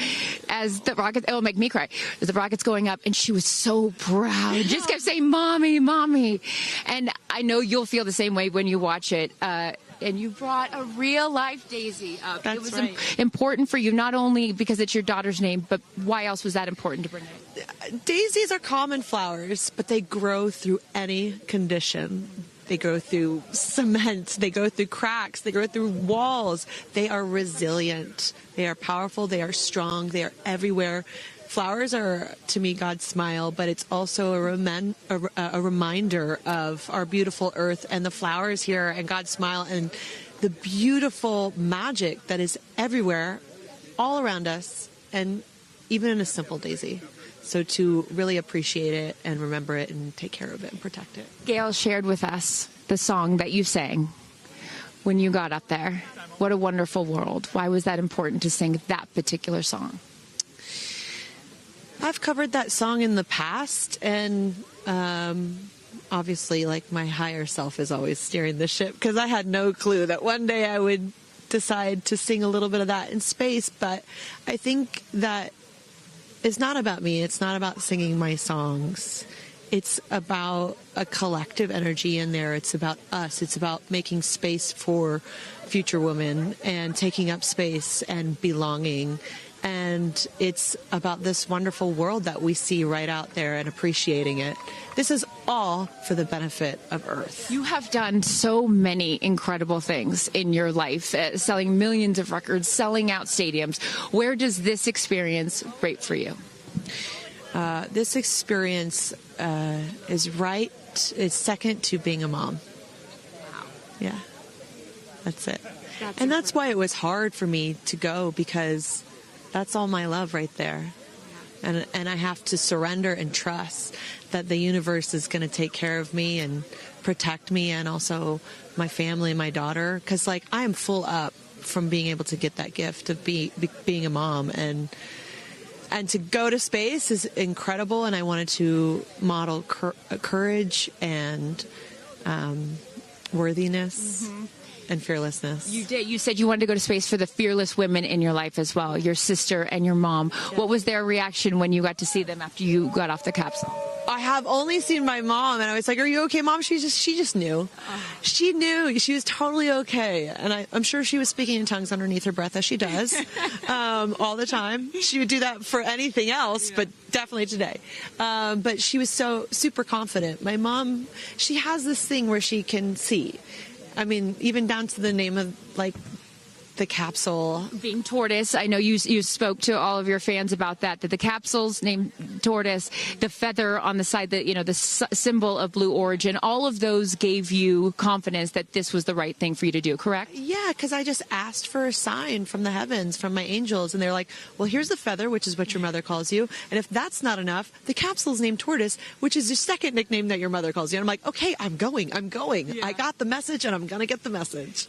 as the rocket, it'll make me cry, as the rocket's going up, and she was so proud. Just kept saying, "Mommy, Mommy." And I know you'll feel the same way when you watch it. And you brought a real life Daisy up. That's it was right. important for you, not only because it's your daughter's name, but why else was that important to bring it? Daisies are common flowers, but they grow through any condition. They go through cement, they go through cracks, they go through walls. They are resilient, they are powerful, they are strong, they are everywhere. Flowers are, to me, God's smile, but it's also a reminder of our beautiful earth and the flowers here and God's smile and the beautiful magic that is everywhere, all around us, and even in a simple daisy. So to really appreciate it and remember it and take care of it and protect it. Gayle shared with us the song that you sang when you got up there. What a wonderful world. Why was that important to sing that particular song? I've covered that song in the past, and obviously, like, my higher self is always steering the ship, because I had no clue that one day I would decide to sing a little bit of that in space. But I think that it's not about me. It's not about singing my songs. It's about a collective energy in there. It's about us. It's about making space for future women and taking up space and belonging. And it's about this wonderful world that we see right out there and appreciating it. This is all for the benefit of Earth. You have done so many incredible things in your life, selling millions of records, selling out stadiums. Where does this experience rate for you? This experience is second to being a mom. Wow. Yeah, that's it. And that's why it was hard for me to go, because that's all my love right there. And I have to surrender and trust that the universe is going to take care of me and protect me, and also my family and my daughter. Because, like, I am full up from being able to get that gift of being a mom. And to go to space is incredible. And I wanted to model courage and worthiness. And fearlessness. You did. You said you wanted to go to space for the fearless women in your life as well, your sister and your mom. Yeah. What was their reaction when you got to see them after you got off the capsule? I have only seen my mom, and I was like, "Are you okay, Mom?" She just knew. She knew. She was totally okay. And I'm sure she was speaking in tongues underneath her breath, as she does all the time. She would do that for anything else, but definitely today. But she was so super confident. My mom, she has this thing where she can see. I mean, even down to the name of, like, the capsule being tortoise. I know you spoke to all of your fans about that the capsule's named tortoise, the feather on the side, that, you know, the symbol of Blue Origin, all of those gave you confidence that this was the right thing for you to do, correct? Yeah, because I just asked for a sign from the heavens, from my angels, and they're like, well, here's the feather, which is what your mother calls you, and if that's not enough, the capsule's named tortoise, which is your second nickname that your mother calls you. And I'm like, okay, I'm going. Yeah. I got the message, and I'm gonna get the message.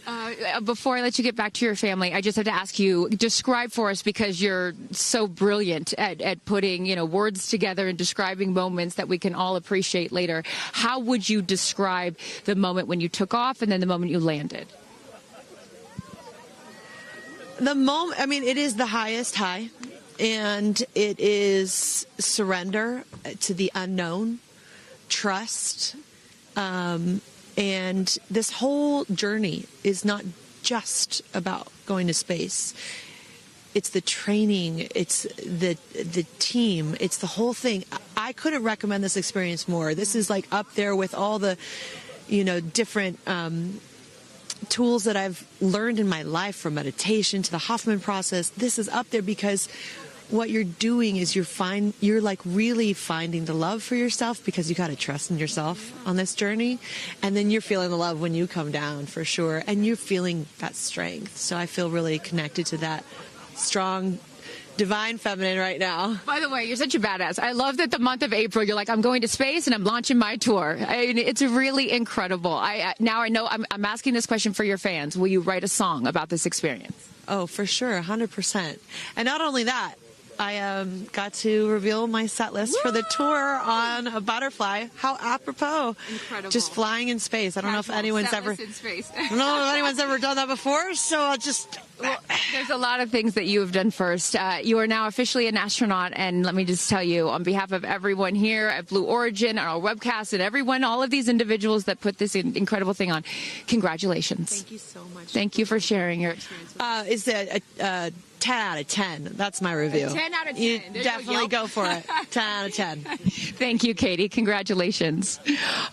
Before I let you get back to your family, I just have to ask you, describe for us, because you're so brilliant at putting, you know, words together and describing moments that we can all appreciate later. How would you describe the moment when you took off and then the moment you landed? The moment, I mean, it is the highest high, and it is surrender to the unknown, trust, and this whole journey is not just about going to space. It's the training, it's the team, it's the whole thing. I couldn't recommend this experience more. This is, like, up there with all the, you know, different tools that I've learned in my life, from meditation to the Hoffman process. This is up there because what you're doing is you're like really finding the love for yourself, because you got to trust in yourself on this journey, and then you're feeling the love when you come down, for sure, and you're feeling that strength. So I feel really connected to that strong divine feminine right now. By the way, you're such a badass. I love that the month of April, you're like, I'm going to space and I'm launching my tour. I mean, it's really incredible. Now I know I'm asking this question for your fans. Will you write a song about this experience? Oh, for sure, 100%. And not only that, I got to reveal my set list for the tour on a butterfly. How apropos! Incredible. Just flying in space. I don't know if anyone's ever. In space. I don't know if anyone's ever done that before. So I'll just. Well, there's a lot of things that you have done first. You are now officially an astronaut, and let me just tell you, on behalf of everyone here at Blue Origin, our webcast, and everyone, all of these individuals that put this incredible thing on, congratulations. Thank you so much. Thank you for sharing your experience. Is it a 10 out of 10? That's my review. 10 out of 10. You There's definitely go for it. 10 out of 10. Thank you, Katy. Congratulations.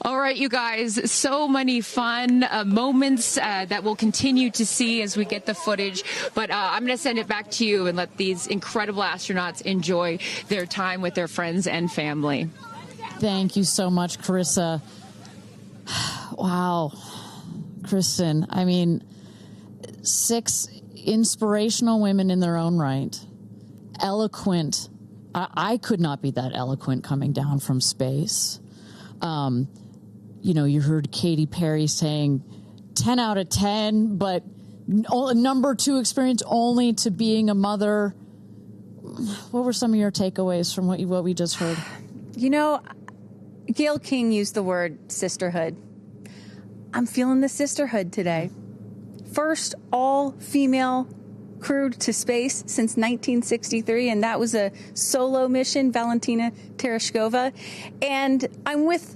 All right, you guys, so many fun moments that we'll continue to see as we get the footage. But I'm going to send it back to you and let these incredible astronauts enjoy their time with their friends and family. Thank you so much, Carissa. Wow. Kristen, I mean, 6 inspirational women in their own right. Eloquent. I could not be that eloquent coming down from space. You heard Katy Perry saying 10 out of 10, but number 2 experience only to being a mother. What were some of your takeaways from what we just heard? Gayle King used the word sisterhood. I'm feeling the sisterhood today. First all-female crew to space since 1963, and that was a solo mission, Valentina Tereshkova. And I'm with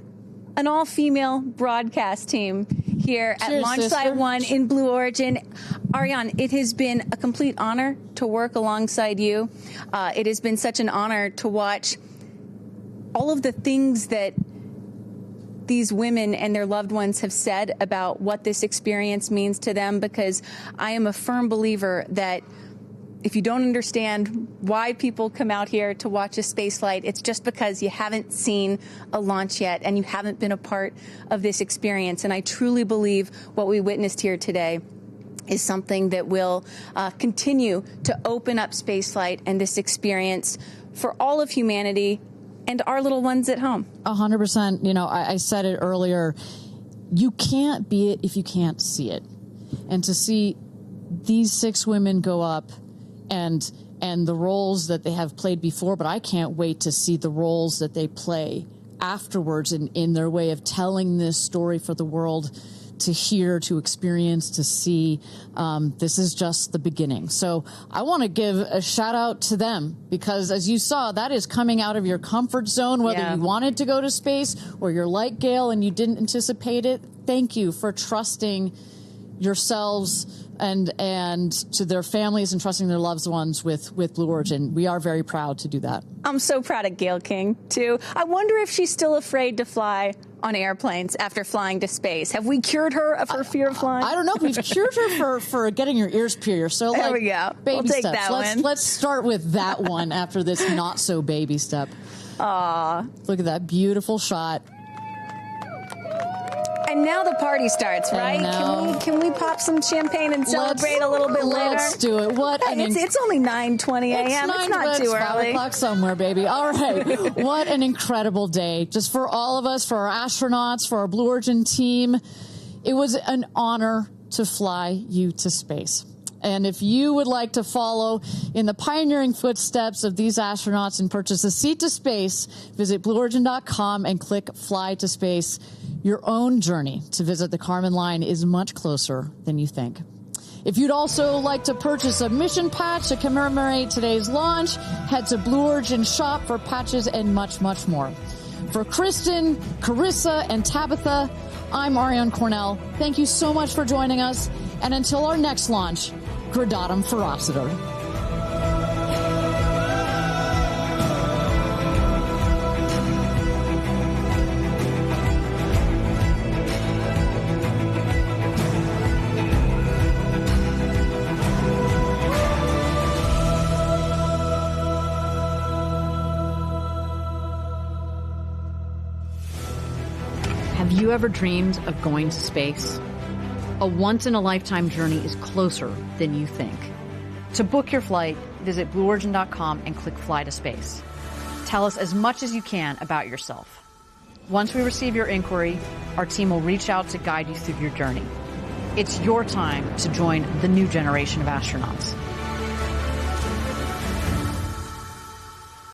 an all-female broadcast team here at Launch Site 1 in Blue Origin. Ariane, it has been a complete honor to work alongside you. It has been such an honor to watch all of the things that these women and their loved ones have said about what this experience means to them, because I am a firm believer that if you don't understand why people come out here to watch a space flight, it's just because you haven't seen a launch yet and you haven't been a part of this experience. And I truly believe what we witnessed here today is something that will continue to open up spaceflight and this experience for all of humanity and our little ones at home. 100%. I said it earlier. You can't be it if you can't see it. And to see these 6 women go up and the roles that they have played before, but I can't wait to see the roles that they play afterwards in their way of telling this story for the world to hear, to experience, to see. This is just the beginning. So I want to give a shout out to them, because as you saw, that is coming out of your comfort zone, whether you wanted to go to space or you're like Gayle and you didn't anticipate it. Thank you for trusting yourselves and to their families and trusting their loved ones with Blue Origin. We are very proud to do that. I'm so proud of Gayle King, too. I wonder if she's still afraid to fly on airplanes after flying to space. Have we cured her of her fear of flying? I don't know if we've cured her for getting your ears pierced. So there we go. Baby we'll take steps. That one. Let's start with that one after this not so baby step. Aw. Look at that beautiful shot. And now the party starts, right? Can we pop some champagne and celebrate a little bit later? Let's do it. It's only 9:20 a.m. It's not too early. 5 o'clock somewhere, baby. All right. What an incredible day. Just for all of us, for our astronauts, for our Blue Origin team. It was an honor to fly you to space. And if you would like to follow in the pioneering footsteps of these astronauts and purchase a seat to space, visit BlueOrigin.com and click Fly to Space. Your own journey to visit the Kármán line is much closer than you think. If you'd also like to purchase a mission patch to commemorate today's launch, head to Blue Origin Shop for patches and much, much more. For Kristen, Carissa, and Tabitha, I'm Ariane Cornell. Thank you so much for joining us. And until our next launch, Gradatum Ferociter. Have you ever dreamed of going to space? A once-in-a-lifetime journey is closer than you think. To book your flight, visit blueorigin.com and click Fly to Space. Tell us as much as you can about yourself. Once we receive your inquiry, our team will reach out to guide you through your journey. It's your time to join the new generation of astronauts.